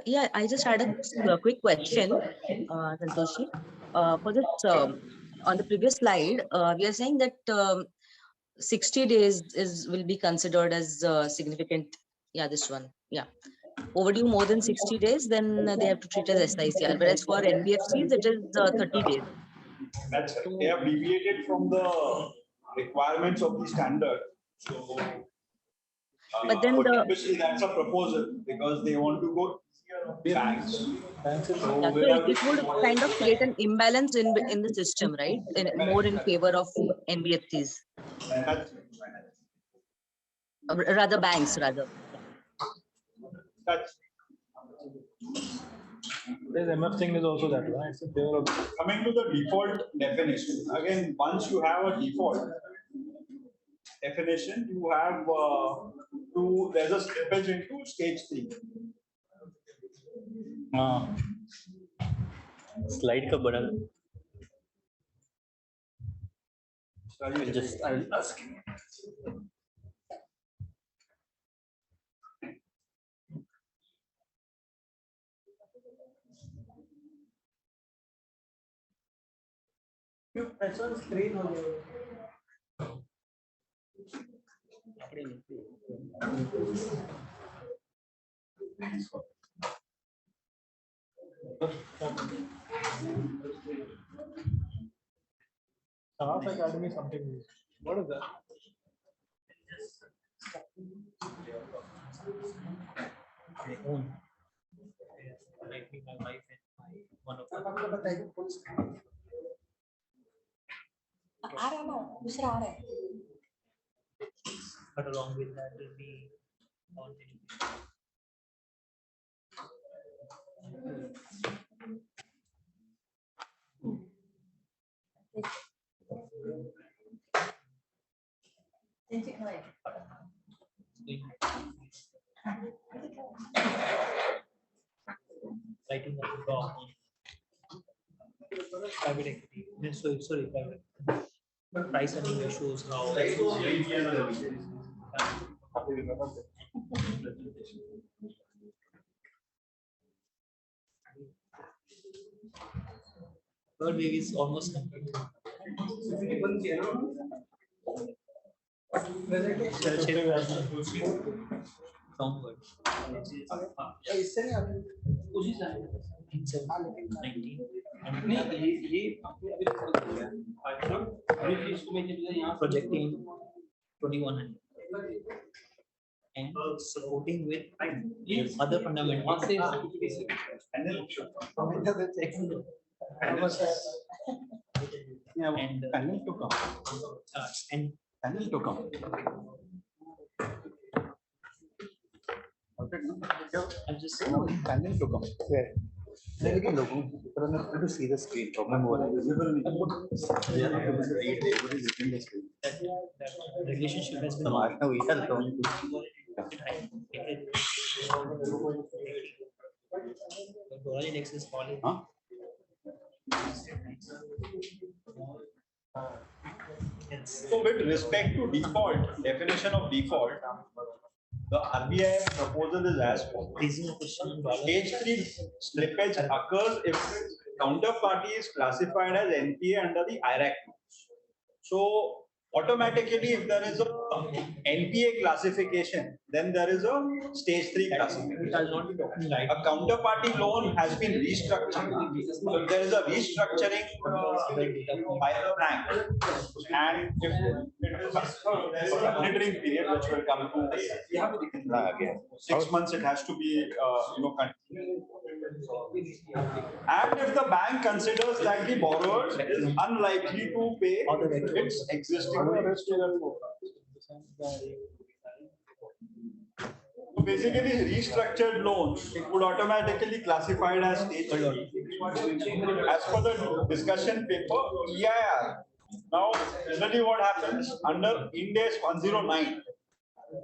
Yeah, I just had a quick question, Santoshi. For this, on the previous slide, we are saying that 60 days will be considered as significant. Yeah, this one. Yeah. Overdue more than 60 days, then they have to treat as SICR. Whereas for NBFCs, it is 30 days. That's right. They have deviated from the requirements of the standard. So, but then obviously that's a proposal because they want to go banks. Yeah, so it would kind of create an imbalance in the system, right? More in favor of NBFCs. Rather banks, rather. There's MF thing is also that, right? It's a favor of Coming to the default definition, again, once you have a default definition, you have there's a slippage into stage 3. Slide ka bada. I'll ask. Press on screen हो जाएगा. Staff Academy something. What is that? Like me, my wife and my one of but along with that will be on writing of the law on private equity. Sorry, private. Price earning ratios, how third wave is almost complete. Downward. Projecting 2100 and supporting with other fundamentals. And panel to come. And panel to come. I'm just saying panel to come. Where? To see the screen. Problem the relationship has been the index is falling. So with respect to default, definition of default, the RBI proposal is as follows. Stage 3 slippage occurs if counterparty is classified as NPA under the IRAC rules. So automatically, if there is a NPA classification, then there is a stage 3 classification. A counterparty loan has been restructured. So there is a restructuring by the bank, and if it is a monitoring period, which will come to again 6 months, it has to be continued. And if the bank considers that the borrower is unlikely to pay its existing loans. So basically, restructured loans would automatically classified as stage 3. As per the discussion paper, EIR. Now, generally what happens under Ind AS 109,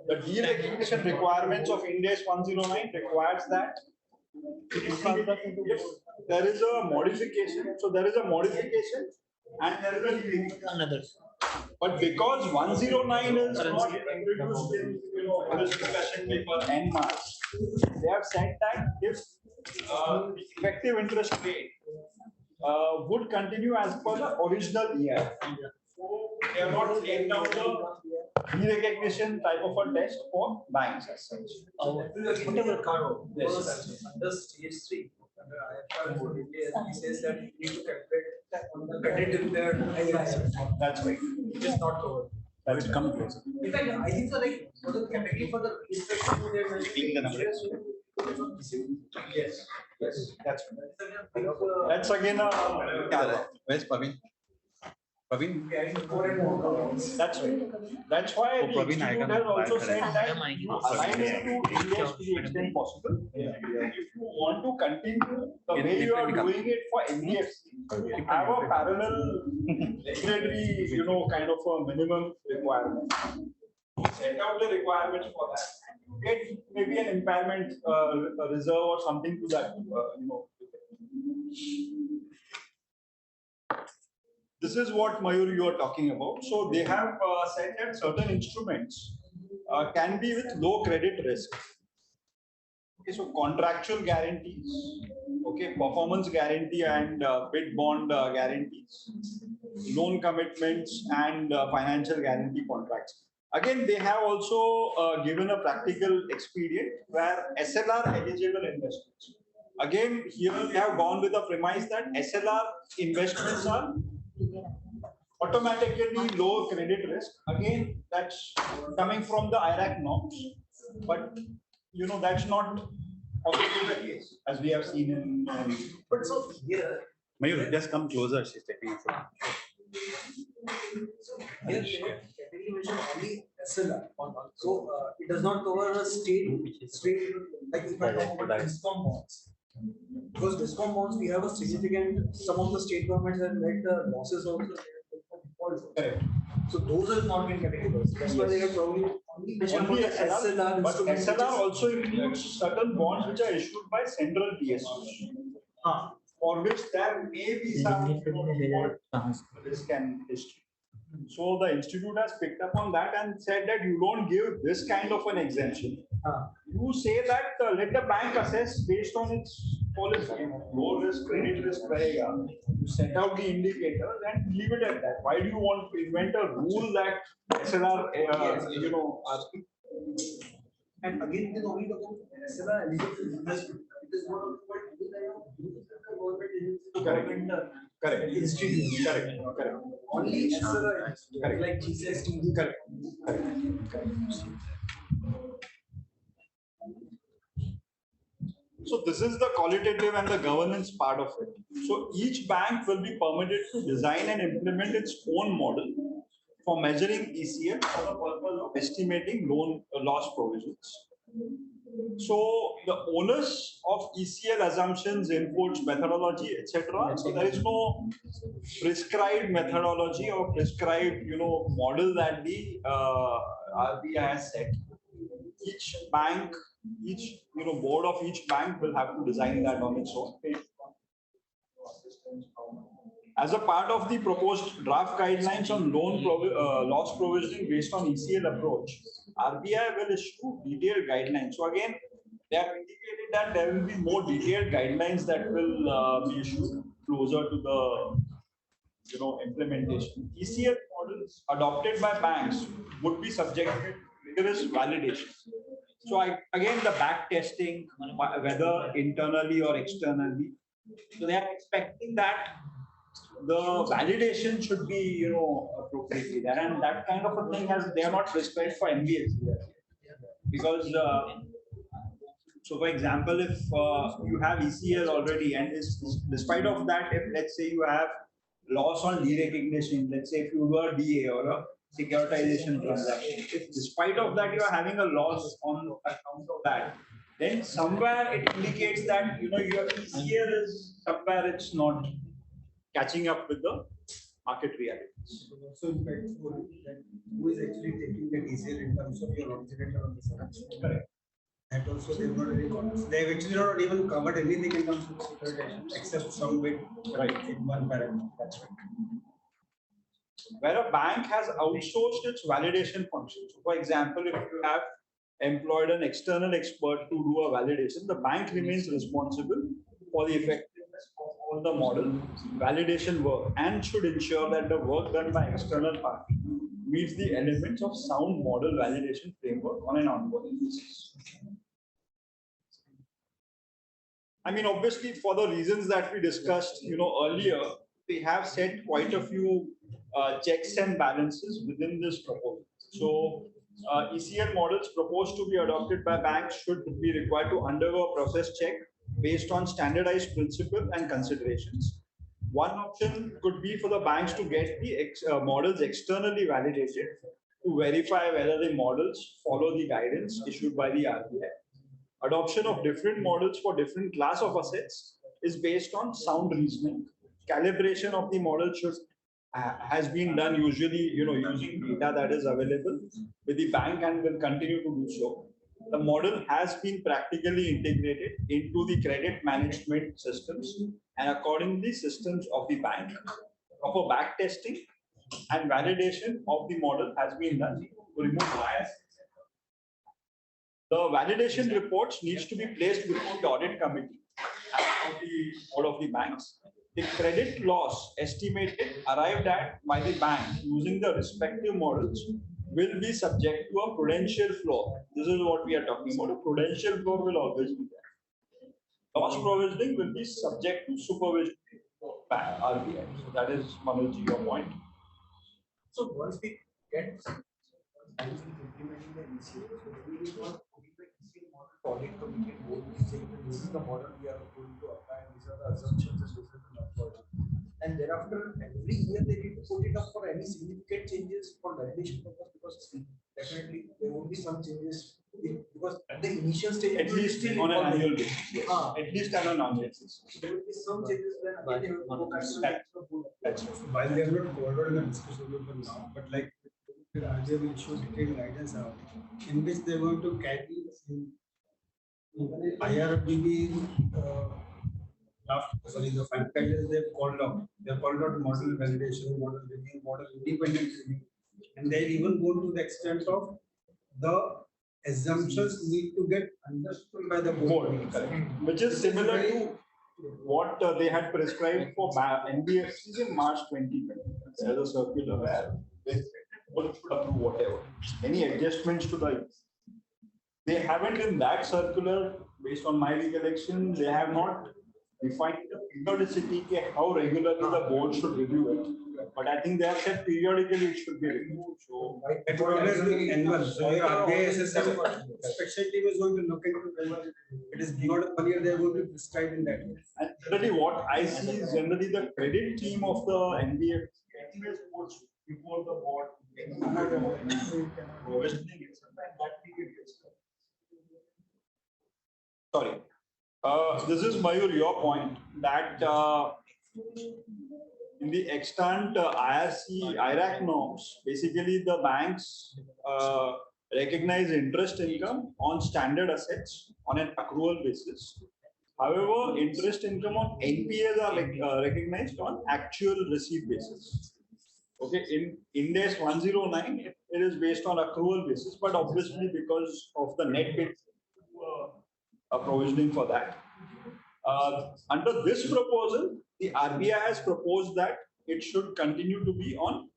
The derecognition requirements of Ind AS 109 requires that if there is a modification, so there is a modification and there is a derecognition. But because 109 is not introduced in this discussion paper en masse, they have said that if the effective interest rate would continue as per the original year. So they have not laid down the derecognition type of a test for banks as such. Whatever card under stage 3, under IFR code, it says that you need to calculate on the credit impaired. That's right. It is not covered. That will come closer. In fact, I think so, like for the category for the inspection, they are mentioning the number. Yes. Yes. That's right. That's again a. Where's Praveen? Praveen? That's right. That's why the institute has also said that you align it to India to the extent possible. If you want to continue the way you are doing it for NBFC, have a parallel regulatory, kind of a minimum requirement. Set out the requirements for that. Get maybe an impairment a reserve or something to that, This is what Mayur you are talking about. So they have said that certain instruments can be with low credit risk. Okay, so contractual guarantees, okay, performance guarantee and bid bond guarantees, loan commitments and financial guarantee contracts. Again, they have also given a practical expedient where SLR eligible investments. Again, here they have gone with the premise that SLR investments are automatically low credit risk. Again, that's coming from the IRAC norms, but that's not obviously the case as we have seen in. But so here, Mayur, just come closer. She's taking it. So here category mentioned only SLR. So it does not cover a state like if I talk about discount bonds. Because discount bonds, we have a significant, some of the state governments have made the losses also. Correct. So those are not been categorized. That's why they have probably only mentioned about the SLR. But SLR also includes certain bonds which are issued by central PSUs, for which there may be some risk and history. So the institute has picked up on that and said that you don't give this kind of an exemption. You say that let the bank assess based on its policy. Low risk, credit risk, rahega. You set out the indicators and leave it at that. Why do you want to invent a rule that SLR, And again, it is only about SLR eligible investment. It is not about government. Correct. Institute. Correct. Only SLR, like GCST. Correct. So this is the qualitative and the governance part of it. So each bank will be permitted to design and implement its own model for measuring ECL for the purpose of estimating loan loss provisions. So the onus of ECL assumptions, inputs, methodology, etc. So there is no prescribed methodology or prescribed, model that the RBI has set. Each bank, each board of each bank will have to design that on its own. As a part of the proposed draft guidelines on loan loss provisioning based on ECL approach, RBI will issue detailed guidelines. So again, they have indicated that there will be more detailed guidelines that will be issued closer to the implementation. ECL models adopted by banks would be subjected to rigorous validation. So again, the back testing, whether internally or externally, so they are expecting that the validation should be, appropriately there, and that kind of a thing they are not prescribed for NBFC because. So, for example, if you have ECL already, and despite of that, if let's say you have loss on derecognition, let's say if you were DA or a securitization transaction, if despite of that you are having a loss on account of that, then somewhere it indicates that your ECL is somewhere it's not catching up with the market realities. So in fact, who is actually taking the DCL in terms of your originator on the service? Correct. That also they've not really they've actually not even covered anything in terms of securitization except some bit in one paragraph. That's right. Where a bank has outsourced its validation function. So for example, if you have employed an external expert to do a validation, the bank remains responsible for the effectiveness of all the model validation work and should ensure that the work done by external party meets the elements of sound model validation framework on an ongoing basis. I mean, obviously, for the reasons that we discussed, earlier, they have set quite a few checks and balances within this proposal. So, ECL models proposed to be adopted by banks should be required to undergo a process check based on standardized principle and considerations. One option could be for the banks to get the models externally validated to verify whether the models follow the guidance issued by the RBI. Adoption of different models for different class of assets is based on sound reasoning. Calibration of the model has been done usually, using data that is available with the bank and will continue to do so. The model has been practically integrated into the credit management systems and accordingly systems of the bank. Proper back testing and validation of the model has been done to remove bias. The validation reports needs to be placed before the audit committee of the board of the banks. The credit loss estimated arrived at by the bank using the respective models will be subject to a prudential floor. This is what we are talking about. A prudential floor will always be there. Loss provisioning will be subject to supervision by RBI. So that is, Manoj, your point. So once we get implementing the ECL, so we will not put the ECL model for audit committee board saying that this is the model we are going to apply, these are the assumptions and this is the methodology. And thereafter, every year they need to put it up for any significant changes for validation purpose, because definitely there will be some changes because at the initial stage, at least on an annual basis. Yes. At least on an annual basis. There will be some changes when again they will go back to the board. That's right. While they have not covered in the discussion with now, but like they will issue detailed guidance out in which they are going to carry IRBB the final guidance they've called out. They've called out model validation, model review, model independent review, and they even go to the extent of the assumptions need to get understood by the board, which is similar to what they had prescribed for NBFCs in March 2020. There's a circular where they should approve whatever. Any adjustments to they haven't in that circular, based on my recollection, they have not defined the periodicity, how regularly the board should review it. But I think they have said periodically it should be reviewed. So it will always be annual. So your RBI SSM special team is going to look into whether it is beyond 1 year, they are going to prescribe in that. And generally what I see is generally the credit team of the NBFC anyways puts before the board sorry. This is Mayur, your point that in the extant IRAC norms, basically the banks recognize interest income on standard assets on an accrual basis. However, interest income on NPAs are recognized on actual receipt basis. Okay, in Ind AS 109, it is based on accrual basis, but obviously because of the net bit provisioning for that. Under this proposal, the RBI has proposed that it should continue to be on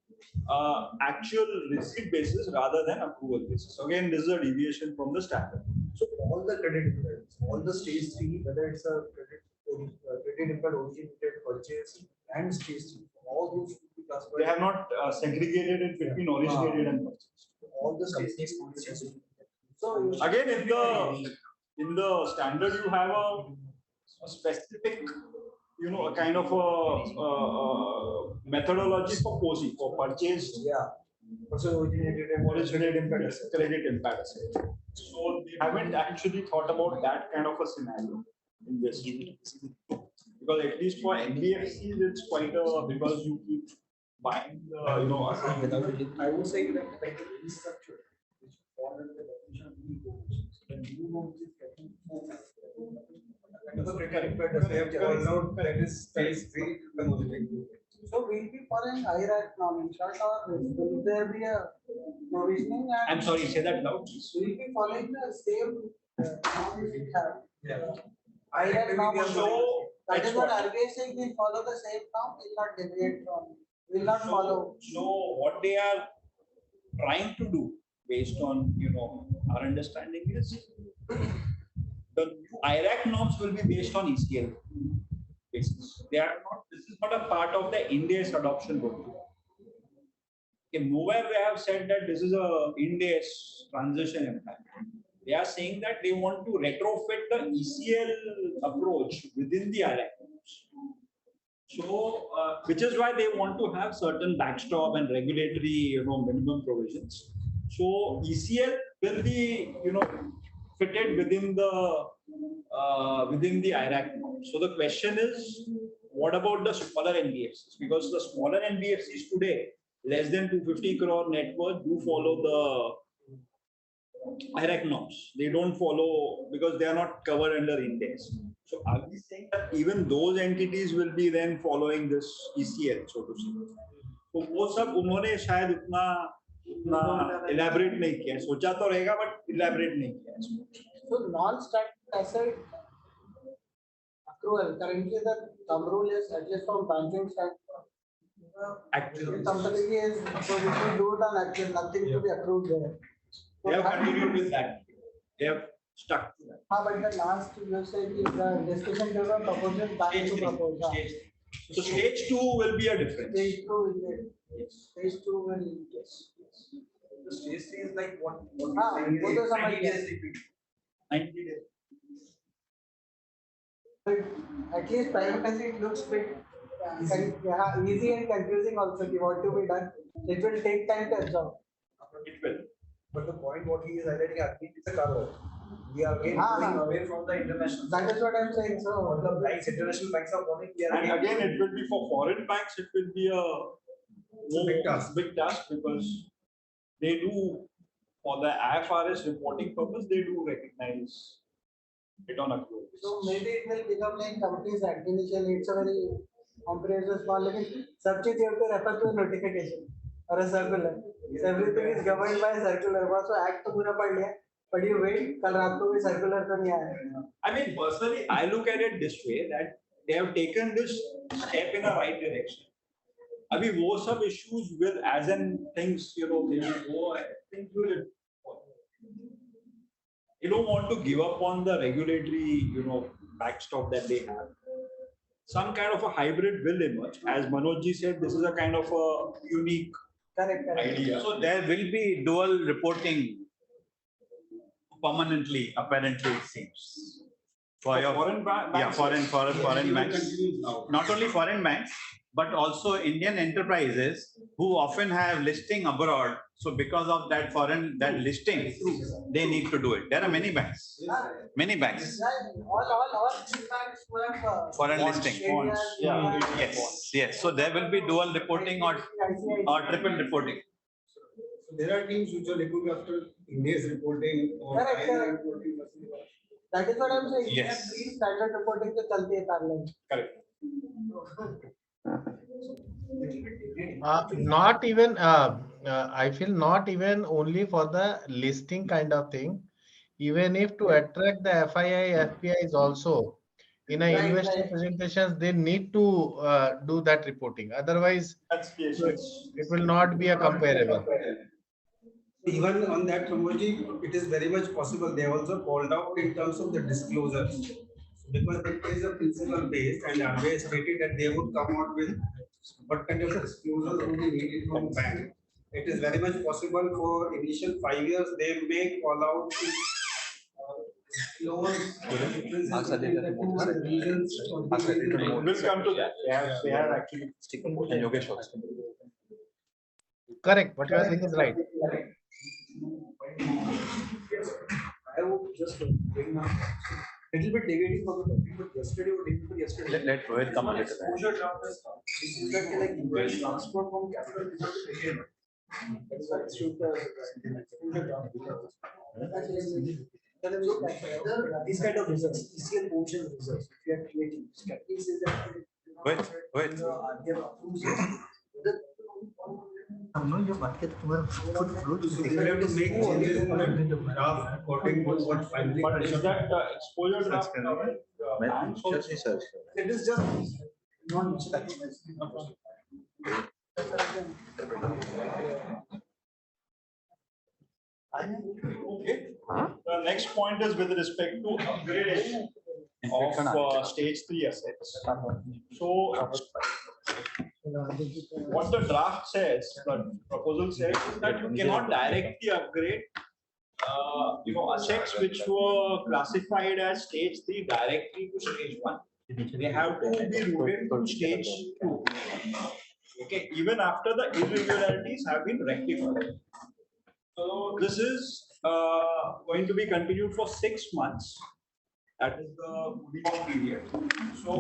actual receipt basis rather than accrual basis. Again, this is a deviation from the standard. So all the credit impairments, all the stage 3, whether it's a credit impaired originated purchase and stage 3, all those should be classified. They have not segregated it between originated and purchase. All the stage 3. So again, in the standard, you have a specific, a kind of a methodology for POSI, for purchased, originated impaired asset, credit impaired asset. So they haven't actually thought about that kind of a scenario in this. Because at least for NBFCs, it's quite because you keep buying the, I would say that like the restructure, which fall under the definition of new goals. The new goals is getting that is very convoluted. So we'll be following IRAC norm in short, or will there be a provisioning? I'm sorry, say that loud, please. We'll be following the same norm we have. Yeah. IRAC norm. So That that's is what what- RBI is saying, we'll follow the same norm, will not deviate from, will not follow. So what they are trying to do, based on our understanding, is the new IRAC norms will be based on ECL basis. They are not. This is not a part of the India's adoption roadmap. Okay, nowhere they have said that this is a India's transition impact. They are saying that they want to retrofit the ECL approach within the IRAC norms. So, which is why they want to have certain backstop and regulatory, minimum provisions. So ECL will be, fitted within the IRAC norms. So the question is, what about the smaller NBFCs? Because the smaller NBFCs today, less than 250 crore net worth, do follow the IRAC norms. They don't follow because they are not covered under index. So are we saying that even those entities will be then following this ECL, so to say? तो वो सब उन्होंने शायद उतना elaborate नहीं किया, सोचा तो रहेगा but elaborate नहीं किया इसमें. So non-static asset accrual, currently the thumb rule is at least from banking standpoint. Actually, Something is, so we should do it on actual, nothing to be accrued there. They have continued with that. They have stuck to that. But the last you said is the discussion there was proposal bank to propose. So stage 2 will be a difference. Stage 2 is it? Yes. Stage 2 will, yes. The stage 3 is like what वो तो समझ 90 गया. days repeat. 90 days. But at least privately it looks bit easy and confusing also. What to be done? It will take time to absorb. It will. But the point what he is highlighting, I think it's a carve. We are again going away from the international. That is what I'm saying. So all the banks, international banks are coming. And again, it will be for foreign banks. It will be a big task because they do, for the IFRS reporting purpose, they do recognize it on accrual. So maybe it will become like Companies Act. Initially, it's a very comprehensive small. Like सब चीज you have to refer to a notification or a circular. So everything is governed by a circular. So act तो पूरा पढ़ लिया. But you wait, कल रात को भी circular तो नहीं आया. I mean, personally, I look at it this way that they have taken this step in a right direction. अभी वो सब issues will, as in things, they will go. Things will. They don't want to give up on the regulatory, backstop that they have. Some kind of a hybrid will emerge. As Manojji said, this is a kind of a unique idea. So there will be dual reporting permanently, apparently it seems. For your foreign banks. Yeah, foreign banks. Not only foreign banks, but also Indian enterprises who often have listing abroad. So because of that that listing, they need to do it. There are many banks. Many banks. All banks who have Foreign listing. Yeah. Yes. So there will be dual reporting or triple reporting. So there are teams which are looking after India's reporting or Correct. reporting. That is what I'm saying. Yes. Standard reporting to चलती है parallel. Correct. Not even, I feel not even only for the listing kind of thing. Even if to attract the FII, FPI is also in a investor presentations, they need to do that reporting. Otherwise, it will not be a comparable. Even on that, Pramoji, it is very much possible. They also called out in terms of the disclosures. Because it is a principle based and RBI stated that they would come out with what kind of disclosures would be needed from bank. It is very much possible for initial 5 years they may call out loans. We'll come to that. They have actually and Yogesh also. Correct. What you are saying is right. I would just bring up little bit negative for the topic, but yesterday or day before yesterday. Let Rohit come a little bit. Exposure draft has come. It is that like you can transfer from capital reserve to retained. That's why it's should exposure draft. These kind of reserves, ECL portion reserves, if you are creating, capital says that. Wait. No, you market to flow to We have to make changes in the draft according to what finally. But is that exposure draft? It is just not Okay. The next point is with respect to upgradation of stage 3 assets. So what the draft says, the proposal says is that you cannot directly upgrade assets which were classified as stage 3 directly to stage 1. They have to be routed to stage 2. Okay, even after the irregularities have been rectified. So this is going to be continued for 6 months. That is the cooling off period. So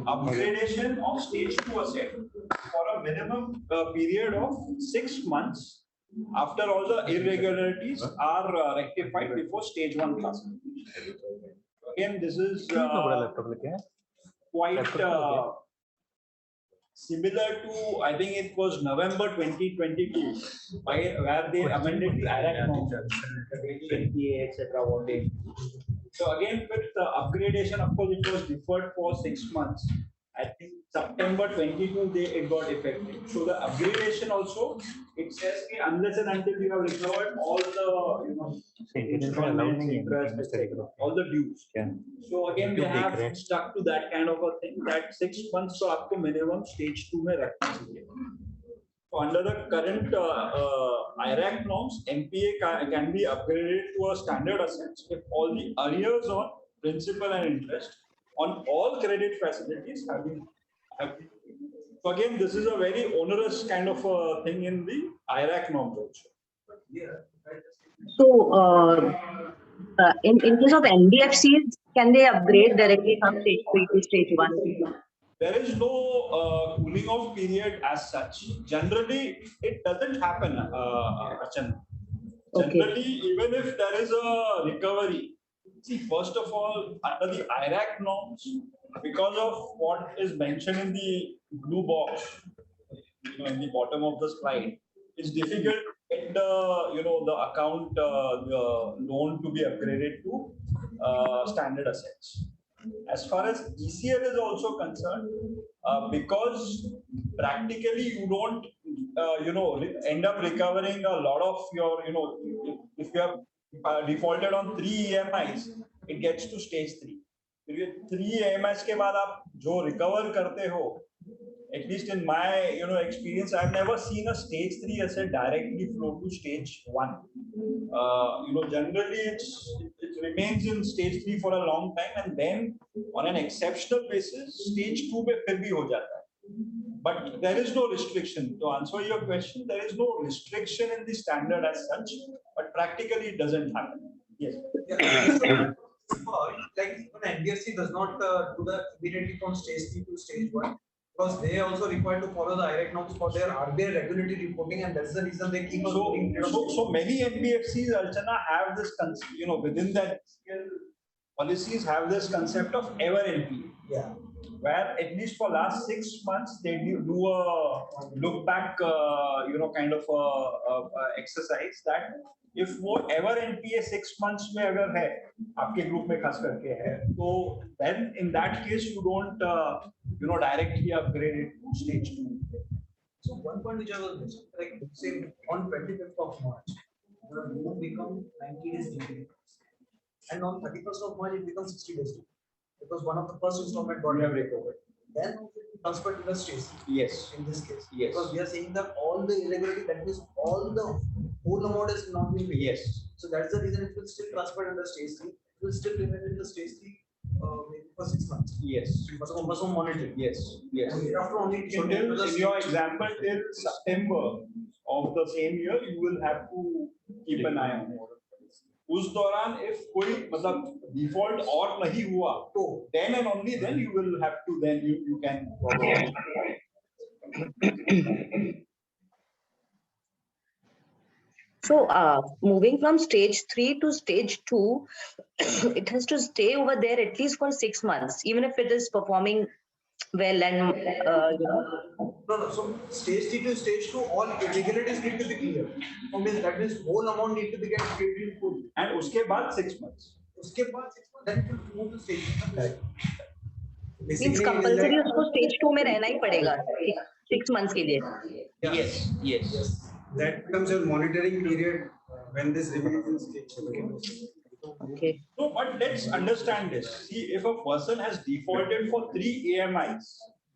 upgradation of stage 2 asset for a minimum period of 6 months after all the irregularities are rectified before stage 1 classification. Again, this is quite similar to, I think it was November 2022, where they amended the IRAC norms, NPA, etc. What they. So again, with the upgradation, of course, it was deferred for 6 months. I think September 22, it got effective. So the upgradation also, it says unless and until you have recovered all the installments, interest, etc., all the dues. So again, they have stuck to that kind of a thing that 6 months to up to minimum stage 2 mein rakhna chahiye. So under the current IRAC norms, NPA can be upgraded to a standard assets if all the arrears on principal and interest on all credit facilities have been. So again, this is a very onerous kind of a thing in the IRAC norms also. So, in case of NBFCs, can they upgrade directly from stage 3 to stage 1? There is no cooling off period as such. Generally, it doesn't happen, Archana. Generally, even if there is a recovery, see, first of all, under the IRAC norms, because of what is mentioned in the blue box, in the bottom of the slide, it's difficult to get the account, the loan to be upgraded to standard assets. As far as ECL is also concerned, because practically you don't, end up recovering a lot of your, if you have defaulted on 3 EMIs, it gets to stage 3. If 3 EMIs के बाद आप जो recover करते हो, at least in my experience, I've never seen a stage 3 asset directly flow to stage 1. Generally it remains in stage 3 for a long time, and then on an exceptional basis, stage 2 में फिर भी हो जाता है. But there is no restriction. To answer your question, there is no restriction in the standard as such, but practically it doesn't happen. Yes. Like when NBFC does not do the immediately from stage 3 to stage 1, because they are also required to follow the IRAC norms for their RBI regulatory reporting, and that's the reason they keep on so many NBFCs, Archana, have this within that policies have this concept of ever NPA. Yeah. Where at least for last 6 months they do a look back, kind of exercise that if वो ever NPA 6 months में अगर है आपके group में खास करके है, तो then in that case you don't directly upgrade it to stage 2. So one point which I was mentioning, like say on 25th of March, the loan become 90 days due, and on 31st of March it becomes 60 days due, because one of the first installment got recovered. Then transferred to the stage. Yes. In this case. Yes. Because we are saying that all the irregularity, that means all the whole amount is not being paid. Yes. So that's the reason it will still transfer under stage 3. It will still remain in the stage 3 maybe for 6 months. Yes. Because of monitoring. Yes. Yes. And after only so till, in your example, till September of the same year, you will have to keep an eye on it. उस दौरान if कोई मतलब default और नहीं हुआ तो then and only then you will have to then you can probably. So, moving from stage 3 to stage 2, it has to stay over there at least for 6 months, even if it is performing well and No. So stage 3 to stage 2, all irregularities need to be clear. So means that means whole amount need to be get paid in full. And उसके बाद 6 months. उसके बाद 6 months, then it will move to stage 2. means compulsory उसको stage 2 में रहना ही पड़ेगा 6 months के लिए. Yes. That becomes your monitoring period when this remains in stage. Okay. No, but let's understand this. See, if a person has defaulted for 3 AMIs,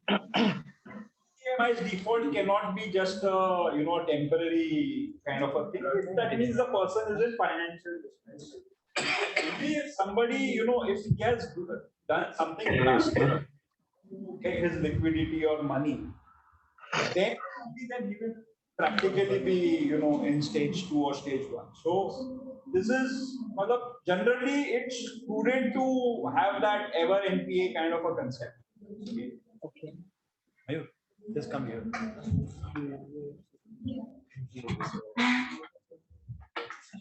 AMI's default cannot be just a temporary kind of a thing. That means the person is in financial distress. Maybe if somebody, if he has done something drastic to get his liquidity or money, then he will practically be, in stage 2 or stage 1. So this is, generally it's prudent to have that ever NPA kind of a concept. Okay. Ayur, just come here.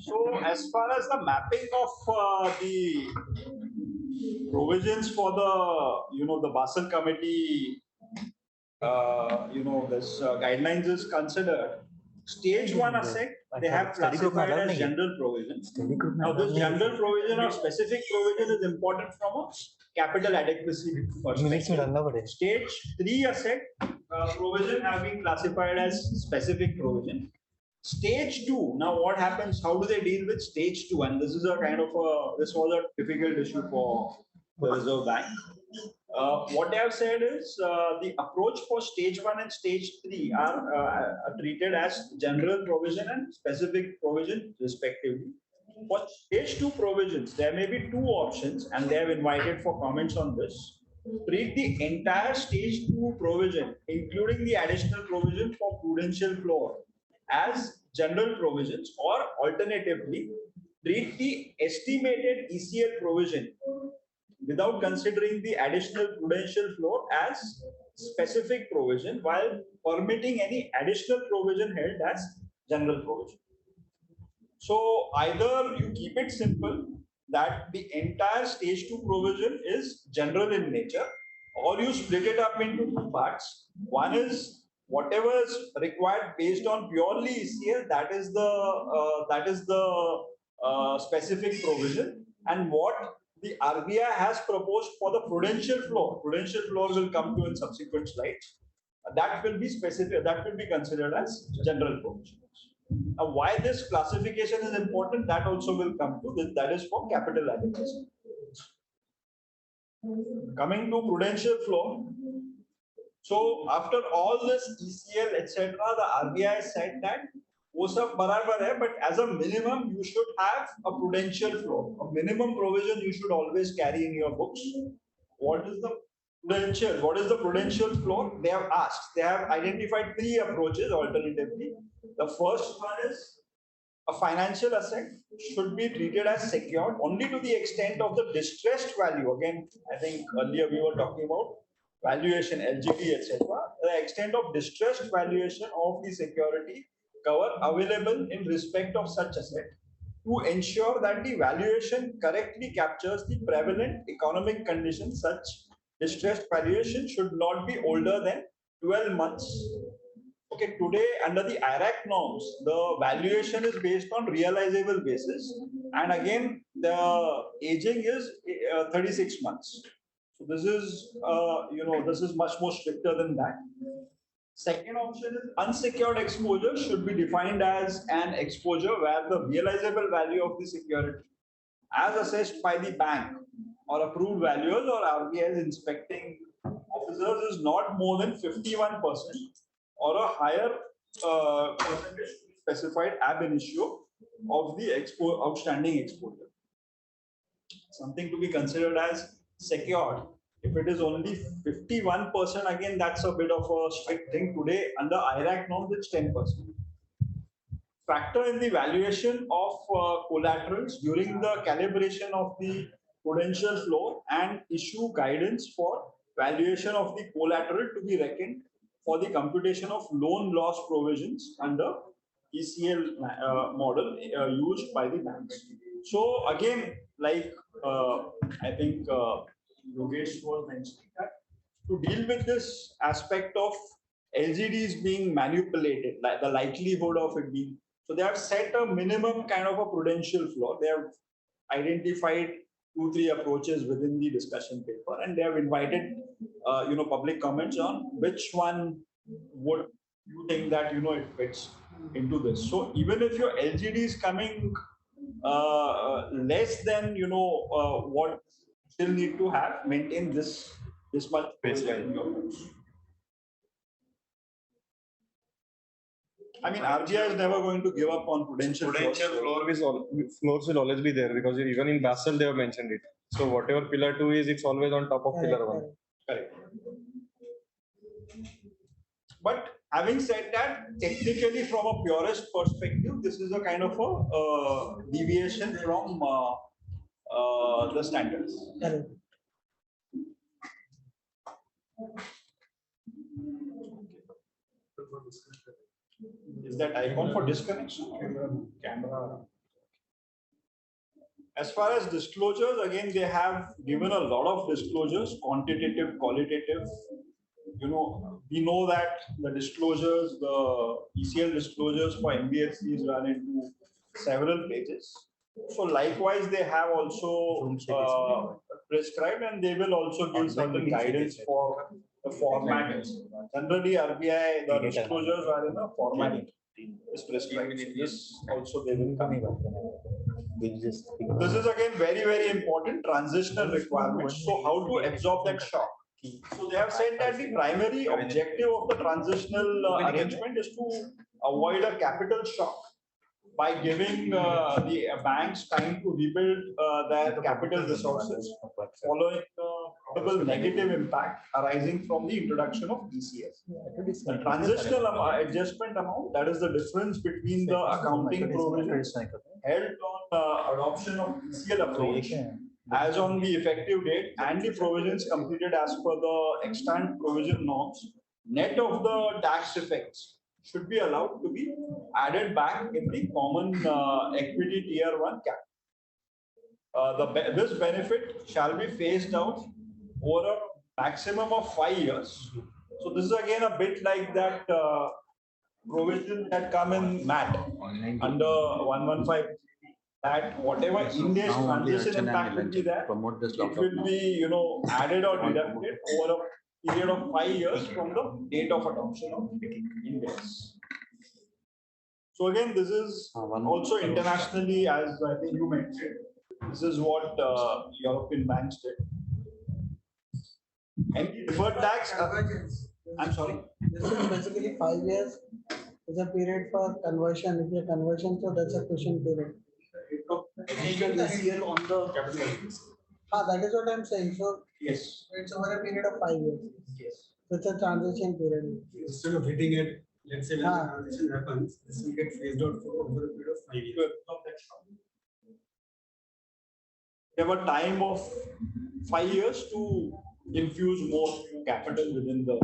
So as far as the mapping of the provisions for the Basel committee, this guidelines is considered. Stage 1 asset, they have classified as general provision. Now this general provision or specific provision is important from a capital adequacy perspective. Stage 3 asset provision have been classified as specific provision. Stage 2, now what happens, how do they deal with stage 2? And this is this was a difficult issue for the Reserve Bank. What they have said is the approach for stage 1 and stage 3 are treated as general provision and specific provision respectively. For stage 2 provisions, there may be 2 options and they have invited for comments on this. Treat the entire stage 2 provision, including the additional provision for prudential floor, as general provisions, or alternatively, treat the estimated ECL provision without considering the additional prudential floor as specific provision, while permitting any additional provision held as general provision. So either you keep it simple that the entire stage 2 provision is general in nature, or you split it up into 2 parts. One is whatever is required based on purely ECL, that is the specific provision, and what the RBI has proposed for the prudential floor. Prudential floor will come to in subsequent slides. That will be specific. That will be considered as general provision. Now, why this classification is important, that also will come to this. That is for capital adequacy. Coming to prudential floor. So after all this ECL, etc., the RBI said that वो सब बराबर है, but as a minimum you should have a prudential floor. A minimum provision you should always carry in your books. What is the prudential? What is the prudential floor? They have asked. They have identified 3 approaches alternatively. The first one is a financial asset should be treated as secured only to the extent of the distressed value. Again, I think earlier we were talking about valuation, LGD, etc. The extent of distressed valuation of the security cover available in respect of such asset to ensure that the valuation correctly captures the prevalent economic conditions. Such distressed valuation should not be older than 12 months. Okay, today under the IRAC norms, the valuation is based on realizable basis, and again the aging is 36 months. So this is this is much more stricter than that. Second option is unsecured exposure should be defined as an exposure where the realizable value of the security as assessed by the bank or approved valuers or RBI's inspecting officers is not more than 51% or a higher percentage specified ab initio of the outstanding exposure. Something to be considered as secured. If it is only 51%, again, that's a bit of a strict thing. Today, under IRAC norms, it's 10%. factor in the valuation of collaterals during the calibration of the prudential floor and issue guidance for valuation of the collateral to be reckoned for the computation of loan loss provisions under ECL model used by the banks. So again, like I think Yogesh was mentioning that to deal with this aspect of LGDs being manipulated, like the likelihood of it being, so they have set a minimum kind of a prudential floor. They have identified 2-3 approaches within the discussion paper, and they have invited public comments on which one would you think that it fits into this. So even if your LGD is coming less than what still need to have maintain this much baseline in your books. I mean, RBI is never going to give up on prudential floors will always be there, because even in Basel they have mentioned it. So whatever pillar 2 is, it's always on top of pillar 1. Correct. But having said that, technically from a purist perspective, this is a kind of a deviation from the standards. Correct. Is that icon for disconnection? Camera. As far as disclosures, again, they have given a lot of disclosures, quantitative, qualitative. We know that the disclosures, the ECL disclosures for NBFCs run into several pages. So likewise, they have also prescribed, and they will also give certain guidance for the format. Generally, RBI, the disclosures are in a format is prescribed. This also they will come. This is again very, very important transitional requirements. So how to absorb that shock? So they have said that the primary objective of the transitional arrangement is to avoid a capital shock by giving the banks time to rebuild their capital resources following the negative impact arising from the introduction of ECS. The transitional adjustment amount, that is the difference between the accounting provisions held on adoption of ECL approach as on the effective date and the provisions completed as per the extant provision norms, net of the tax effects should be allowed to be added back in the common equity tier 1 cap. This benefit shall be phased out over a maximum of 5 years. So this is again a bit like that provision that come in MAT under 115. That whatever India's transition impact will be there, it will be added or deducted over a period of 5 years from the date of adoption of India's. So again, this is also internationally, as I think you mentioned, this is what European banks did. And deferred tax. I'm sorry. This is basically 5 years is a period for conversion. If you're conversion, so that's a cushion period. ECL on the capital. That is what I'm saying. So yes, it's over a period of 5 years. Yes. So it's a transition period. Instead of hitting it, let's say when the transition happens, this will get phased out for over a period of 5 years. They have a time of 5 years to infuse more capital within the.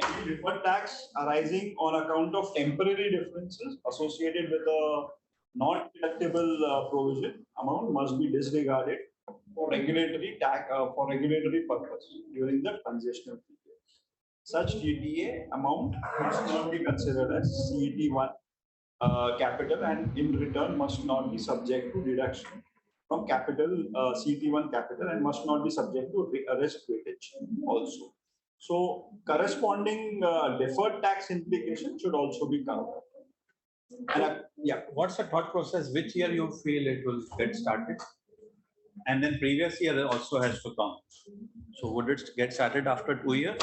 Any deferred tax arising on account of temporary differences associated with a non-deductible provision amount must be disregarded for regulatory purpose during the transitional period. Such DTA amount must not be considered as CET1 capital, and in return must not be subject to deduction from capital CET1 capital, and must not be subject to risk weightage also. So corresponding deferred tax implication should also be covered. And, what's the thought process? Which year you feel it will get started? And then previous year also has to come. So would it get started after 2 years?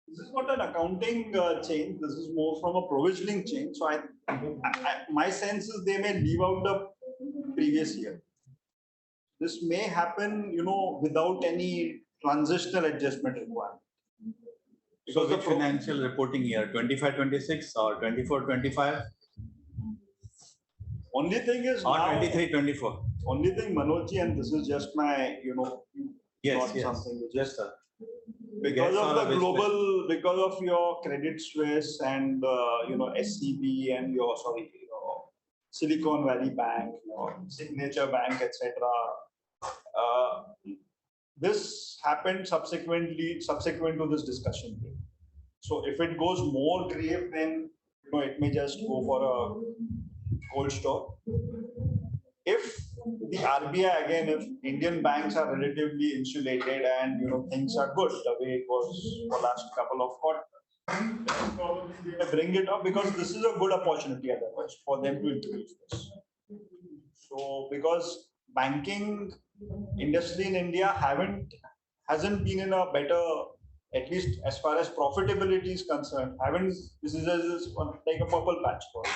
This is not an accounting change. This is more from a provisioning change. So my sense is they may leave out the previous year. This may happen, without any transitional adjustment requirement. So which financial reporting year, 25-26 or 24-25? Only thing is or now, 23-24. Only thing, Manojji, and this is just my, Yes, not yes. something which Yes, is sir. because Yes, of sir, the which global, because of your Credit Suisse and SCB and your Silicon Valley Bank, Signature Bank, etc. This happened subsequent to this discussion. So if it goes more grave, then it may just go for a cold store. If the RBI again, if Indian banks are relatively insulated and things are good the way it was for last couple of quarters, probably they may bring it up because this is a good opportunity otherwise for them to introduce this. So because banking industry in India hasn't been in a better, at least as far as profitability is concerned, this is like a purple patch for it.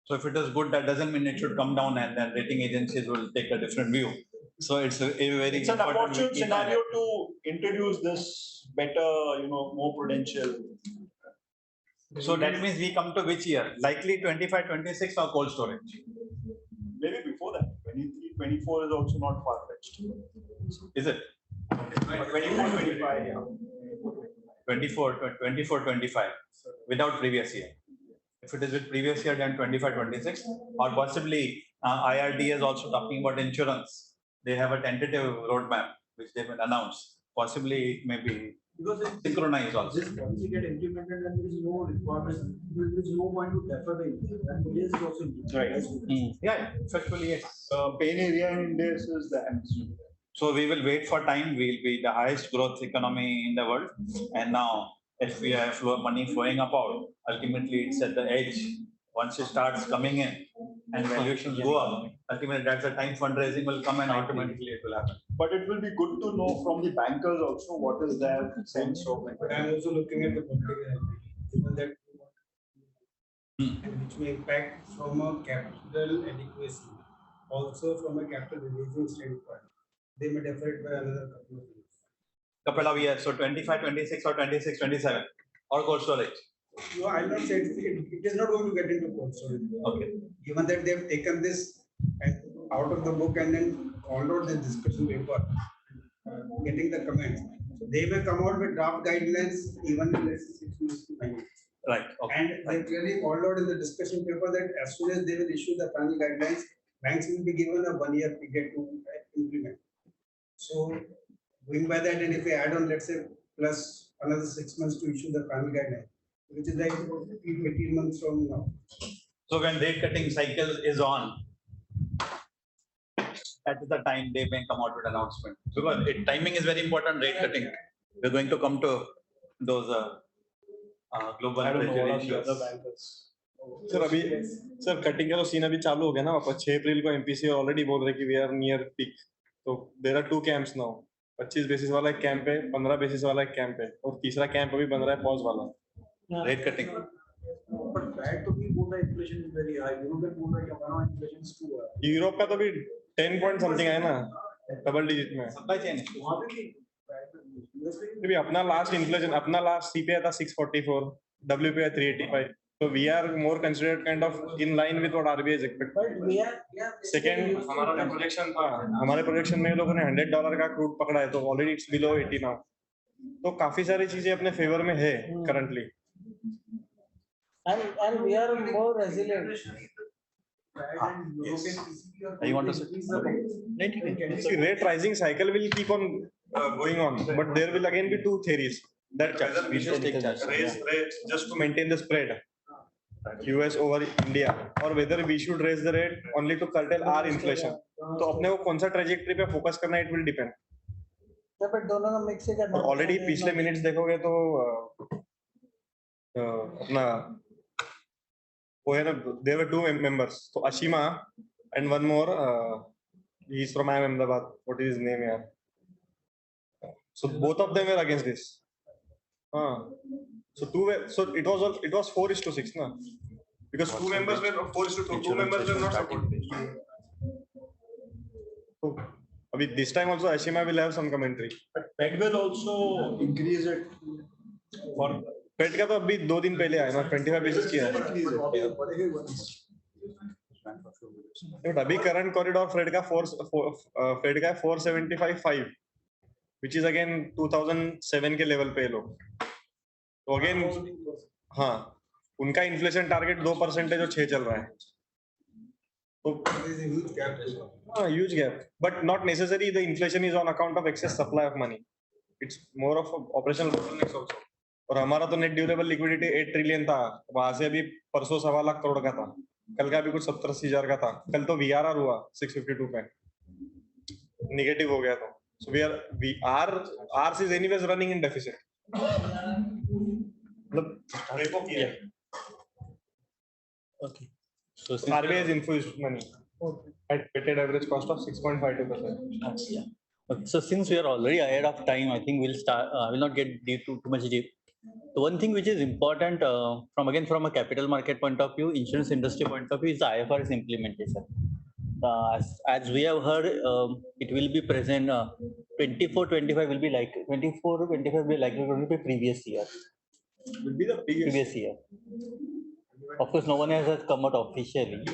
So if it is good, that doesn't mean it should come down, and then rating agencies will take a different view. So it's a very It's an opportune scenario to introduce this better, more prudential. So that means we come to which year? Likely 25-26 or cold storage? Maybe before that. 23-24 is also not far-fetched. Is it? 24-25, yeah. 24-25 without previous year. If it is with previous year, then 25-26, or possibly IRD is also talking about insurance. They have a tentative roadmap which they will announce. Possibly, maybe synchronize also. This policy get implemented, and there is no requirement. There is no point to defer the implementation. And India is also implemented. Right. Yeah, effectively yes. Pain area in India is the So we will wait for time. We'll be the highest growth economy in the world, and now if we have money flowing about, ultimately it's at the edge. Once it starts coming in and valuations go up, ultimately that's the time fundraising will come and automatically it will happen. But it will be good to know from the bankers also what is their sense of it. But I'm also looking at the public reality, which may impact from a capital adequacy, also from a capital releasing standpoint. They may defer it by another couple of years. Couple of years, so 25-26 or 26-27 or cold storage. No, I'll not say it is not going to get into cold storage. Okay. Given that they have taken this out of the book and then called out the discussion paper, getting the comments. So they may come out with draft guidelines even in less than 6 months to 9 months. Right. Okay. And they clearly called out in the discussion paper that as soon as they will issue the final guidelines, banks will be given a 1 year period to implement. So going by that, and if we add on, let's say, plus another 6 months to issue the final guideline, which is like 18 months from now. So when rate cutting cycle is on, that is the time they may come out with announcement. Because timing is very important, rate cutting. We're going to come to those global treasury issues. Sir अभी sir cutting का तो scene अभी चालू हो गया ना वापस 6 अप्रैल को एमपीसी ऑलरेडी बोल रहे कि वी आर नियर पीक तो there are 2 camps now 25 basis वाला एक कैंप है 15 बेसिस वाला एक कैंप है और तीसरा कैंप अभी बन रहा है पॉज वाला rate cutting But that to be both the inflation is very high. Europe both the inflation is too high. Europe का तो भी 10 पॉइंट समथिंग है ना डबल डिजिट में सप्लाई चेन भी अपना लास्ट इन्फ्लेशन अपना लास्ट सीपीआई था 644 WPI 385 so we are more considered kind of in line with what RBI is expecting. But we are Second, हमारा projection था हमारे projection में लोगों ने $100 का क्रूड पकड़ा है तो already it's below 80 now. तो काफी सारी चीजें अपने फेवर में है currently. And we are more resilient. Yes. You want to say? Rate rising cycle will keep on going on, but there will again be two theories. That whether we should raise rates just to maintain the spread, US over India, or whether we should raise the rate only to curtail our inflation. तो अपने को कौन सा trajectory पे focus करना it will depend. but दोनों का mix ही करना. Already पिछले minutes देखोगे तो अपना वो है ना there were 2 members तो Ashima and one more he's from Ahmedabad. What is his name यार? So both of them were against this. So it was 4:6 na, because 2 members were 4:2. 2 members were not supporting. So with this time also Ashima will have some commentary. But Fed will also increase it for Fed का तो अभी 2 दिन पहले आया ना 25 basis किया है. But अभी current corridor Fed का 475.5 which is again 2007 के level पे लोग. तो again हाँ उनका inflation target 2% जो 6 चल रहा है. So, huge gap, but not necessarily the inflation is on account of excess supply of money. It's more of operational bottlenecks also. और हमारा तो net durable liquidity 8 trillion था, वहां से अभी परसों 1.25 लाख करोड़ का था, कल का भी कुछ 70-80 हजार का था, कल तो VRR हुआ 652 पे, negative हो गया तो. So ours is anyways running in deficit. मतलब repo की है. Okay. So RBI is infused money at weighted average cost of 6.52%. Yeah. Okay. So since we are already ahead of time, I think we'll start. We'll not get deep too much deep. The one thing which is important from a capital market point of view, insurance industry point of view, is the IFRS implementation. As we have heard, it will be present. 24-25 will be like 24-25 will be likely going to be previous year. Will be the previous year. Of course, no one has come out officially.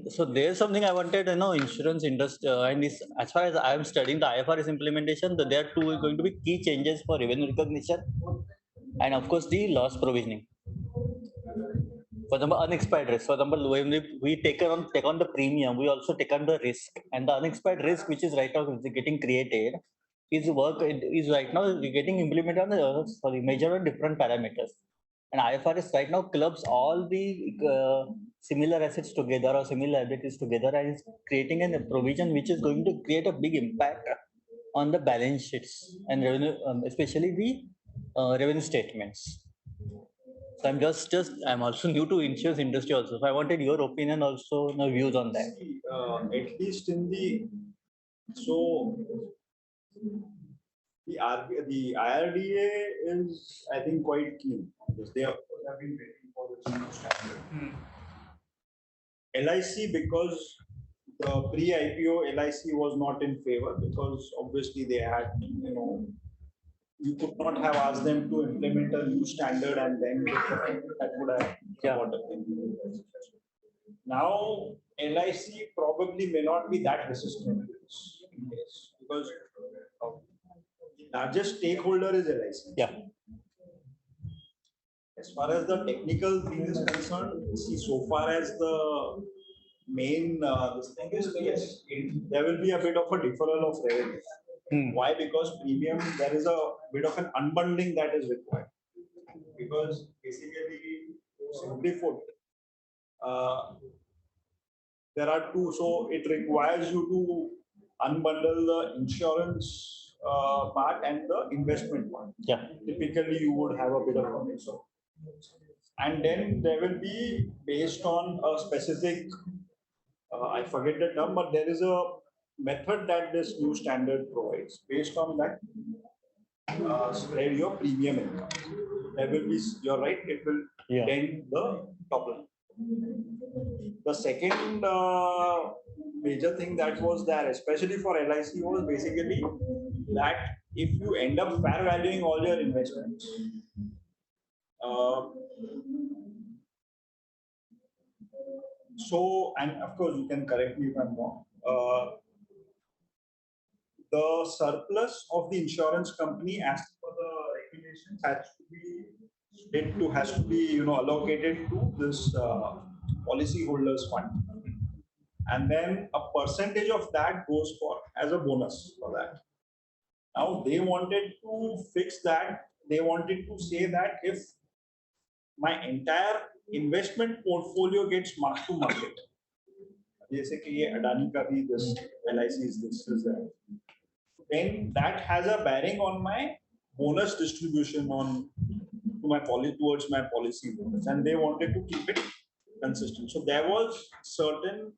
So there's something I wanted to know, insurance industry, and this, as far as I am studying the IFRS implementation, there are two going to be key changes for revenue recognition, and of course the loss provisioning. For example, unexpired risk. For example, when we take on the premium, we also take on the risk, and the unexpired risk, which is right now getting created, is right now getting implemented on the measured on different parameters. And IFRS right now clubs all the similar assets together or similar liabilities together and is creating a provision which is going to create a big impact on the balance sheets and revenue, especially the revenue statements. So I'm also new to insurance industry also. So I wanted your opinion also, views on that. At least in the the IRDA is, I think, quite keen because they of course have been waiting for the new standard. LIC, because the pre-IPO LIC was not in favor because obviously they had, you could not have asked them to implement a new standard and then that would have got a thing. Now LIC probably may not be that resistant because largest stakeholder is LIC. Yeah. As far as the technical thing is concerned, see, so far as the main this thing is, yes, there will be a bit of a deferral of revenue. Why? Because premium, there is a bit of an unbundling that is required. Because basically, simply put, there are two, so it requires you to unbundle the insurance part and the investment part. Yeah. Typically, you would have a bit of a mix of. And then there will be based on a specific, I forget the term, but there is a method that this new standard provides. Based on that, spread your premium income. There will be, you're right, it will dent the top line. The second major thing that was there, especially for LIC, was basically that if you end up fair valuing all your investments, so, and of course, you can correct me if I'm wrong. The surplus of the insurance company, as per the regulations, has to be allocated to this policyholders fund, and then a percentage of that goes for as a bonus for that. Now they wanted to fix that. They wanted to say that if my entire investment portfolio gets marked to market, जैसे कि ये अडानी का भी this LIC is this is that, then that has a bearing on my bonus distribution towards my policy bonus, and they wanted to keep it consistent. So there was certain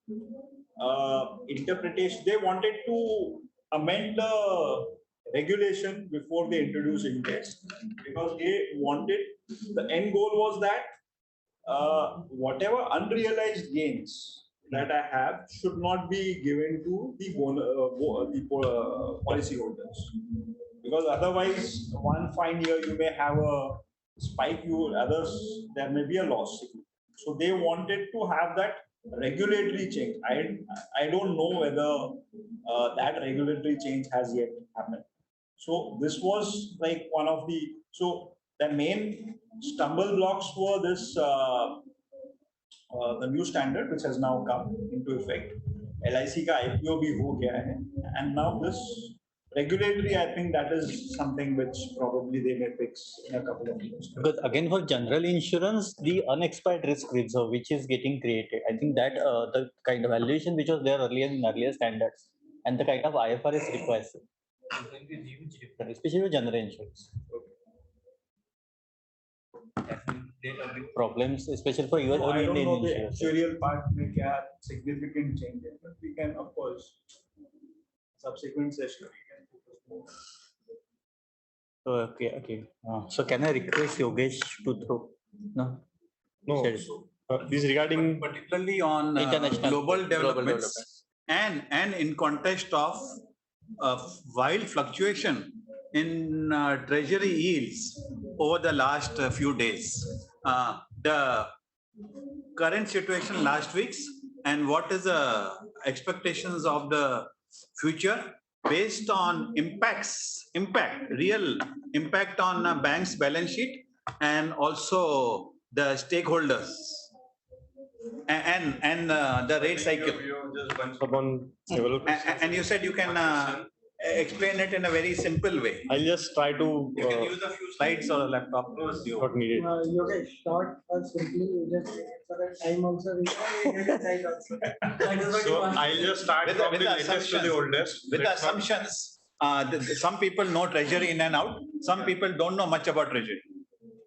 interpretation. They wanted to amend the regulation before they introduced index because they wanted, the end goal was that whatever unrealized gains that I have should not be given to the policyholders, because otherwise one fine year you may have a spike, others there may be a loss. So they wanted to have that regulatory change. I don't know whether that regulatory change has yet happened. So this was like one of the main stumble blocks were this the new standard which has now come into effect. LIC का IPO भी हो गया है, and now this regulatory, I think that is something which probably they may fix in a couple of years. Because again, for general insurance, the unexpired risk reserve which is getting created, I think that the kind of valuation which was there earlier in earlier standards and the kind of IFRS requires, there will be huge difference, especially with general insurance. Problems, especially for your own I don't Indian know the insurance. actuarial part may have significant changes, but we can of course subsequent session we can focus more. Okay. So can I request Yogesh to throw? No. No. This regarding particularly on International global developments and in context of wild fluctuation in treasury yields over the last few days. The current situation last week's and what is the expectations of the future based on real impact on a bank's balance sheet and also the stakeholders and the rate cycle. Upon several And you said you can explain it in a very simple way. I'll just try to. You can use a few slides or a laptop. Not needed. Yogesh, short or simply, you just for the time also. So I'll just start from the latest to the oldest. With the assumptions, some people know treasury in and out. Some people don't know much about treasury.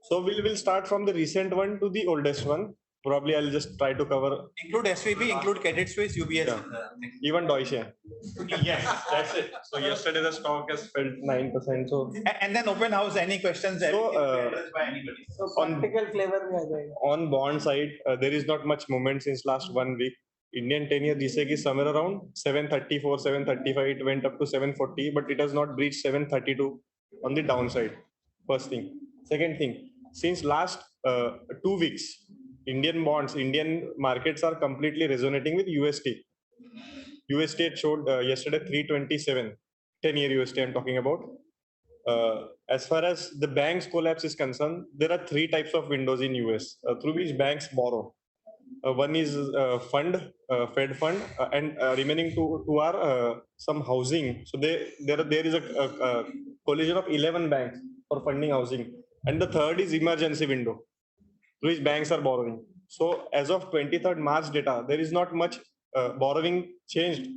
So we'll start from the recent one to the oldest one. Probably I'll just try to cover. Include SVB, include Credit Suisse, UBS. Yeah. Even Deutsche. Yes, that's it. So yesterday the stock has fell 9%. So and then open house, any questions? So, by anybody. So practical flavor में आ जाएगा. On bond side, there is not much movement since last 1 week. Indian 10-year GSEC is somewhere around 734, 735. It went up to 740, but it has not breached 732 on the downside. First thing. Second thing, since last 2 weeks, Indian bonds, Indian markets are completely resonating with USD. USD showed yesterday 327, 10-year USD I'm talking about. As far as the bank's collapse is concerned, there are 3 types of windows in US through which banks borrow. One is fund, Fed fund, and remaining two are some housing. So there is a collision of 11 banks for funding housing. And the third is emergency window, which banks are borrowing. So as of 23rd March data, there is not much borrowing changed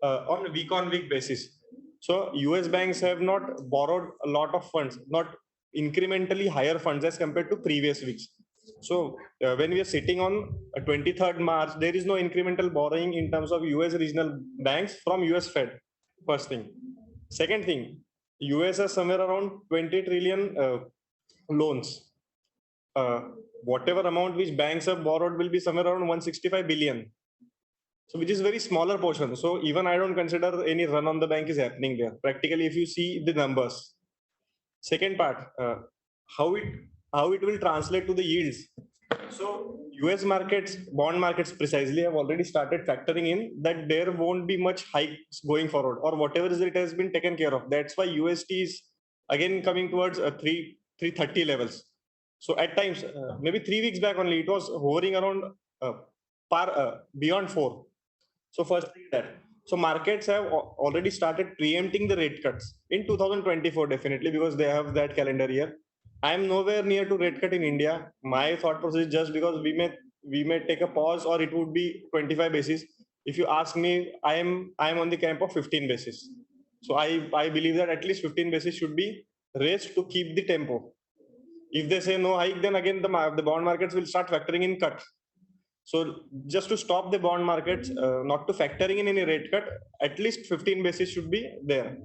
on a week-on-week basis. So US banks have not borrowed a lot of funds, not incrementally higher funds as compared to previous weeks. So when we are sitting on 23rd March, there is no incremental borrowing in terms of US regional banks from US Fed, first thing. Second thing, US has somewhere around 20 trillion loans. Whatever amount which banks have borrowed will be somewhere around 165 billion. So which is very smaller portion. So even I don't consider any run on the bank is happening there. Practically, if you see the numbers. Second part, how it will translate to the yields. So US markets, bond markets precisely have already started factoring in that there won't be much hikes going forward, or whatever is it has been taken care of. That's why UST is again coming towards 330 levels. So at times, maybe 3 weeks back only, it was hovering around beyond 4. So first thing that. So markets have already started preempting the rate cuts in 2024, definitely, because they have that calendar year. I am nowhere near to rate cut in India. My thought process is just because we may take a pause, or it would be 25 basis. If you ask me, I am on the camp of 15 basis. So I believe that at least 15 basis should be raised to keep the tempo. If they say no hike, then again the bond markets will start factoring in cut. So just to stop the bond markets, not to factoring in any rate cut, at least 15 basis should be there.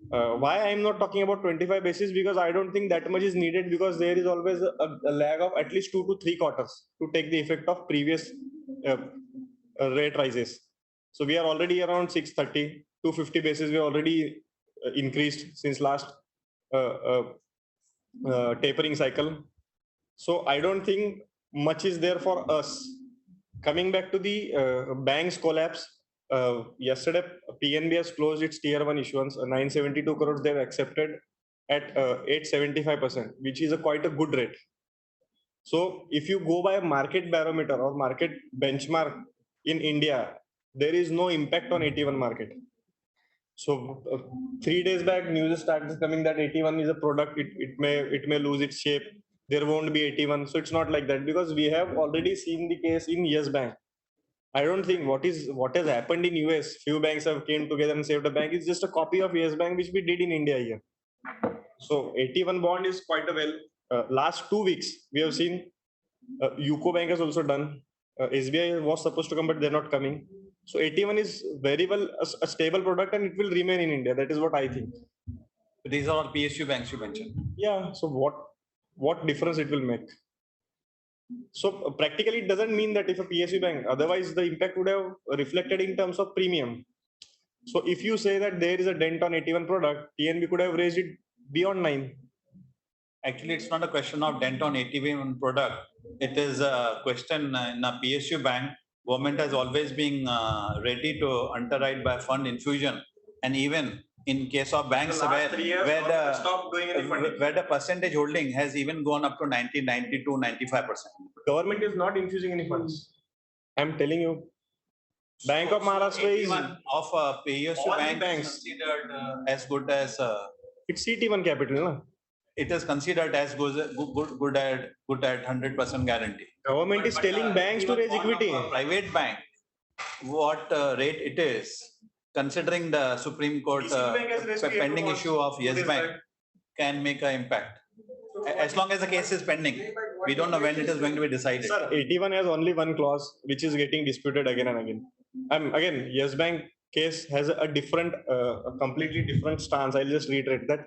Why I am not talking about 25 basis? Because I don't think that much is needed, because there is always a lag of at least 2 to 3 quarters to take the effect of previous rate rises. So we are already around 630, 250 basis. We already increased since last tapering cycle. So I don't think much is there for us. Coming back to the bank's collapse, yesterday PNB has closed its tier 1 issuance, 972 crores they've accepted at 875%, which is quite a good rate. So if you go by a market barometer or market benchmark in India, there is no impact on 81 market. So 3 days back, news started coming that 81 is a product. It may lose its shape. There won't be 81. So it's not like that, because we have already seen the case in Yes Bank. I don't think what has happened in US. Few banks have came together and saved a bank. It's just a copy of Yes Bank which we did in India here. So 81 bond is quite a well. Last 2 weeks we have seen UCO Bank has also done. SBI was supposed to come, but they're not coming. So 81 is very well a stable product, and it will remain in India. That is what I think. These are all PSU banks you mentioned. Yeah. So what difference it will make? So practically it doesn't mean that if a PSU bank, otherwise the impact would have reflected in terms of premium. So if you say that there is a dent on 81 product, TNB could have raised it beyond 9. Actually, it's not a question of dent on 81 product. It is a question in a PSU bank. Government has always been ready to underwrite by fund infusion, and even in case of banks where the percentage holding has even gone up to 90, 92, 95%. Government is not infusing any funds. I'm telling you. Bank of Maharashtra is of a PSU bank considered as good as it's CT1 capital, no? It is considered as good at 100% guarantee. Government is telling banks to raise equity. Private bank, what rate it is, considering the Supreme Court pending issue of Yes Bank, can make an impact. As long as the case is pending, we don't know when it is going to be decided. Sir, 81 has only one clause which is getting disputed again and again. Again, Yes Bank case has a different, a completely different stance. I'll just reiterate that.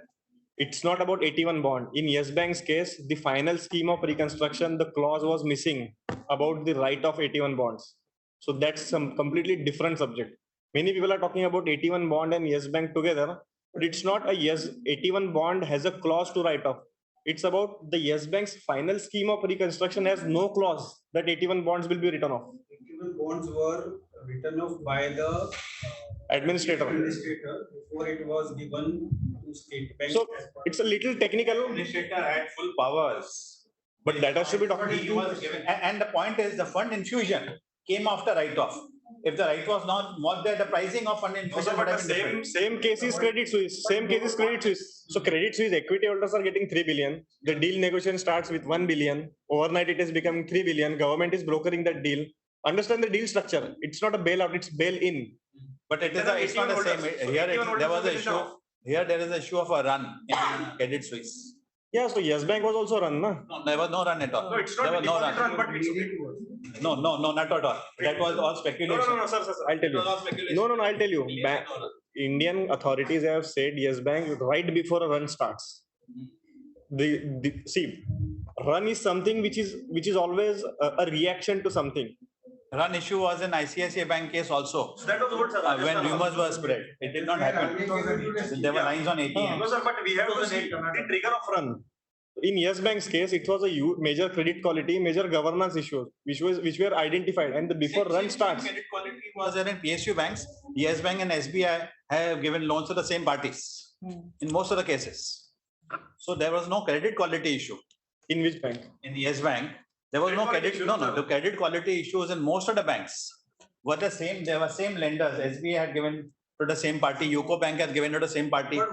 It's not about 81 bond. In Yes Bank's case, the final scheme of reconstruction, the clause was missing about the right of 81 bonds. So that's some completely different subject. Many people are talking about 81 bond and Yes Bank together, but it's not a 81 bond has a clause to write off. It's about the Yes Bank's final scheme of reconstruction has no clause that 81 bonds will be written off. 81 bonds were written off by the administrator before it was given to state bank. So it's a little technical. Administrator had full powers, but that has to be documented. And the point is, the fund infusion came after write-off. If the right was not there, the pricing of fund infusion would have been different. Same case is Credit Suisse. Same case is Credit Suisse. So Credit Suisse equity holders are getting 3 billion. The deal negotiation starts with 1 billion. Overnight it is becoming 3 billion. Government is brokering that deal. Understand the deal structure. It's not a bailout, it's bail-in. But it's not the same. Here there was an issue. Here there is an issue of a run in Credit Suisse. Yeah, so Yes Bank was also run, na? No, there was no run at all. No, it's not there was no run. But it's no, not at all. That was all speculation. No, sir. I'll tell you. No, I'll tell you. Indian authorities have said Yes Bank right before a run starts. See, run is something which is always a reaction to something. Run issue was in ICICI Bank case also. So that was good, sir. When rumors were spread, it did not happen. There were lines on ATM. No, sir, but we have to see the trigger of run. In Yes Bank's case, it was a major credit quality, major governance issues, which were identified, and before run starts. Credit quality was there in PSU banks. Yes Bank and SBI have given loans to the same parties in most of the cases. So there was no credit quality issue. In which bank? In Yes Bank. There was no credit. No. The credit quality issues in most of the banks were the same. There were same lenders. SBI had given to the same party. UCO Bank had given to the same party. But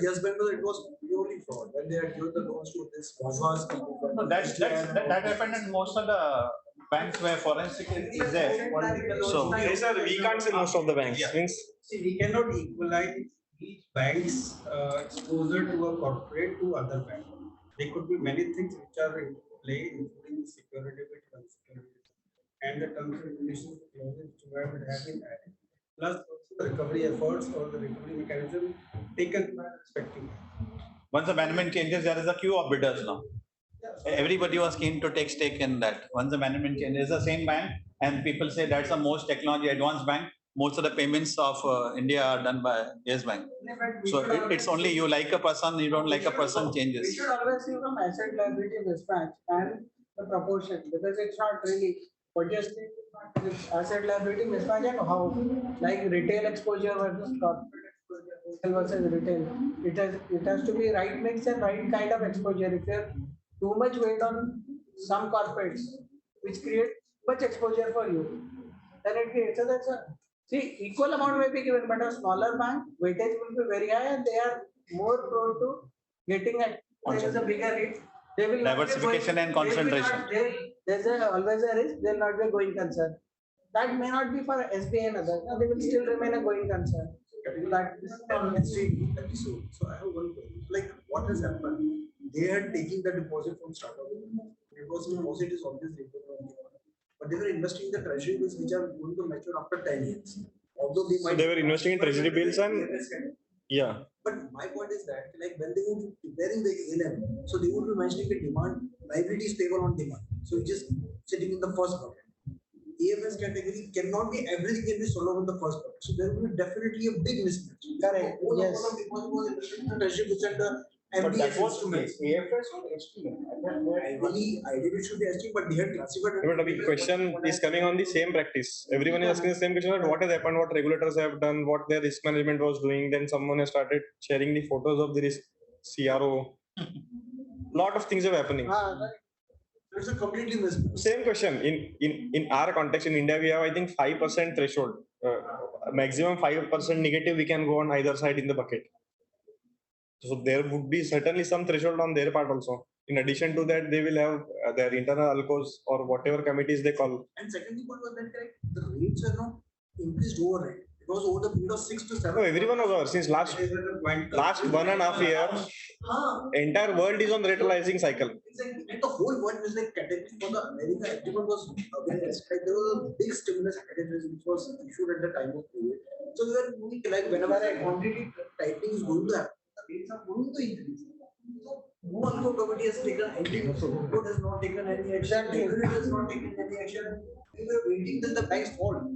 Yes Bank, it was purely fraud when they had given the loans to this bourgeois company. No, that happened in most of the banks where forensic is there. So we can't say most of the banks. Yeah. See, we cannot equalize each bank's exposure to a corporate to other bank. There could be many things which are in play, including security with unsecurity, and the terms and conditions clauses which have been added, plus also the recovery efforts or the recovery mechanism taken by respective. Once the management changes, there is a queue of bidders now. Everybody was keen to take stake in that. Once the management change, it's the same bank, and people say that's the most technology advanced bank. Most of the payments of India are done by Yes Bank. So it's only you like a person, you don't like a person changes. We should always see from asset liability mismatch and the proportion, because it's not really what you're saying, it's asset liability mismatch and how, like retail exposure versus corporate exposure, wholesale versus retail. It has to be right mix and right kind of exposure. If you're too much weight on some corporates, which create much exposure for you, then it creates. So that's a see equal amount may be given, but a smaller bank weightage will be very high, and they are more prone to getting a there is a bigger risk. They will not be Diversification going, and concentration. There's always a risk. They'll not be a going concern. That may not be for SBI and others. They will still remain a going concern. That is episode. So I have one question. Like, what has happened? They are taking the deposit from startup. Because deposit is always taken from the owner. But they were investing in the treasury bills which are going to mature after 10 years. Although they might. So they were investing in treasury bills and. Yeah. But my point is that, like, when they would be preparing the ALM, so they would be mentioning the demand, liability is payable on demand. So it's just sitting in the first bucket. AFS category cannot be, everything can be sold over the first bucket. So there will be definitely a big mismatch. Correct. Yes. The treasury bills and the MBS instruments. AFS or STM? Ideally, it should be STM, but they had classified. But the question is coming on the same practice. Everyone is asking the same question: what has happened? What regulators have done? What their risk management was doing? Then someone has started sharing the photos of the risk CRO. Lot of things are happening. It's a completely mismatch. Same question. In our context in India, we have I think 5% threshold. Maximum 5% negative we can go on either side in the bucket. So there would be certainly some threshold on their part also. In addition to that, they will have their internal alcos or whatever committees they call. And secondly, what was that correct? The rates are not increased overnight. It was over the period of 6 to 7. No, everyone was over since last 1.5 years. Entire world is on retailizing cycle. Exactly. And the whole world was like category for the America. Everyone was aware. Like there was a big stimulus package which was issued at the time of COVID. So we were moving like whenever a quantity tightening is going to happen, the rates are going to increase. So no alco committee has taken anything. So board has not taken any action. Regulator has not taken any action. We were waiting till the banks fall.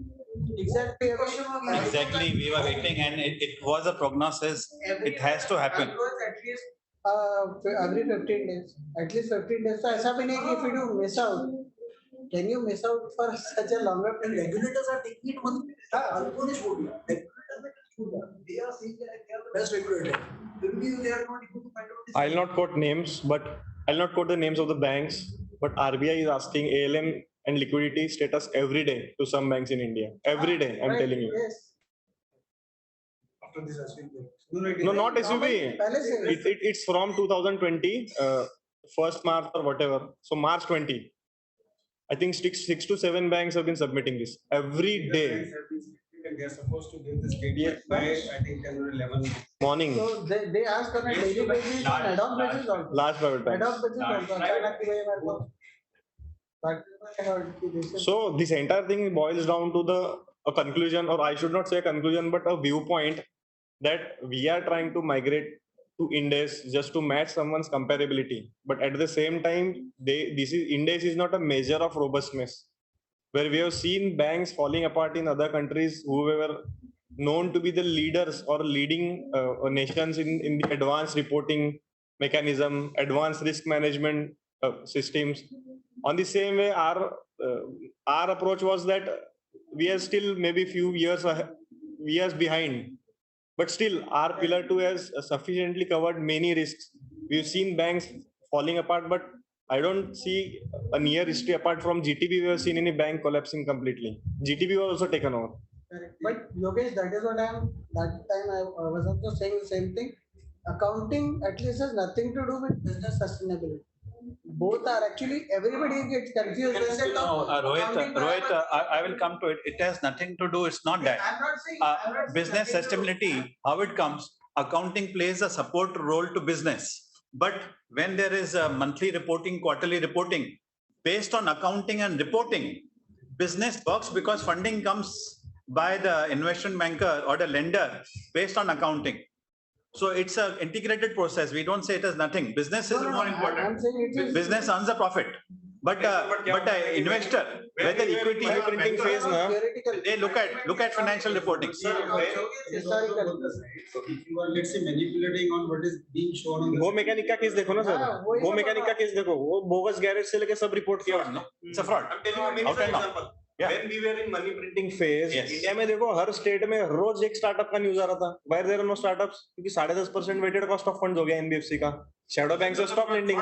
Exactly. Exactly, we were waiting, and it was a prognosis. It has to happen. At least every 15 days. At least 15 days. So ऐसा भी नहीं कि if you do miss out, can you miss out for such a longer period? Regulators are taking it one. Alco ने छोड़ दिया. They are saying that they are the best regulator. They are not able to find out. I'll not quote names, but I'll not quote the names of the banks. But RBI is asking ALM and liquidity status every day to some banks in India. Every day, I'm telling you. Yes. After this SUV. No, not SUV. It's from 2020, 1st March or whatever. So March 20. I think six to 7 banks have been submitting this every day. They're supposed to give the statement by I think 10 or 11 morning. So they ask on a daily basis, on ad hoc basis also. Large private banks. Ad hoc basis also. अचानक की वजह मेरे को So this entire thing boils down to a conclusion, or I should not say a conclusion, but a viewpoint that we are trying to migrate to index just to match someone's comparability. But at the same time, index is not a measure of robustness. Where we have seen banks falling apart in other countries who were known to be the leaders or leading nations in the advanced reporting mechanism, advanced risk management systems. On the same way, our approach was that we are still maybe few years behind, but still our pillar 2 has sufficiently covered many risks. We've seen banks falling apart, but I don't see a near history apart from GTB. We have seen any bank collapsing completely. GTB was also taken over. But Yogesh, that is what that time I was also saying the same thing. Accounting at least has nothing to do with business sustainability. Both are actually, everybody gets confused. Rohit, I will come to it. It has nothing to do. It's not that. I'm not saying business sustainability, how it comes, accounting plays a support role to business. But when there is a monthly reporting, quarterly reporting, based on accounting and reporting, business works because funding comes by the investment banker or the lender based on accounting. So it's an integrated process. We don't say it as nothing. Business is more important. I'm saying it is. Business earns a profit. But investor, whether equity or printing phase now, they look at financial reporting. So if you are, let's say, manipulating on what is being shown on वो mechanic का case देखो ना sir, वो mechanic का case देखो, वो bogus garage से लेके सब रिपोर्ट किया उसने. It's a fraud. I'm telling you many example. When we were in money printing phase, India में देखो हर स्टेट में रोज एक स्टार्टअप का न्यूज आ रहा था. Why there are no startups? क्योंकि 10.5% वेटेड कॉस्ट ऑफ फंड्स हो गया NBFC का. शैडो बैंक से स्टॉक लेंडिंग.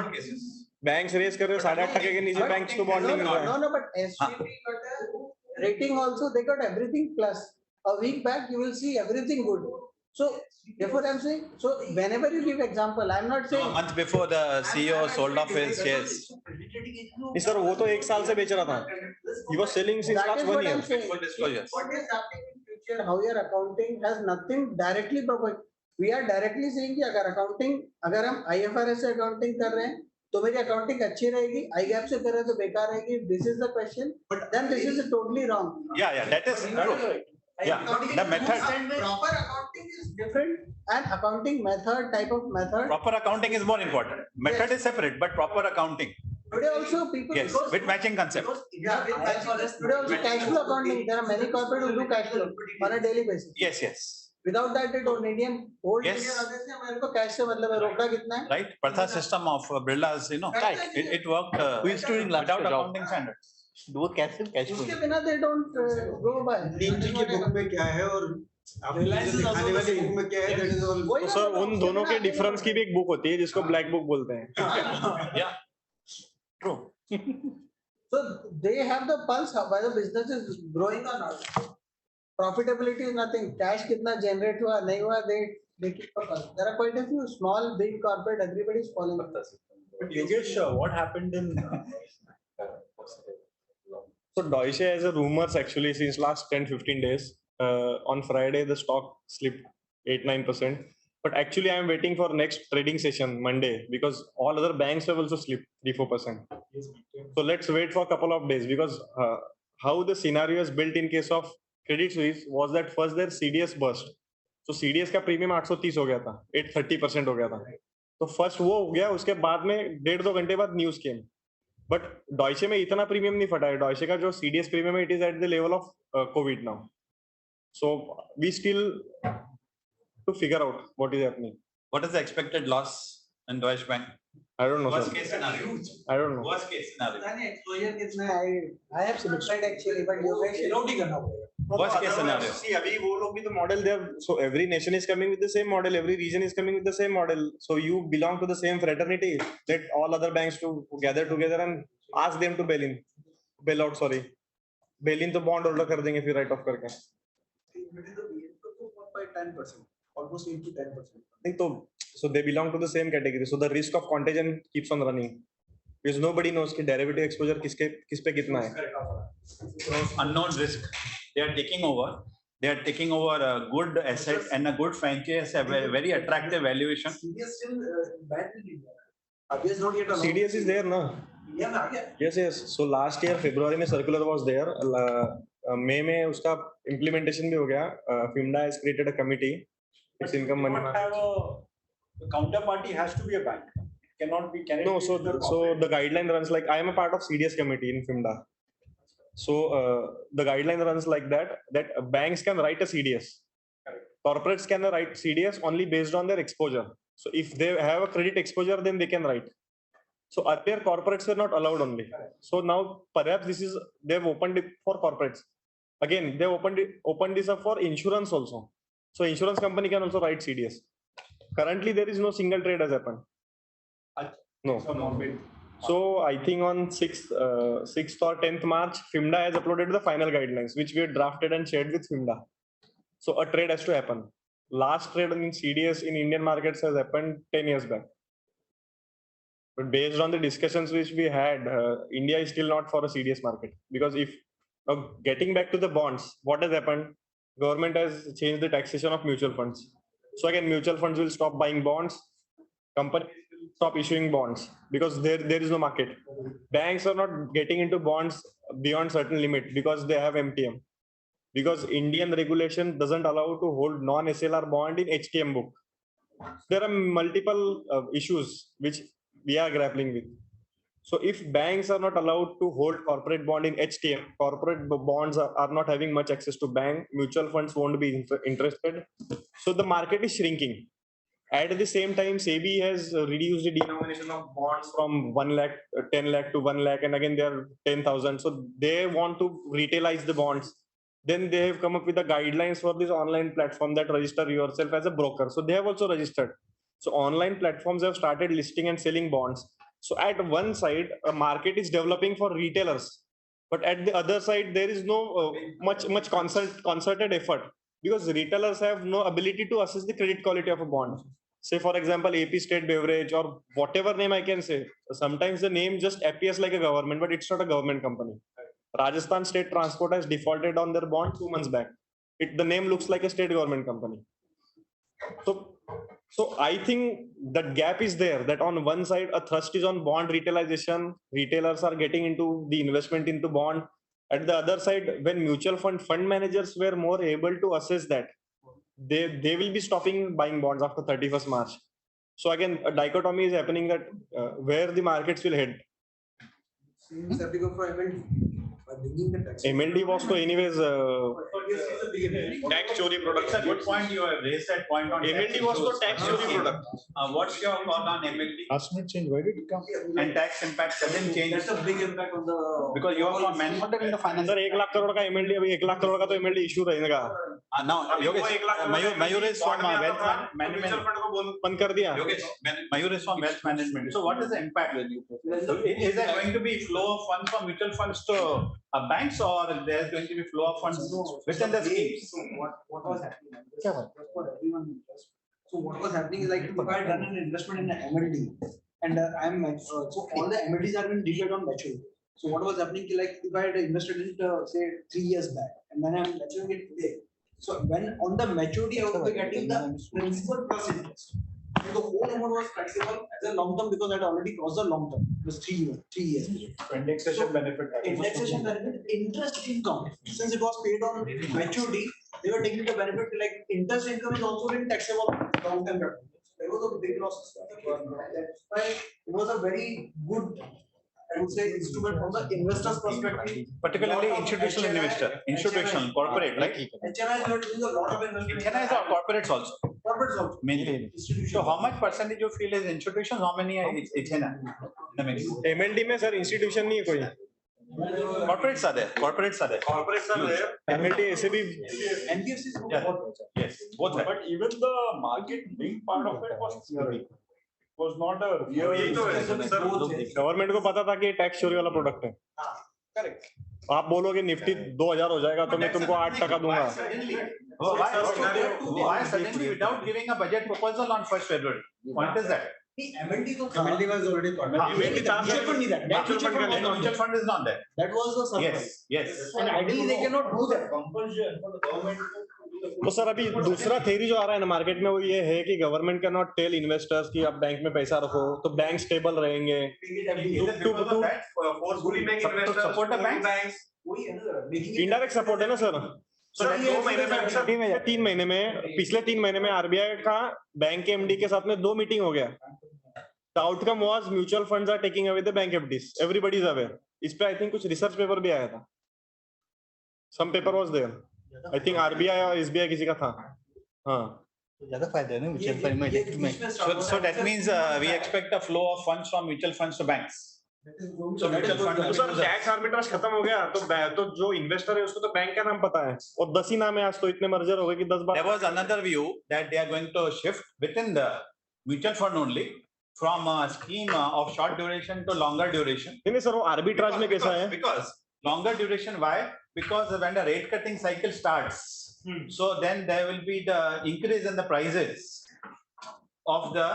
बैंक्स रेस कर रहे हैं 8.5% के नीचे बैंक्स को बॉन्ड नहीं मिल रहा है. No, but SVB got a rating also. They got everything plus. A week back, you will see everything good. So therefore, I'm saying. So whenever you give example, I'm not saying. A month before the CEO sold off his shares. नहीं sir, वो तो 1 साल से बेच रहा था. He was selling since last 1 year. What is happening in future? How your accounting has nothing directly proposed. We are directly saying कि अगर accounting, अगर हम IFRS से accounting कर रहे हैं, तो मेरी accounting अच्छी रहेगी. IGAAP से कर रहे हैं तो बेकार रहेगी. This is the question. But then this is totally wrong. Yeah, that is true. Yeah, the method. Proper accounting is different, and accounting method, type of method. Proper accounting is more important. Method is separate, but proper accounting. Today also people. Yes, with matching concept. Yeah, with matching. Today also cash flow accounting. There are many corporate who do cash flow on a daily basis. Yes. Without that, they don't. Old Yes. Indian others से हमारे को cash से मतलब है, रोकड़ा कितना है? Right, Partha system of Birla's, it worked Who is doing last without job? accounting standards. Do a cash flow. उसके बिना they don't go by. नीम जी की बुक में क्या है और आपको जो दिखाने वाली बुक में क्या है, that is all. तो सर उन दोनों के डिफरेंस की भी एक बुक होती है जिसको ब्लैक बुक बोलते हैं. Yeah, true. So they have the pulse how whether business is growing or not. Profitability is nothing. Cash कितना generate हुआ नहीं हुआ, they keep a pulse. There are quite a few small, big corporate. Everybody is following. But Yogesh, what happened in? So Deutsche has a rumors actually since last 10-15 days. On Friday the stock slipped 8-9%. But actually I am waiting for next trading session Monday because all other banks have also slipped 3-4%. So let's wait for a couple of days because how the scenario is built in case of Credit Suisse was that first their CDS burst. So CDS का premium 830 हो गया था, 830% हो गया था. तो first वो हो गया, उसके बाद में 1.5-2 घंटे बाद न्यूज केम. बट डॉइचे में इतना प्रीमियम नहीं फटा है. डॉइचे का जो CDS प्रीमियम है, it is at the level of Covid now. So we still to figure out what is happening. What is the expected loss in Deutsche Bank? I don't know. Worst case scenario. I don't know. Worst case scenario. Exposure कितना है? I have simplified actually, but Yogesh not करना पड़ेगा. Worst case scenario. See, अभी वो लोग भी तो model they. So every nation is coming with the same model. Every region is coming with the same model. So you belong to the same fraternity. Let all other banks to gather together and ask them to bail in, bail out. Sorry, bail in तो bond order कर देंगे फिर write off करके. By 10%, almost 8-10%. नहीं तो so they belong to the same category. So the risk of contagion keeps on running because nobody knows कि derivative exposure किस पे कितना है. Unknown risk. They are taking over. They are taking over a good asset and a good franchise, a very attractive valuation. CDS still banned in India. Obviously not yet allowed. CDS is there, na? Yes. So last year February में circular was there. May में उसका implementation भी हो गया. FIMDA has created a committee. Fixed income money market. The counterparty has to be a bank. It cannot be. No, so the guideline runs like I am a part of CDS committee in FIMDA. So the guideline runs like that banks can write a CDS. Corporates can write CDS only based on their exposure. So if they have a credit exposure, then they can write. So earlier corporates were not allowed only. So now perhaps they've opened it for corporates. Again, they opened this up for insurance also. So insurance company can also write CDS. Currently there is no single trade has happened. No. So I think on 6th or 10th March, FIMDA has uploaded the final guidelines, which we had drafted and shared with FIMDA. So a trade has to happen. Last trade in CDS in Indian markets has happened 10 years back. But based on the discussions which we had, India is still not for a CDS market. Because if getting back to the bonds, what has happened? Government has changed the taxation of mutual funds. So again, mutual funds will stop buying bonds. Companies will stop issuing bonds because there is no market. Banks are not getting into bonds beyond certain limit because they have MTM. Because Indian regulation doesn't allow to hold non-SLR bond in HTM book. there are multiple issues which we are grappling with. So if banks are not allowed to hold corporate bond in HTM, corporate bonds are not having much access to bank, mutual funds won't be interested. So the market is shrinking. At the same time, SEBI has reduced the denomination of bonds from 1 lakh, 10 lakh to 1 lakh, and again they are 10,000. So they want to retailize the bonds. Then they have come up with the guidelines for this online platform that register yourself as a broker. So they have also registered. So online platforms have started listing and selling bonds. So at one side, a market is developing for retailers, but at the other side, there is no much concerted effort because retailers have no ability to assess the credit quality of a bond. Say, for example, AP State Beverage or whatever name I can say. Sometimes the name just appears like a government, but it's not a government company. Rajasthan State Transport has defaulted on their bond 2 months back. The name looks like a state government company. So I think that gap is there, that on one side, a thrust is on bond retailization. Retailers are getting into the investment into bond. At the other side, when mutual fund managers were more able to assess that, they will be stopping buying bonds after 31st March. So again, a dichotomy is happening that where the markets will head. Seems applicable for MLD. MLD was to anyways tax chori product. It's a good point you have raised that point on MLD was to tax chori product. What's your thought on MLD? Last minute change, why did it come? And tax impact sudden change. That's a big impact on the. Because you are from management in the finance. Sir, 1 lakh crore का MLD अभी 1 lakh crore का तो MLD issue रहेगा. Now, Yogesh, Mayur is from wealth management. बंद कर दिया. Yogesh, Mayur is from wealth management. So what is the impact? Is there going to be flow of funds from mutual funds to banks, or there's going to be flow of funds within the schemes? What was happening? Just for everyone interest. So what was happening is like if I had done an investment in an MLD and so all the MLDs are being declared on maturity. So what was happening like if I had invested in it say 3 years back and then I'm maturing it today. So when on the maturity I will be getting the principal plus interest. So the whole amount was taxable as a long term because I had already crossed the long term. It was 3 years. So indexation benefit. Indexation benefit, interest income. Since it was paid on maturity, they were taking the benefit like interest income is also being taxable long term. There was a big loss. That's why it was a very good, I would say, instrument from the investor's perspective. Particularly institutional investor, institutional, corporate, right? HNI is doing a lot of investment. HNIs are corporates also. Corporates also. Mainly. So how much percentage you feel is institutions? How many are HNI? MLD में sir institution नहीं है कोई. Corporates are there. Corporates are there. MLD ऐसे भी. NBFCs. Yes, both are. But even the market link part of it was not a real. Government को पता था कि टैक्स चोरी वाला प्रोडक्ट है. Correct. आप बोलोगे निफ्टी 2000 हो जाएगा तो मैं तुमको 8% दूंगा. Why suddenly without giving a budget proposal on 1st February? What is that? MLD was already part. Mutual fund is not there. That was the surprise. Yes. And ideally they cannot do that. Compulsion for the government. तो sir अभी दूसरा theory जो आ रहा है ना market में वो ये है कि government can not tell investors कि आप बैंक में पैसा रखो तो बैंक स्टेबल रहेंगे. इनडायरेक्ट सपोर्ट है ना सर. तीन महीने में पिछले 3 महीने में आरबीआई का बैंक के एमडी के साथ में 2 मीटिंग हो गया. The outcome was mutual funds are taking away the bank FDs. Everybody is aware. इस पे आई थिंक कुछ रिसर्च पेपर भी आया था. Some paper was there. I think RBI और एसबीआई किसी का था. हाँ. ज्यादा फायदा है ना म्यूचुअल फंड में. So that means we expect a flow of funds from mutual funds to banks. तो सर टैक्स आर्बिट्राज खत्म हो गया तो जो इन्वेस्टर है उसको तो बैंक का नाम पता है और 10 ही नाम है. आज तो इतने मर्जर हो गए कि 10 बार. There was another view that they are going to shift within the mutual fund only from a scheme of short duration to longer duration. नहीं सर वो आर्बिट्राज में कैसा है? Because longer duration, why? Because when the rate cutting cycle starts, so then there will be the increase in the prices of the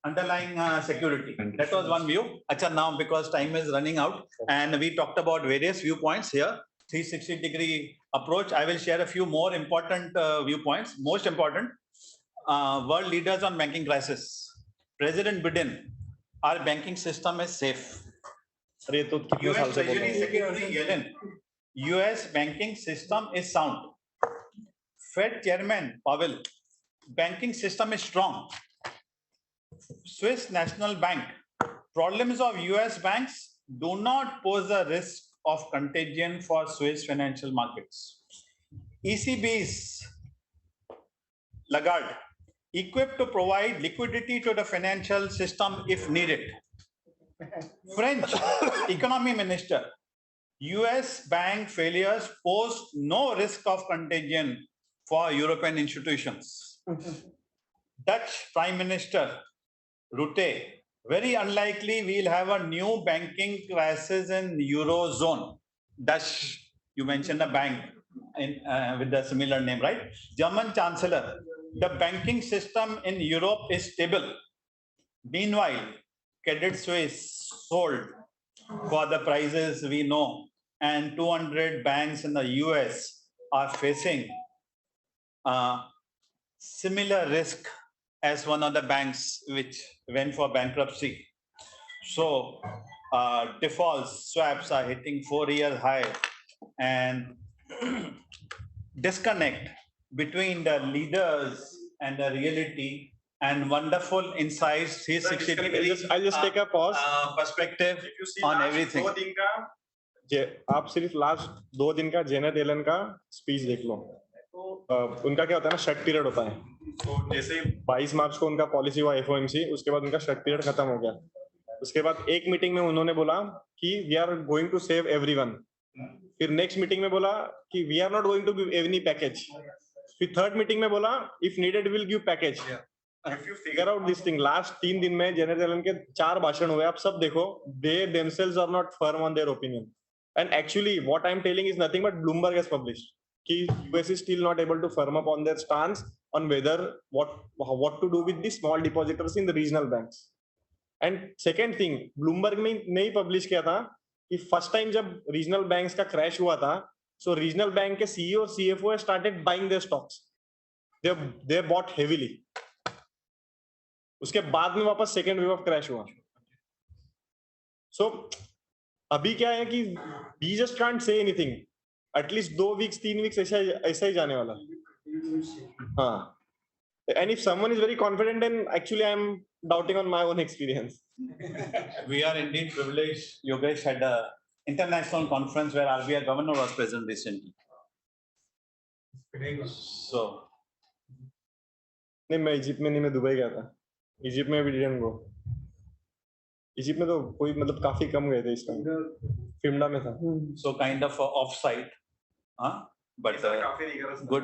underlying security. That was one view. Acha, now because time is running out and we talked about various viewpoints here, 360-degree approach. I will share a few more important viewpoints. Most important, world leaders on banking crisis. President Biden, our banking system is safe. US Treasury Secretary Yellen, US banking system is sound. Fed Chairman Powell, banking system is strong. Swiss National Bank. Problems of US banks do not pose a risk of contagion for Swiss financial markets. ECB's Lagarde, equipped to provide liquidity to the financial system if needed. French economy minister, US bank failures pose no risk of contagion for European institutions. Dutch Prime Minister Rutte, very unlikely we'll have a new banking crisis in Eurozone. Dutch, you mentioned a bank with a similar name, right? German Chancellor, the banking system in Europe is stable. Meanwhile, Credit Suisse sold for the prices we know, and 200 banks in the US are facing similar risk as one of the banks which went for bankruptcy. So defaults, swaps are hitting 4-year high, and disconnect between the leaders and the reality and wonderful insights 360 I'll just take a pause. Perspective on everything. आप सिर्फ last 2 दिन का Janet Elon का speech देख लो. उनका क्या होता है ना, शट पीरियड होता है. तो जैसे 22 मार्च को उनका पॉलिसी हुआ FOMC, उसके बाद उनका शट पीरियड खत्म हो गया. उसके बाद एक मीटिंग में उन्होंने बोला कि we are going to save everyone. फिर नेक्स्ट मीटिंग में बोला कि we are not going to give any package. फिर थर्ड मीटिंग में बोला if needed will give package. If you figure out this thing, last 3 दिन में जेनेट एलन के 4 भाषण हुए. आप सब देखो, they themselves are not firm on their opinion. And actually, what I'm telling is nothing but Bloomberg has published. US is still not able to firm up on their stance on whether what to do with the small depositors in the regional banks. And second thing, Bloomberg ने ही publish किया था कि first time जब regional banks का crash हुआ था, so regional bank के CEO और CFO have started buying their stocks. They bought heavily. उसके बाद में वापस second wave of crash हुआ. So अभी क्या है कि we just can't say anything. At least 2 weeks, 3 weeks ऐसा ही जाने वाला. हाँ. And if someone is very confident, then actually I'm doubting on my own experience. We are indeed privileged. Yogesh had an international conference where RBI governor was present recently. So. नहीं, मैं Egypt में नहीं, मैं Dubai गया था. Egypt में भी didn't go. Egypt में तो कोई मतलब काफी कम गए थे इस टाइम. फिमडा में था. So kind of off-site, हाँ? But good.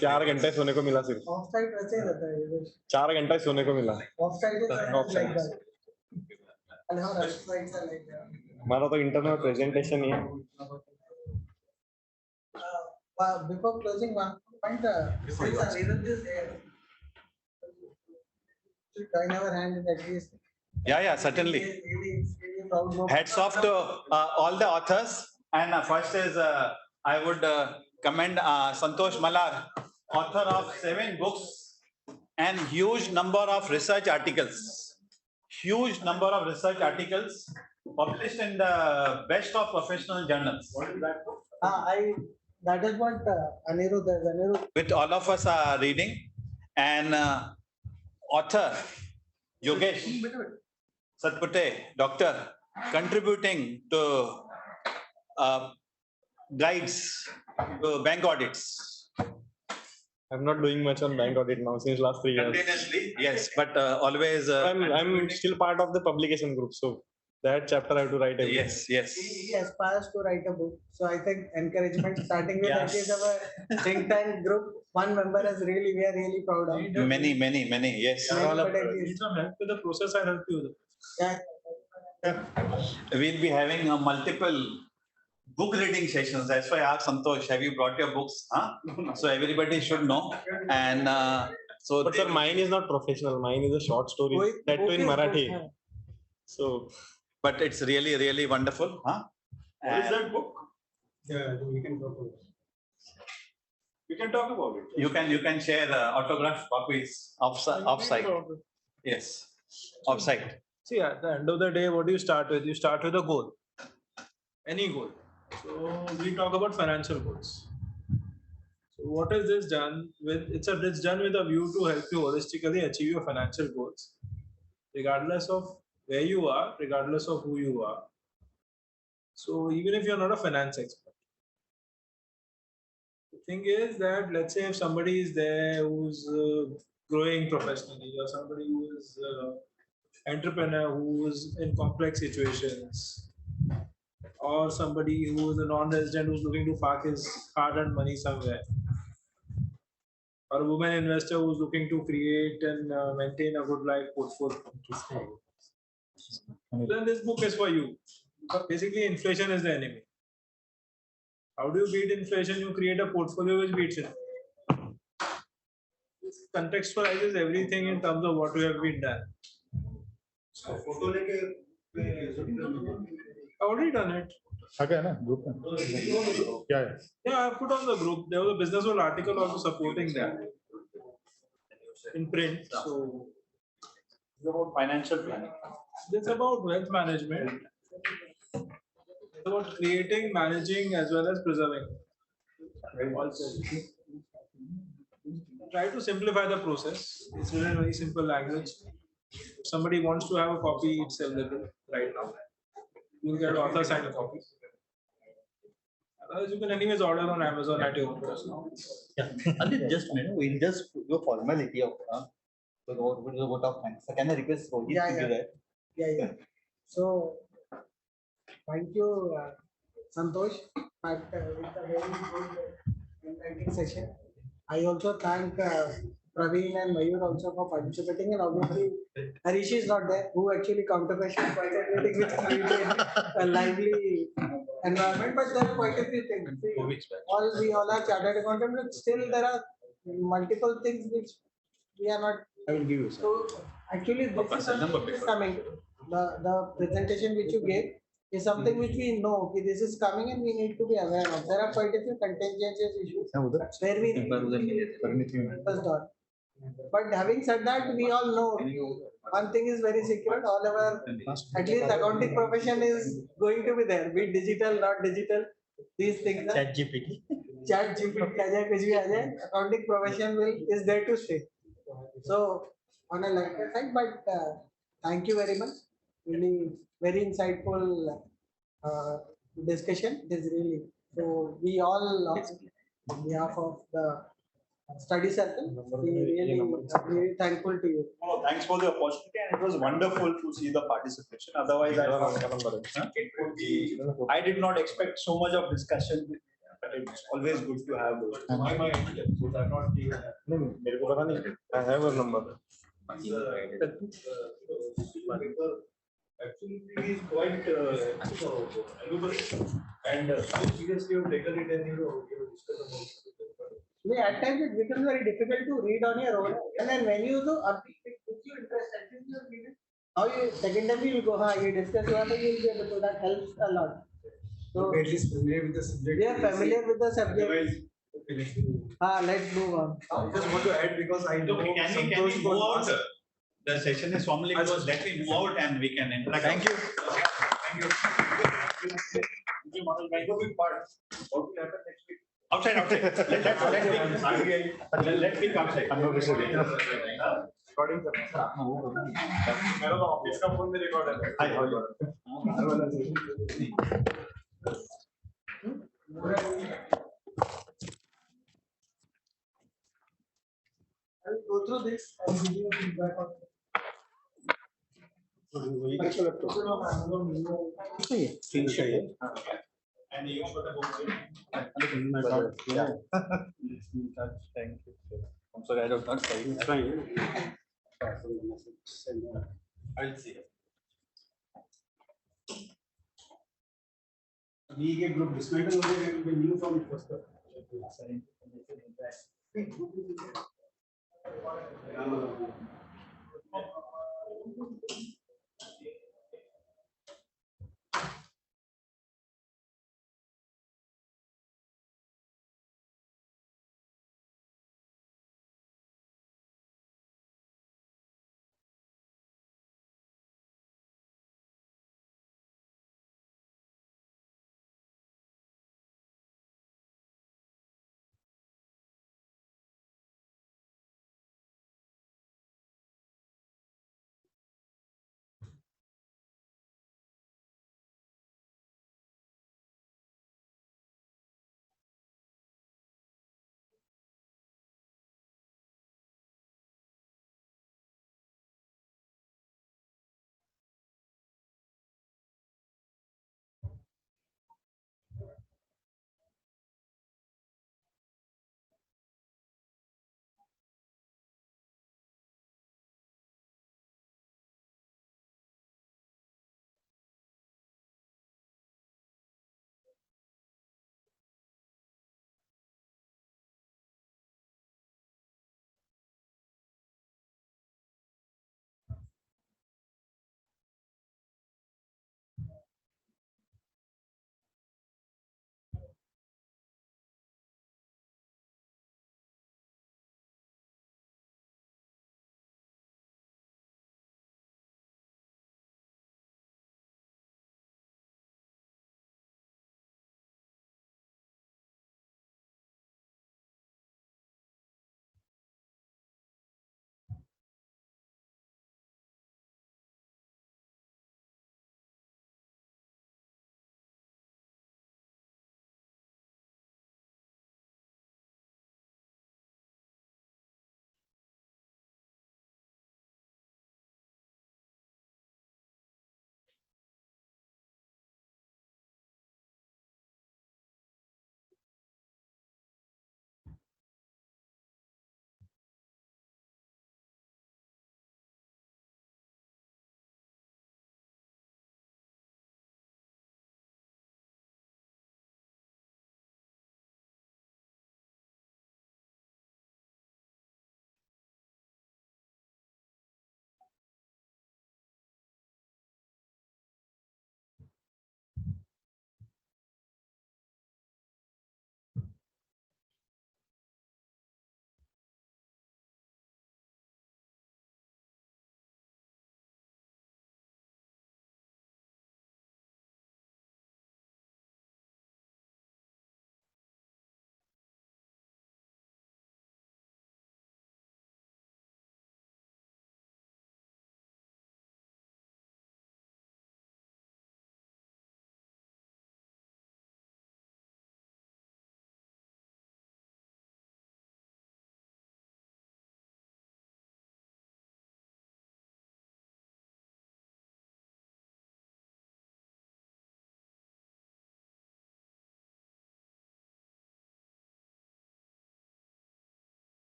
4 घंटे सोने को मिला सिर्फ. Off-site वैसे ही रहता है. 4 घंटे सोने को मिला. Off-site is like that. And how off-sites are like that. हमारा तो इंटरनल प्रेजेंटेशन ही है. Before closing, one point. Join our hand in at least. Yeah, certainly. Hats off to all the authors. And first is I would commend Santosh Malar, author of 7 books and huge number of research articles. Huge number of research articles published in the best of professional journals. What is that book? That is what Anirudh. Which all of us are reading. And author Yogesh Satpute, doctor, contributing to guides to bank audits. I'm not doing much on bank audit now since last 3 years. Continuously, yes, but always. I'm still part of the publication group, so that chapter I have to write. Yes. He aspires to write a book. So I think encouragement starting with that is our think tank group. One member is we are really proud of. Many, yes. Help with the process, I help you. Yeah. We'll be having multiple book reading sessions. That's why I asked Santosh, have you brought your books? Huh? So everybody should know. And so. But sir, mine is not professional. Mine is a short story that too in Marathi. So. But it's really, really wonderful. Huh? What is that book? Yeah, we can talk about it. We can talk about it. You can share autographed copies off-site. Yes, off-site. See, at the end of the day, what do you start with? You start with a goal. Any goal. So we talk about financial goals. So what is this done with? It's done with a view to help you holistically achieve your financial goals. regardless of where you are, regardless of who you are. So even if you're not a finance expert, the thing is that let's say if somebody is there who's growing professionally, or somebody who is entrepreneur who is in complex situations, or somebody who is a non-resident who's looking to park his hard-earned money somewhere, or a woman investor who's looking to create and maintain a good life portfolio, then this book is for you. Basically, inflation is the enemy. How do you beat inflation? You create a portfolio which beats it. This contextualizes everything in terms of what we have been done. I've already done it. Okay, na group. Yeah. Yeah, I put on the group. There was a business world article also supporting that in print. So it's about financial planning. It's about wealth management. It's about creating, managing, as well as preserving. Also, try to simplify the process. It's written in very simple language. If somebody wants to have a copy, it's available right now. You'll get author signed a copy. Otherwise, you can anyways order on Amazon at your own cost. Yeah, Aditya, just we just do formality of the vote of thanks. So can I request Rohit to do that? Yeah. So, thank you, Santosh, for with a very good enlightening session. I also thank Praveen and Mayur also for participating, and obviously Harish is not there, who actually countermeasured quite everything, which created a lively environment. But there are quite a few things. We all are chartered accountant, but still there are multiple things which we are not. I will give you. So actually, this is something which is coming. The presentation which you gave is something which we know okay, this is coming and we need to be aware of. There are quite a few contingencies issues where we need to focus on. But having said that, we all know one thing is very secure. All our at least accounting profession is going to be there. Be it digital, not digital. These things. Chat GPT. Chat GPT. Accounting profession is there to stay. So on a lighter side, but thank you very much. Really very insightful discussion. It is really so we all on behalf of the study circle, we really thankful to you. Oh, thanks for the opportunity, and it was wonderful to see the participation. Otherwise, I did not expect so much of discussion, but it's always good to have those. I have a number. Actually, he is quite valuable, and how seriously you have taken it, and you discuss about it. At times it becomes very difficult to read on your own, and then when you do, it puts you interest. Now you second time you go, you discuss what you will be able to. That helps a lot. So at least familiar with the subject. We are familiar with the subject. Let's move on. I just want to add because I know Can we move out? The session is formally closed. Let me move out and we can interact. Thank you. Thank you. What will happen next week? Outside. Let me come outside. Recording मेरा तो office का phone में record I will go through this and give you feedback on And you for the book. Yeah. Thank you. I'm sorry, I don't know. It's fine. I'll see. We group dismantle and we new from first.